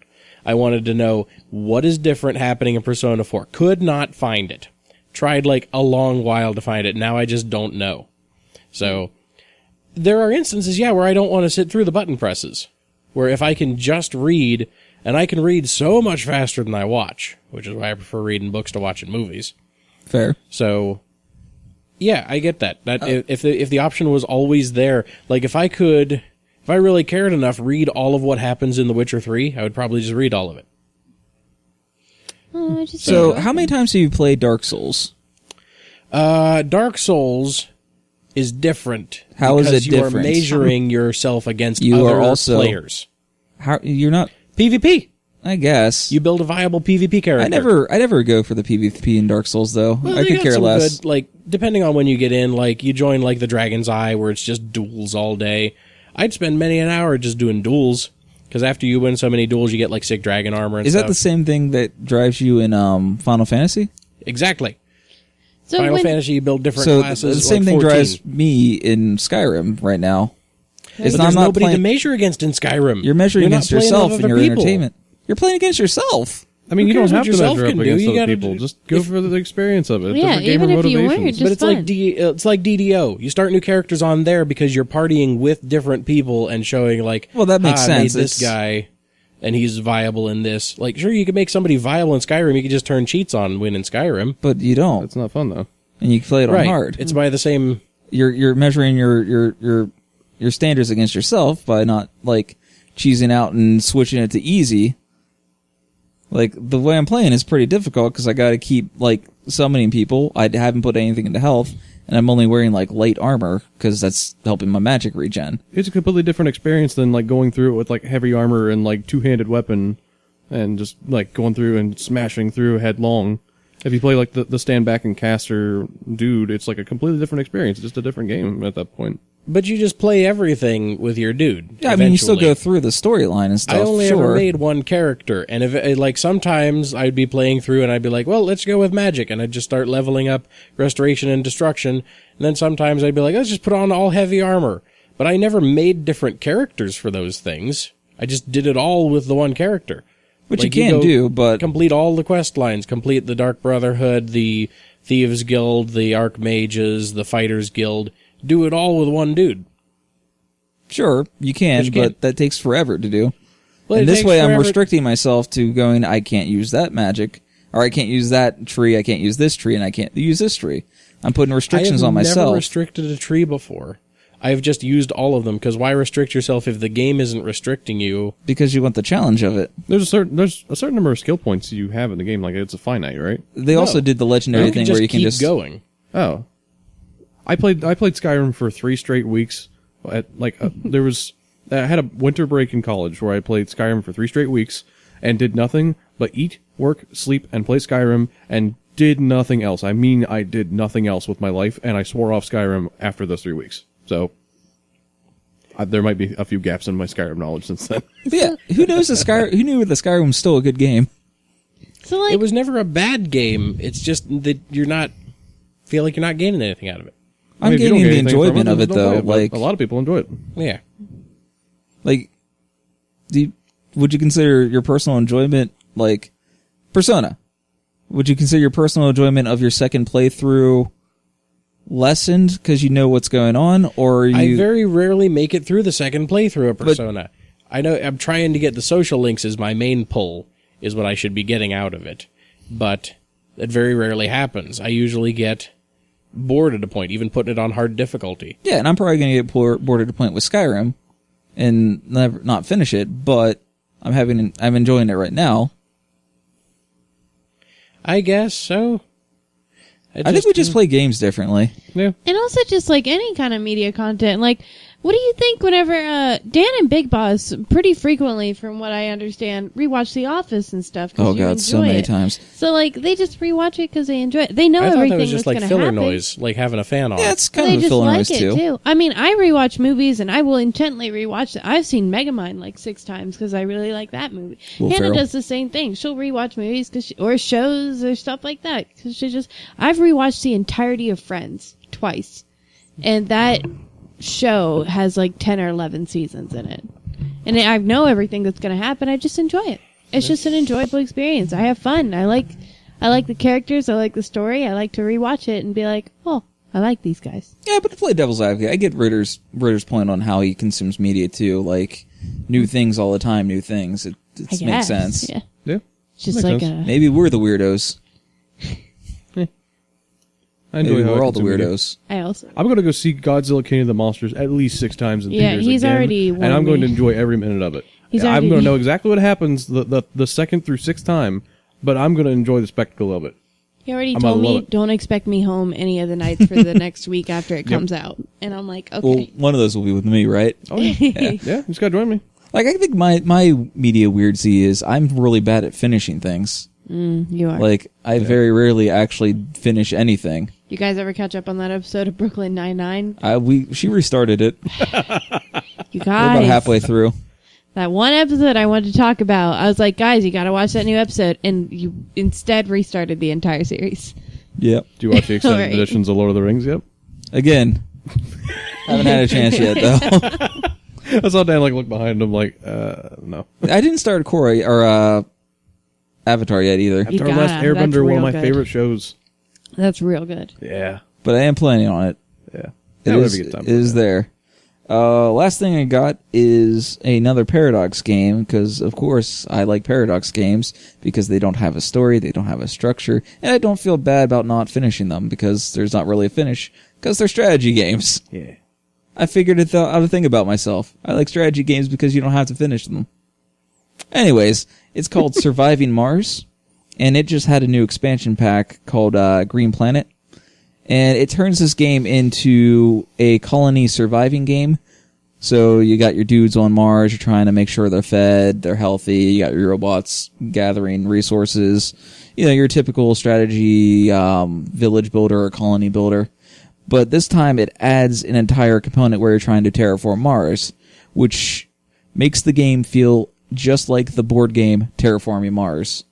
I wanted to know what is different happening in Persona 4. Could not find it. Tried like a long while to find it. Now I just don't know. So there are instances, where I don't want to sit through the button presses. Where if I can just read, and I can read so much faster than I watch, which is why I prefer reading books to watching movies. Fair. So, yeah, I get that. If the option was always there, like if I really cared enough, read all of what happens in The Witcher 3, I would probably just read all of it. So, how many times have you played Dark Souls? Dark Souls is different. How is because it you different? are measuring yourself against You other are also- players. How you're not? PvP. I guess. You build a viable PvP character. I never go for the PvP in Dark Souls though. Well, I they could got care some less. Good, like, depending on when you get in, like, you join, like, the Dragon's Eye, where it's just duels all day. I'd spend many an hour just doing duels, because after you win so many duels, you get, like, sick dragon armor and Is stuff. that the same thing that drives you in Final Fantasy? Exactly. So Final when, Fantasy, you build different So classes. the same like thing 14. drives me in Skyrim right now. But It's there's not nobody to playing. measure against in Skyrim. You're measuring You're not against playing with yourself and other your people. entertainment. You're playing against yourself. I mean, Who you don't cares what have to yourself measure up can do? against You other gotta people. do- Just go for the experience of it. It's Yeah, different game even of if you weren't, motivations. just But it's like fun. it's like DDO. You start new characters on there because you're partying with different people and showing like, Well, that makes I made sense. this guy, and he's viable in this. Like, sure, you could make somebody viable in Skyrim. You could just turn cheats on and win in Skyrim. But you don't, It's not fun though. and you can play it on Right. hard. It's by the same. You're measuring your standards against yourself by not like cheesing out and switching it to easy. Like the way I'm playing is pretty difficult because I got to keep like summoning people. I haven't put anything into health, and I'm only wearing like light armor because that's helping my magic regen. It's a completely different experience than like going through it with like heavy armor and like two-handed weapon, and just like going through and smashing through headlong. If you play like the stand back and caster dude, it's like a completely different experience. It's just a different game at that point. But you just play everything with your dude. Yeah, I mean you still eventually. go through the storyline and stuff. I only sure. ever made one character, and if like sometimes I'd be playing through and I'd be like, well, let's go with magic, and I'd just start leveling up restoration and destruction, and then sometimes I'd be like, let's just put on all heavy armor. But I never made different characters for those things. I just did it all with the one character. Which Like, you can go do, but complete all the quest lines, complete the Dark Brotherhood, the Thieves Guild, the Archmages, the Fighters Guild. Do it all with one dude. sure you can, But you can't. but that takes forever to do. Well, And it this takes way, I'm forever- restricting myself to going. I can't use that magic, or I can't use that tree. I can't use this tree, and I can't use this tree. I'm putting restrictions on I have myself. never restricted a tree before. I've just used all of them, because why restrict yourself if the game isn't restricting you? Because you want the challenge of it. There's a certain number of skill points you have in the game. Like it's a finite, right? They No. also did the legendary You thing can where you can keep just going. Oh, I played Skyrim for 3 straight weeks. There was I had a winter break in college where I played Skyrim for 3 straight weeks and did nothing but eat, work, sleep, and play Skyrim and did nothing else. I mean, I did nothing else with my life, and I swore off Skyrim after those 3 weeks. So there might be a few gaps in my Skyrim knowledge since then. But yeah. Who knows Who knew the Skyrim's still a good game? So like, It was never a bad game. It's just that feel like you're not gaining anything out of it. I'm if you don't gaining get the anything from enjoyment of then it don't though. play it, but Like, a lot of people enjoy it. Yeah. like, would you consider your personal enjoyment like Persona? Would you consider your personal enjoyment of your second playthrough lessened because you know what's going on, or are I you? very rarely make it through the second playthrough of Persona. I know I'm trying to get the social links as my main pull, is what I should be getting out of it. But that very rarely happens. I usually get bored at a point, even putting it on hard difficulty. Yeah, and I'm probably going to get bored at a point with Skyrim and never not finish it, but I'm enjoying it right now. I guess so. I think we just play games differently. Yeah. And also just like any kind of media content. Like, what do you think whenever Dan and Big Boss pretty frequently, from what I understand, rewatch The Office and stuff? Oh god, so many times. So like they just rewatch it because they enjoy it. They know I thought everything that was just like gonna filler happen. noise, like having a fan on. Yeah, it's They kind of a just filler like noise it too. I mean, I rewatch movies and I will intently rewatch it. I've seen Megamind like 6 times because I really like that movie. Will Hannah Ferrell. does the same thing. She'll rewatch movies or shows or stuff like that because I've rewatched the entirety of Friends twice, and that show has like 10 or 11 seasons in it, and I know everything that's going to happen. I just enjoy it. It's just an enjoyable experience. I have fun. I like the characters. I like the story. I like to rewatch it and be like, oh, I like these guys. Yeah, but to play devil's advocate, I get Ritter's point on how he consumes media too. Like new things all the time, new things. It I makes guess. sense. Yeah, Yeah. it's just Makes like sense. Maybe we're the weirdos. I enjoy Maybe how I we're all the consume media. weirdos. I also. I'm going to go see Godzilla King of the Monsters at least 6 times in Yeah, theaters he's again, already and warned I'm going me. to enjoy every minute of it. He's I'm already- going to know exactly what happens the second through 6th time, but I'm going to enjoy the spectacle of it. He already I'm told gonna me love it. don't expect me home any of the nights for the next week after it comes out, and I'm like, Well, okay. one of those will be with me, right? Oh yeah, yeah. Just got to join me. Like I think my media weirdcy is I'm really bad at finishing things. You are. Like I very rarely actually finish anything. You guys ever catch up on that episode of Brooklyn Nine-Nine? She restarted it. You We're guys, about halfway through. that one episode I wanted to talk about, I was like, guys, you got to watch that new episode, and you instead restarted the entire series. Yep. Do you watch the extended Alright. editions of Lord of the Rings yet? Again, haven't had a chance yet though. I saw Dan look behind him like, no. I didn't start Korra or Avatar yet either, You Our Last gotta. That's Airbender, one real of my good. favorite shows. That's real good. Yeah, but I am planning on it. yeah. It Yeah, whenever is, you get time it for is that. there. Last thing I got is another Paradox game, because of course I like Paradox games, because they don't have a story, they don't have a structure, and I don't feel bad about not finishing them, because there's not really a finish, because they're strategy games. Yeah. I figured out a thing about myself. I like strategy games because you don't have to finish them. Anyways, it's called Surviving Mars, and it just had a new expansion pack called Green Planet. And it turns this game into a colony surviving game. So you got your dudes on Mars, you're trying to make sure they're fed, they're healthy, you got your robots gathering resources. You know, your typical strategy village builder or colony builder. But this time it adds an entire component where you're trying to terraform Mars, which makes the game feel just like the board game Terraforming Mars,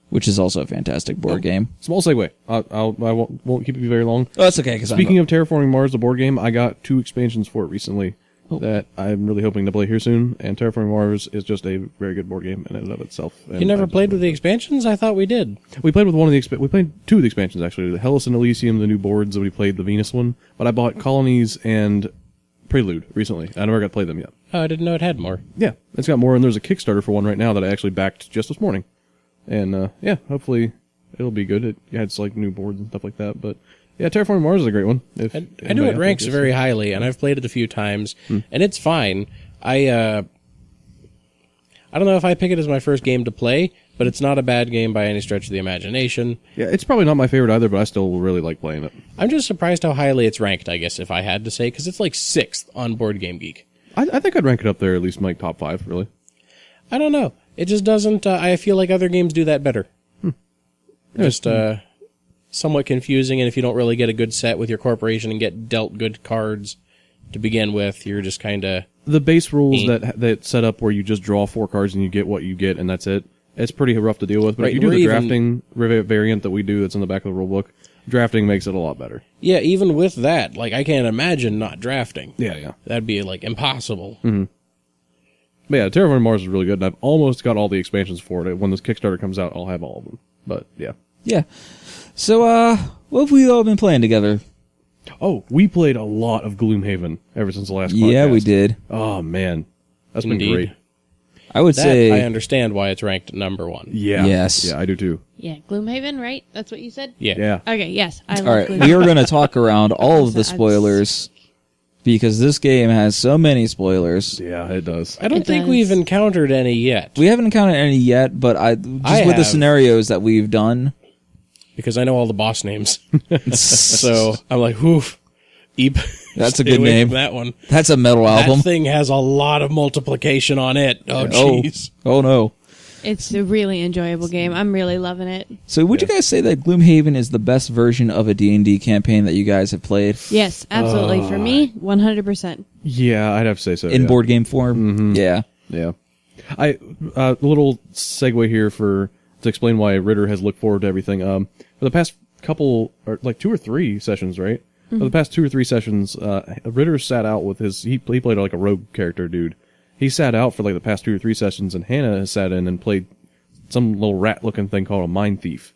which is also a fantastic board game. Small segue. I won't keep you very long. Oh, that's okay. Cause Speaking of Terraforming Mars, the board game, I got 2 expansions for it recently that I'm really hoping to play here soon. And Terraforming Mars is just a very good board game in and of itself. And You never I just- played with the expansions? I thought we did. We played with one of the we played 2 of the expansions actually. The Hellas and Elysium, the new boards, and we played the Venus one. But I bought Colonies and Prelude recently. I never got to play them yet. Oh, I didn't know it had more. Yeah, it's got more, and there's a Kickstarter for one right now that I actually backed just this morning. And yeah, hopefully it'll be good. It adds like new boards and stuff like that. But yeah, Terraforming Mars is a great one. If I know anybody it out ranks there very highly, and I've played it a few times, and it's fine. I don't know if I pick it as my first game to play, but it's not a bad game by any stretch of the imagination. Yeah, it's probably not my favorite either, but I still really like playing it. I'm just surprised how highly it's ranked, I guess, if I had to say, because it's like 6th on Board Game Geek. I think I'd rank it up there at least like top 5, really. I don't know. It just doesn't. I feel like other games do that better. Just somewhat confusing, and if you don't really get a good set with your corporation and get dealt good cards to begin with, you're just kind of... The base rules that set up where you just draw 4 cards and you get what you get and that's it. It's pretty rough to deal with, but Right, if you do we're the even- drafting variant that we do that's in the back of the rule book, drafting makes it a lot better. Yeah, even with that, like, I can't imagine not drafting. Yeah. That'd be, like, impossible. But yeah, Terraforming Mars is really good, and I've almost got all the expansions for it. When this Kickstarter comes out, I'll have all of them. But yeah. Yeah. So, what have we all been playing together? Oh, we played a lot of Gloomhaven ever since the last podcast. Yeah, we did. Oh, man. That's Indeed. been great. I would That, say... I understand why it's ranked number 1. Yeah. Yes. Yeah, I do too. Yeah, Gloomhaven, right? That's what you said? Yeah. Yeah. Okay, yes. I love All right, Gloomhaven. we are going to talk around all of the That's- spoilers, because this game has so many spoilers. Yeah, it does. I don't It think does. we've encountered any yet, We haven't encountered any yet, but with the have. scenarios that we've done... because I know all the boss names. So I'm like, whoof. That's a Stay good away name. from that one. That's a metal album. That thing has a lot of multiplication on it. Oh, jeez. Oh no. It's a really enjoyable game. I'm really loving it. So would you guys say that Gloomhaven is the best version of a D&D campaign that you guys have played Yes, absolutely. For me, 100%. Yeah, I'd have to say so. in yeah. board game form? Yeah. Yeah. A little segue here to explain why Ritter has looked forward to everything. For the past couple, or like 2 or 3 sessions, right? For the past 2 or 3 sessions, Ritter sat out with he played like a rogue character dude. He sat out for like the past 2 or 3 sessions, and Hannah has sat in and played some little rat-looking thing called a mind thief.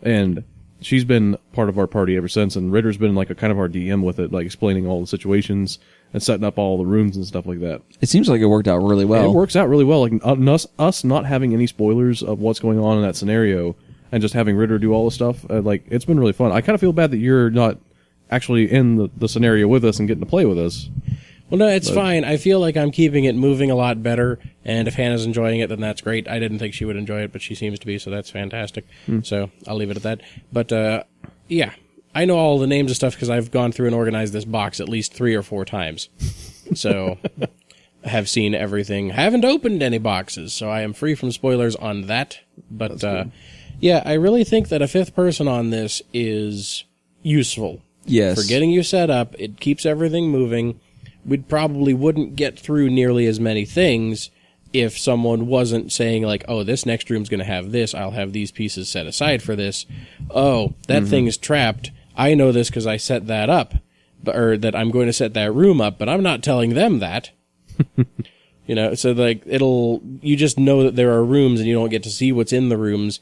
And she's been part of our party ever since, and Ritter's been like a kind of our DM with it, like explaining all the situations and setting up all the rooms and stuff like that. It seems like it worked out really well. It works out really well. Like us not having any spoilers of what's going on in that scenario, and just having Ritter do all the stuff. Like it's been really fun. I kind of feel bad that you're not actually in the scenario with us and getting to play with us. Well, no, it's fine. I feel like I'm keeping it moving a lot better, and if Hannah's enjoying it, then that's great. I didn't think she would enjoy it, but she seems to be, so that's fantastic. So I'll leave it at that. But, yeah, I know all the names of stuff because I've gone through and organized this box at least 3 or 4 times. So I have seen everything. Haven't opened any boxes, so I am free from spoilers on that. But, yeah, I really think that a 5th person on this is useful. Yes. For getting you set up, it keeps everything moving. We probably wouldn't get through nearly as many things if someone wasn't saying like, oh, this next room's going to have this. I'll have these pieces set aside for this. Oh, that thing is trapped. I know this because I set that up, or that I'm going to set that room up, but I'm not telling them that. You know, so like you just know that there are rooms and you don't get to see what's in the rooms.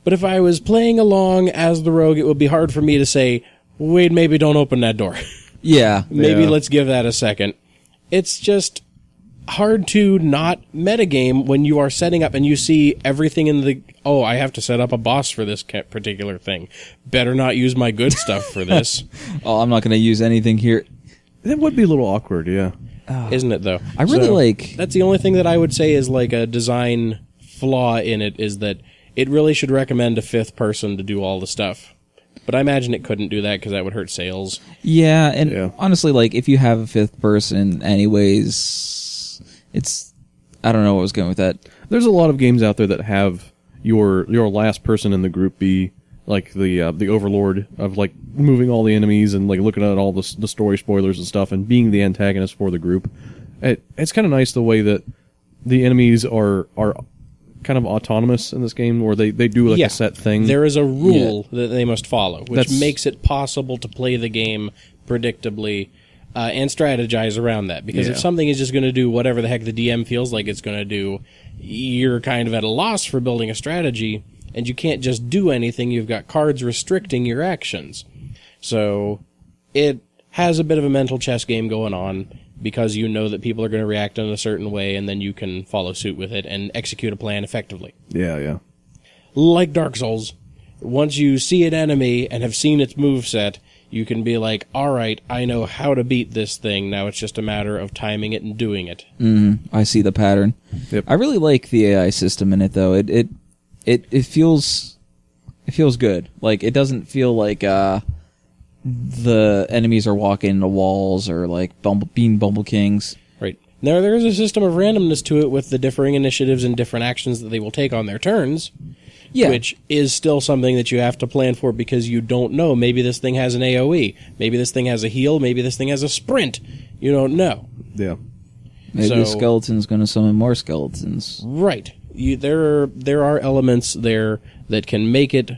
But if I was playing along as the rogue, it would be hard for me to say, wait, maybe don't open that door. Yeah. Maybe let's give that a second. It's just hard to not metagame when you are setting up and you see everything in the... Oh, I have to set up a boss for this particular thing. Better not use my good stuff for this. Oh, I'm not going to use anything here. That would be a little awkward, yeah. Isn't it, though? I really like... That's the only thing that I would say is like a design flaw in it, is that it really should recommend a 5th person to do all the stuff. But I imagine it couldn't do that because that would hurt sales. Yeah, and honestly, like, if you have a 5th person anyways, it's... I don't know what I was going with that. There's a lot of games out there that have your last person in the group be like the overlord of like moving all the enemies and like looking at all the story spoilers and stuff and being the antagonist for the group. It's kind of nice the way that the enemies are kind of autonomous in this game, where they do like a set thing. There is a rule that they must follow, which makes it possible to play the game predictably and strategize around that. Because if something is just going to do whatever the heck the DM feels like it's going to do, you're kind of at a loss for building a strategy, and you can't just do anything. You've got cards restricting your actions. So it has a bit of a mental chess game going on, because you know that people are going to react in a certain way, and then you can follow suit with it and execute a plan effectively. Yeah. Like Dark Souls, once you see an enemy and have seen its moveset, you can be like, all right, I know how to beat this thing. Now it's just a matter of timing it and doing it. I see the pattern. Yep. I really like the AI system in it, though. It feels good. Like, it doesn't feel like the enemies are walking into walls or like being Bumble Kings. Right. Now, there is a system of randomness to it with the differing initiatives and different actions that they will take on their turns, which is still something that you have to plan for, because you don't know. Maybe this thing has an AoE. Maybe this thing has a heal. Maybe this thing has a sprint. You don't know. Yeah. Maybe the skeleton's going to summon more skeletons. Right. There are elements there that can make it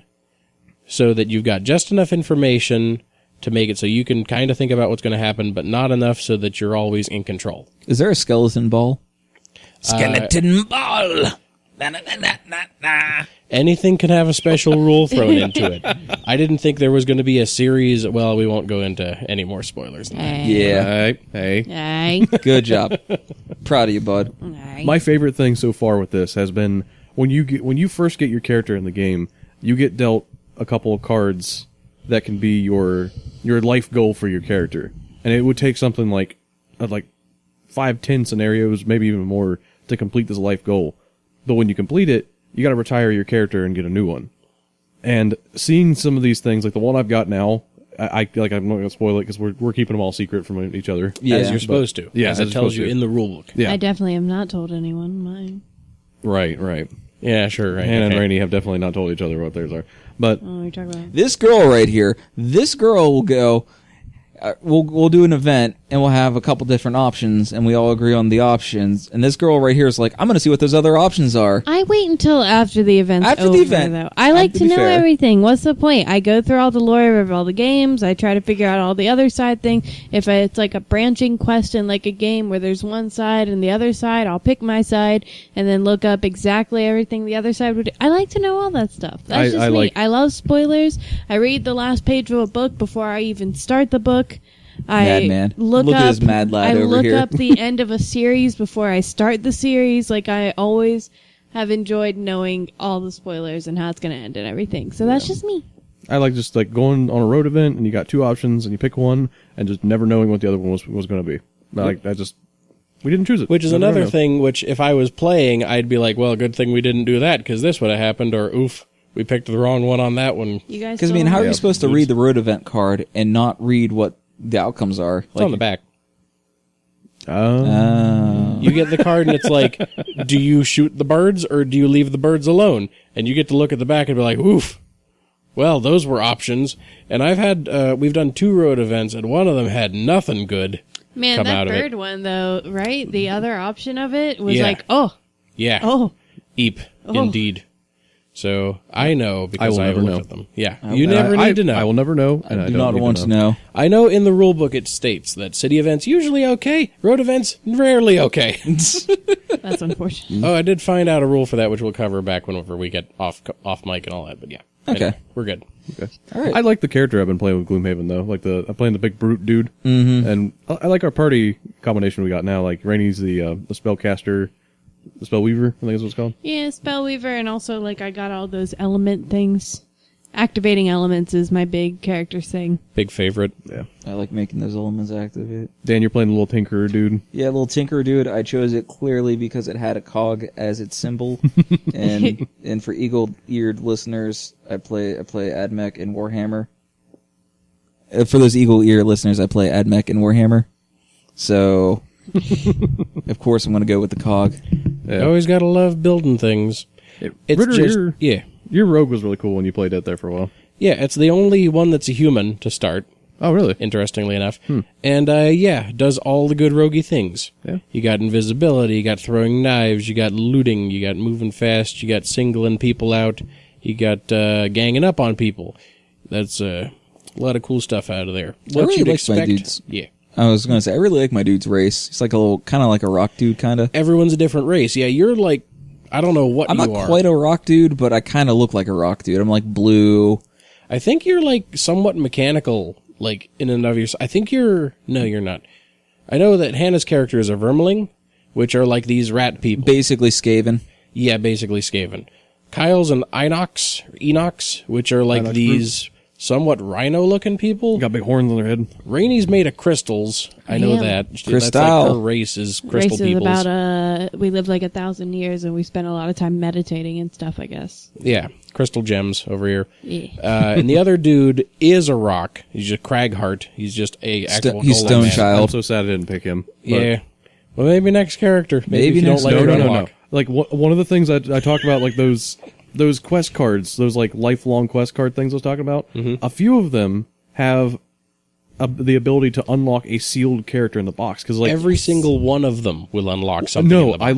so that you've got just enough information to make it so you can kind of think about what's going to happen, but not enough so that you're always in control. Is there a skeleton ball? Skeleton ball. Anything can have a special rule thrown into it. I didn't think there was going to be a series. Well, we won't go into any more spoilers than that. Yeah. Hey. Good job. Proud of you, bud. My favorite thing so far with this has been when you first get your character in the game, you get dealt a couple of cards that can be your life goal for your character, and it would take something like 5-10 scenarios, maybe even more, to complete this life goal. But when you complete it, you got to retire your character and get a new one. And seeing some of these things, like the one I've got now, I'm not gonna spoil it because we're keeping them all secret from each other. Yeah, as you're supposed to. Yeah, as as it you're tells supposed you to. in the rule book. Yeah, I definitely have not told anyone mine. right. Yeah, sure. Right. Hannah and okay. Rainey have definitely not told each other what theirs are, but Oh, you're talking about. This girl right here, this girl will go. We'll do an event and we'll have a couple different options and we all agree on the options. And this girl right here is like, I'm going to see what those other options are. I wait until after the event's After the over, event. though. I like To to be know fair. everything. What's the point? I go through all the lore of all the games. I try to figure out all the other side thing. If it's like a branching quest in like a game where there's one side and the other side, I'll pick my side and then look up exactly everything the other side would do. I like to know all that stuff. That's just me. I love spoilers. I read the last page of a book before I even start the book. Madman. Look Look up, at this mad lad I over look here. up the end of a series before I start the series. Like, I always have enjoyed knowing all the spoilers and how it's going to end and everything. So that's just me. I like just like going on a road event and you got two options and you pick one and just never knowing what the other one was going to be. Like we didn't choose it. Which is Never another know. thing, which if I was playing, I'd be like, well, good thing we didn't do that, because this would have happened, or oof, we picked the wrong one on that one. You guys Because, I mean, how are Yeah. you supposed to read the road event card and not read what the outcomes are? It's on the back. Oh. You get the card and it's like, do you shoot the birds or do you leave the birds alone? And you get to look at the back and be like, oof. Well, those were options. And I've had, we've done 2 road events and one of them had nothing good Man, come that out of it. third one, though, right? The other option of it was Yeah. like, oh, Yeah. Eep. Oh. Indeed. So I know because will I have never looked know. at them. Yeah. You never need to know. I will never know, and I do don't not need want to know. I know in the rule book it states that city events usually okay, road events rarely okay. that's unfortunate. Oh, I did find out a rule for that, which we'll cover back whenever we get off mic and all that. But yeah, Okay. Anyway, we're good. Okay. All right. I like the character I've been playing with Gloomhaven though. Like I'm playing the big brute dude, and I like our party combination we got now. Like Rainey's the spellcaster, the spellweaver, I think is what it's called. Yeah, Spellweaver, and also, like, I got all those element things. Activating elements is my big character thing. Big favorite. Yeah. I like making those elements activate. Dan, you're playing the little tinkerer dude. Yeah, little tinker dude. I chose it clearly because it had a cog as its symbol, and for eagle-eared listeners, I play Admech and Warhammer. For those eagle-eared listeners, I play Admech and Warhammer. So, of course, I'm going to go with the cog. Yeah. You always gotta love building things. It's Ritter, just your rogue was really cool when you played it there for a while. yeah. It's the only one that's a human to start. Oh, really? Interestingly enough, and does all the good roguey things. Yeah. You got invisibility, you got throwing knives, you got looting, you got moving fast, you got singling people out, you got ganging up on people. That's a lot of cool stuff out of there. What really you'd like my expect, dudes. yeah. I was going to say, I really like my dude's race. He's like a little, kind of like a rock dude, kind of. Everyone's a different race. Yeah, you're like, I don't know what I'm you not are. quite a rock dude, but I kind of look like a rock dude. I'm like blue. I think you're like somewhat mechanical, like in and of yourself. I think you're not. I know that Hannah's character is a vermling, which are like these rat people. Basically Skaven. Yeah, basically Skaven. Kyle's an Enox, which are like Inox these somewhat rhino-looking people. Got big horns on their head. Rainey's made of crystals. I know Yeah. that. That's Crystal. like her race is crystal Race is peoples. about, we lived like 1,000 years and we spent a lot of time meditating and stuff, I guess. Yeah, crystal gems over here. Yeah. And the other dude is a rock. He's just Cragheart. He's just a actual He's golem Stone man. Child. I'm so sad I didn't pick him. But- Yeah. Well, maybe next character. Maybe Maybe if you next- don't like No. her unlock. Like one of the things I talked about, like those quest cards, those like lifelong quest card things I was talking about. A few of them have the ability to unlock a sealed character in the box because like Every single one of them will unlock something. in No, the box. I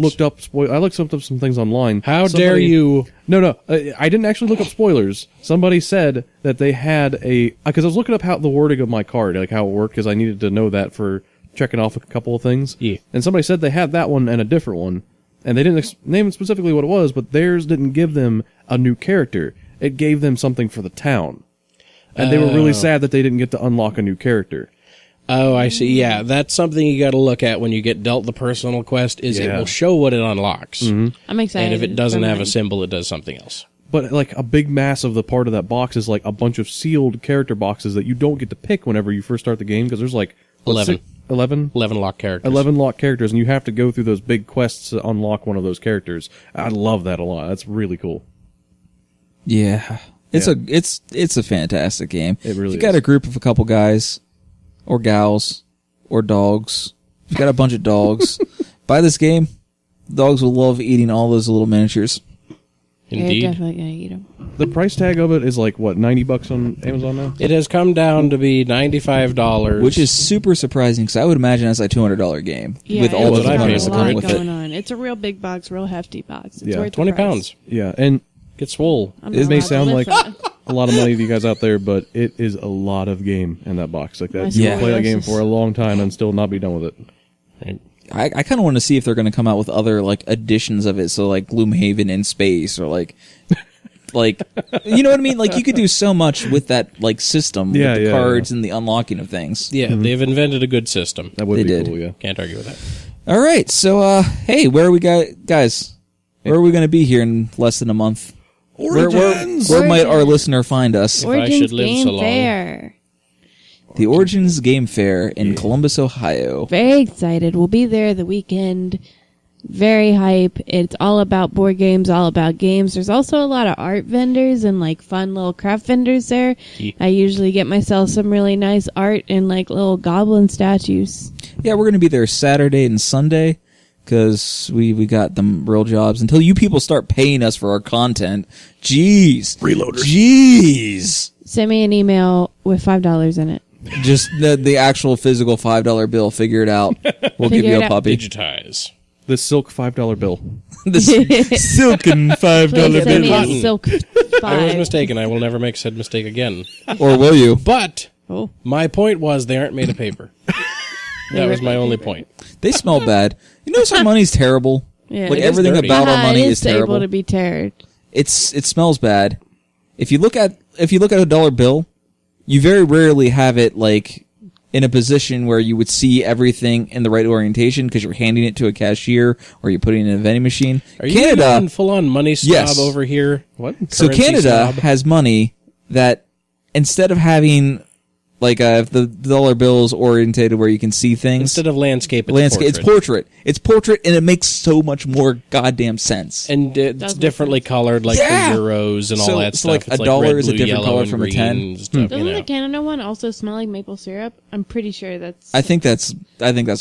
looked up some things online. How dare you? No, I didn't actually look up spoilers. Somebody said that they had because I was looking up how the wording of my card, like how it worked, because I needed to know that for checking off a couple of things. Yeah. And somebody said they had that one and a different one, and they didn't name specifically what it was, but theirs didn't give them a new character. It gave them something for the town. And they were really sad that they didn't get to unlock a new character. Oh, I see. Yeah, that's something you got to look at when you get dealt the personal quest. Is it Yeah. will show what it unlocks, I'm excited. and if it doesn't for have a mine. symbol, it does something else. But like a big mass of the part of that box is like a bunch of sealed character boxes that you don't get to pick whenever you first start the game because there's like 11. 11 lock characters. 11 locked characters, and you have to go through those big quests to unlock one of those characters. I love that a lot. That's really cool. Yeah. It's a fantastic game. It really If you got is. a group of a couple guys or gals or dogs, if you got a bunch of dogs, buy this game. Dogs will love eating all those little miniatures. You're Indeed. definitely gonna eat them. The price tag of it is like what, $90 on Amazon now? It has come down to be $95, Which is super surprising because I would imagine that's a $200 game with all it's the what I components paid that for come it. with going it. on. It's a real big box, real hefty box. It's Yeah. worth the 20 price. pounds. Yeah, and Get swole. I'm it not may allowed to sound lift like that. a lot of money to you guys out there, but it is a lot of game in that box. Like that, My you Yeah. can play that game scoliosis. for a long time and still not be done with it. I kind of want to see if they're going to come out with other like editions of it. So like Gloomhaven in space or like you know what I mean? Like you could do so much with that like system Yeah, with the yeah, cards and the unlocking of things. Yeah, they've invented a good system. That would They be did. cool, yeah. Can't argue with that. All right, so hey, where are we guys? Where are we going to be here in less than a month? Where might our Origins. listener find us? I Origins should live Game so long. Fair. The Origins Game Fair in Columbus, Ohio. Very excited. We'll be there the weekend. Very hype. It's all about board games, all about games. There's also a lot of art vendors and like fun little craft vendors there. Yeah. I usually get myself some really nice art and like little goblin statues. Yeah, we're going to be there Saturday and Sunday because we got them real jobs. Until you people start paying us for our content. Jeez. Freeloaders. Jeez. Send me an email with $5 in it. Just the actual physical $5 bill. Figure it out. We'll give Figure you it a out. puppy. Digitize. The silk $5 bill. This silken $5 Please send me bill. a Cotton. silk I was five. mistaken. I will never make said mistake again. Or will you? But Oh. my point was they aren't made of paper. That was my only point. They smell bad. You notice our money's terrible? Yeah. Like It is everything dirty. about our money it is able terrible. to be teared. It smells bad. If you look at a dollar bill, you very rarely have it like in a position where you would see everything in the right orientation because you're handing it to a cashier or you're putting it in a vending machine. Are you Canada, full on money snob Yes. over here? What? so currency Canada snob? has money that instead of having like if the dollar bill is orientated where you can see things. Instead of landscape, It's portrait. It's portrait, and it makes so much more goddamn sense. And it's Does make differently colored, like Yeah! the euros and So- all that so, stuff. like, It's a dollar red, is a blue, different yellow, color and from a green 10. and stuff, Doesn't you know. the Canada one also smell like maple syrup? I'm pretty sure that's. I think that's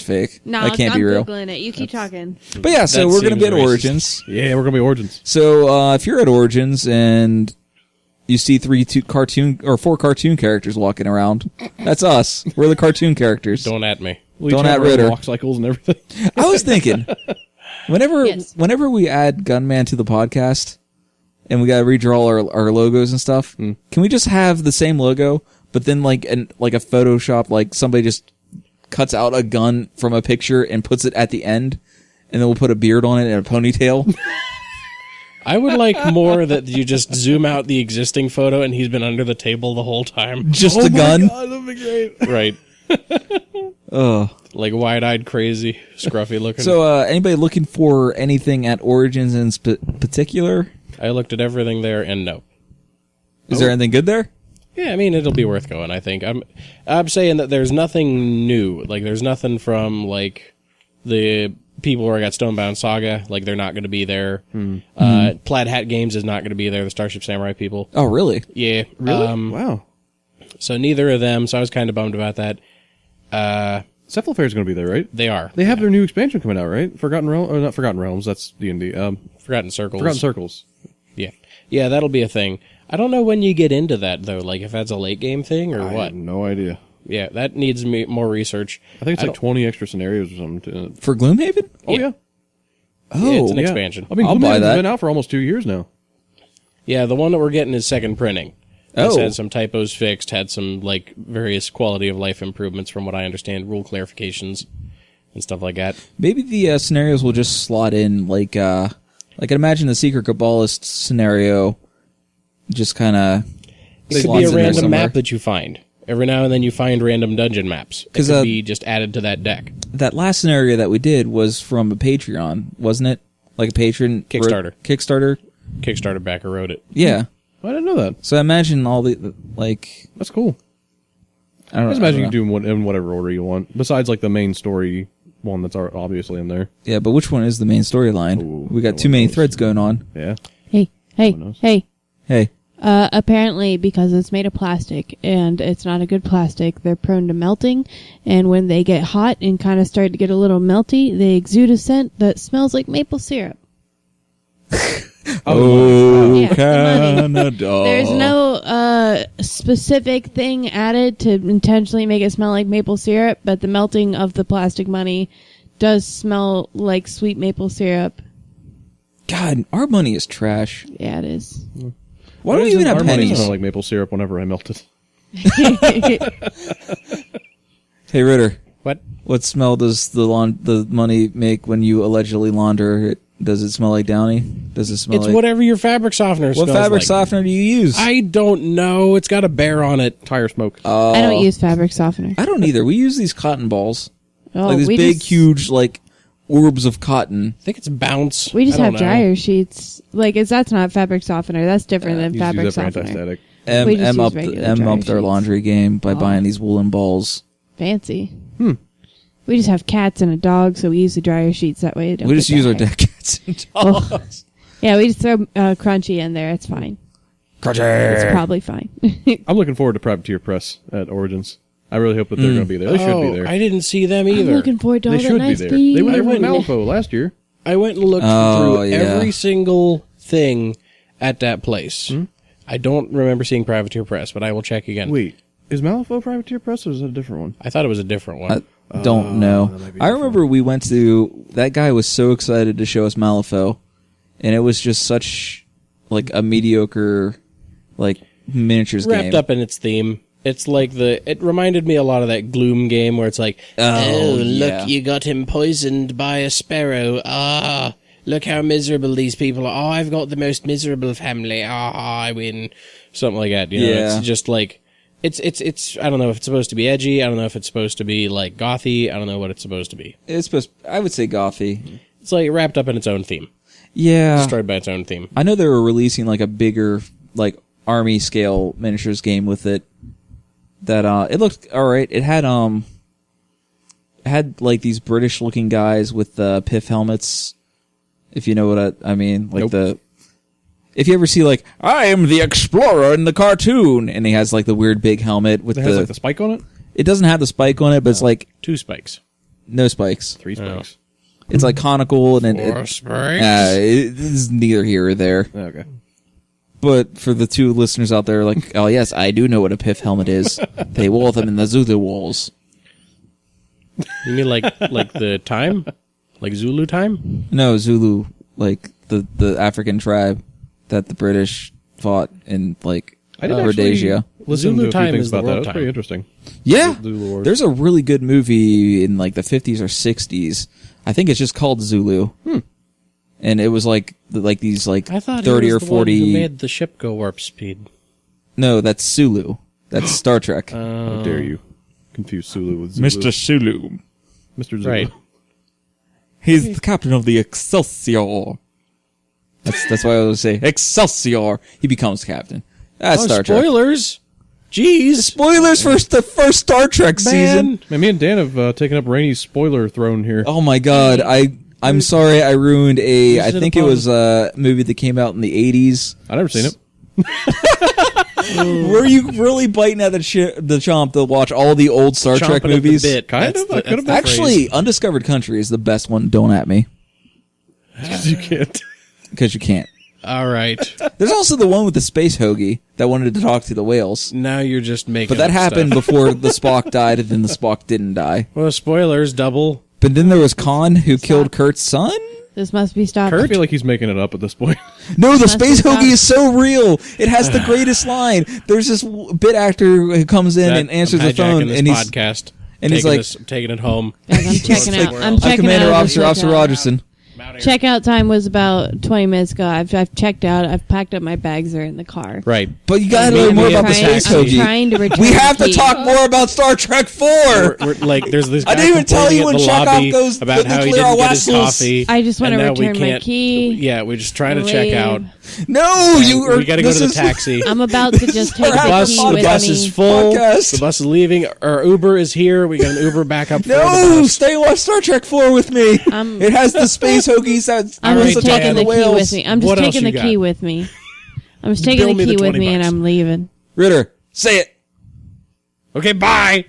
fake. No, that can't I'm be real. Googling it. You keep talking. But yeah, so That we're gonna be at seems racist. Origins. Yeah, we're going to be Origins. So if you're at Origins and you see four cartoon characters walking around, that's us. We're the cartoon characters. Don't at me. We'll Don't each have add our own Ritter. walk cycles and everything. I was thinking, whenever Yes. we add Gunman to the podcast, and we gotta redraw our logos and stuff, can we just have the same logo, but then like a Photoshop, like somebody just cuts out a gun from a picture and puts it at the end, and then we'll put a beard on it and a ponytail. I would like more that you just zoom out the existing photo and he's been under the table the whole time. Just a gun. God, that'd be great. Right. Ugh. Like wide-eyed, crazy, scruffy looking. So, anybody looking for anything at Origins in particular? I looked at everything there and no. Is there anything good there? Yeah, I mean it'll be worth going. I think I'm saying that there's nothing new. Like there's nothing from like the people who are got Stonebound Saga. Like they're not going to be there. Plaid Hat Games is not going to be there. The Starship Samurai people. Oh, really? Yeah. Wow. So neither of them. So I was kind of bummed about that. Cephalofair's going to be there, right? They are. They have their new expansion coming out, right? Forgotten Realms, or not Forgotten Realms. That's D&D. Forgotten Circles. Forgotten Circles. Yeah. Yeah, that'll be a thing. I don't know when you get into that though. Like if that's a late game thing or I what. have no idea. Yeah, that needs more research. I think it's like don't- 20 extra scenarios or something. For Gloomhaven? Oh yeah. Oh, Yeah, it's an Yeah. expansion. I mean, I'll buy Gloomhaven's that. been out for almost 2 years now. Yeah, the one that we're getting is second printing. It's Oh. had some typos fixed, had some like various quality of life improvements from what I understand, rule clarifications and stuff like that. maybe the scenarios will just slot in like I imagine the Secret Kabbalist scenario just kind of It could be a random map that you find. Every now and then you find random dungeon maps. It 'Cause, could be just added to that deck. That last scenario that we did was from a Patreon, wasn't it? Like a patron Kickstarter. Kickstarter. Kickstarter backer wrote it. Yeah. I didn't know that. So I imagine all the like That's cool. I don't Just know. imagine you can do them in whatever order you want. Besides, like the main story one that's obviously in there. Yeah, but which one is the main storyline? Ooh, We got no too one many knows. threads going on. Yeah. Hey, knows? hey, Hey, Apparently, because it's made of plastic and it's not a good plastic, they're prone to melting. And when they get hot and kind of start to get a little melty, they exude a scent that smells like maple syrup. Oh, Yeah, the money. Canada. There's no specific thing added to intentionally make it smell like maple syrup, but the melting of the plastic money does smell like sweet maple syrup. God, our money is trash. Yeah, it is. Why don't we even have Our money pennies? smell like maple syrup whenever I melt it. Hey, Ritter. What? What smell does the money make when you allegedly launder it? Does it smell like Downy? Does it smell It's like... whatever your fabric softener What smells fabric like. softener do you use? I don't know. It's got a bear on it. Tire smoke. I don't use fabric softener. I don't either. We use these cotton balls. Oh, Like these we big, just, huge, like, orbs of cotton. I think it's Bounce. We just I have don't know. dryer sheets. Like, that's not fabric softener. That's different than You just fabric use that for softener. anti-static. We just use Upped regular dryer our sheets. laundry game by buying these woolen balls. Fancy. We just have cats and a dog, so we use the dryer sheets that way. We just use our dead cats and dogs. Yeah, we just throw Crunchy in there. It's fine. It's probably fine. I'm looking forward to Privateer Press at Origins. I really hope that they're going to be there. They should be there. I didn't see them I'm either. looking forward to all They that should nice be there. beef. They were there with went- Malifaux last year. I went and looked Oh, through yeah. every single thing at that place. I don't remember seeing Privateer Press, but I will check again. Wait, is Malifaux Privateer Press or is it a different one? I thought it was a different one. I don't know. that might be I remember we went to... That guy was so excited to show us Malifaux, and it was just such, like, a mediocre, like, miniatures Wrapped game. up in its theme. It's like it reminded me a lot of that Gloom game where it's like, Oh, yeah. look, you got him poisoned by a sparrow. Ah, look how miserable these people are. Oh, I've got the most miserable family. Ah, I win. Something like that. You know, Yeah. it's just like, it's, I don't know if it's supposed to be edgy. I don't know if it's supposed to be like gothy. I don't know what it's supposed to be. It's supposed... I would say gothy. It's like wrapped up in its own theme. Yeah. Destroyed by its own theme. I know they were releasing, like, a bigger, like, army scale miniatures game with it. That it looked alright. It had like these British looking guys with piff helmets. If you know what I mean, like Nope. if you ever see like I am the explorer in the cartoon, and he has like the weird big helmet with It has like the spike on it? It doesn't have the spike on it, but it's like 2 spikes. no spikes. 3 spikes. It's like conical and Four it spikes. is neither here or there. Okay. But for the two listeners out there, like, oh yes, I do know what a piff helmet is. They wore them in the Zulu walls. You mean like the time? Like Zulu time? No, Zulu, like the African tribe that the British fought in like I did Rhodesia. Listen Zulu to a few time things is the about that. It world was pretty time. interesting. Yeah, Zulu Wars. there's a really good movie in like the 50s or 60s. I think it's just called Zulu. And it was like these like I thought 30 he or was the one 40. who made the ship go warp speed. No, that's Sulu. That's Star Trek. How dare you confuse Sulu with Zulu. Sulu. Mr. Zulu. Right. He's the captain of the Excelsior. That's why I always say Excelsior. He becomes captain. That's Star Trek. Spoilers! Jeez! Spoilers for the first Star Trek season. Man, me and Dan have taken up Rainy's spoiler throne here. Oh my god, I'm sorry I ruined I Who's it think it upon? was a movie that came out in the 80s. I've never seen it. Were you really biting at the chomp to watch all the old Star Trek Chomping at the movies? bit. Kind That's of, the- I could've that's the Actually, phrase. Undiscovered Country is the best one. Don't at me. You can't. Because you can't. All right. There's also the one with the space hoagie that wanted to talk to the whales. Now you're just making But that up happened stuff. before the Spock died, and then the Spock didn't die. Well, spoilers, double. But then there was Khan, who killed Kurt's son? This must be stopped. I feel like he's making it up at this point. No, the That's space what's hoagie up. is so real. It has the greatest line. There's this bit actor who comes in and answers I'm the phone, hijacking this and podcast. and he's Taking like- this- I'm taking it home. Guys, I'm checking out. I'm I'm checking Commander out. Officer Rogerson. Checkout time was about 20 minutes ago. I've checked out. I've packed up my bags. They're in the car. Right. But you gotta Me learn and more me about the have space taxi. I'm hoagie. trying to return We have the to key. talk more about Star Trek 4! We're like, there's this guy I didn't even tell you complaining when at the Chekhov lobby goes about to how he nuclear didn't get his vessels. coffee. I just want to and now we return my can't- key. Yeah, we're just trying to check Leave. out. No, you are. We got to go this to the is- taxi. I'm about to just take We're the having key fun. with The bus me. is full. Podcast. The bus is leaving. Our Uber is here. We got an Uber back up. for the No, bus. stay and watch Star Trek 4 with me. It has the space hoagies that I'm wants just to talk taking to the the key with whales. me. I'm just What else taking you the key got? with me. I'm just taking Bill the me key the with 20 me and bucks. I'm leaving. Ritter, say it. Okay, bye.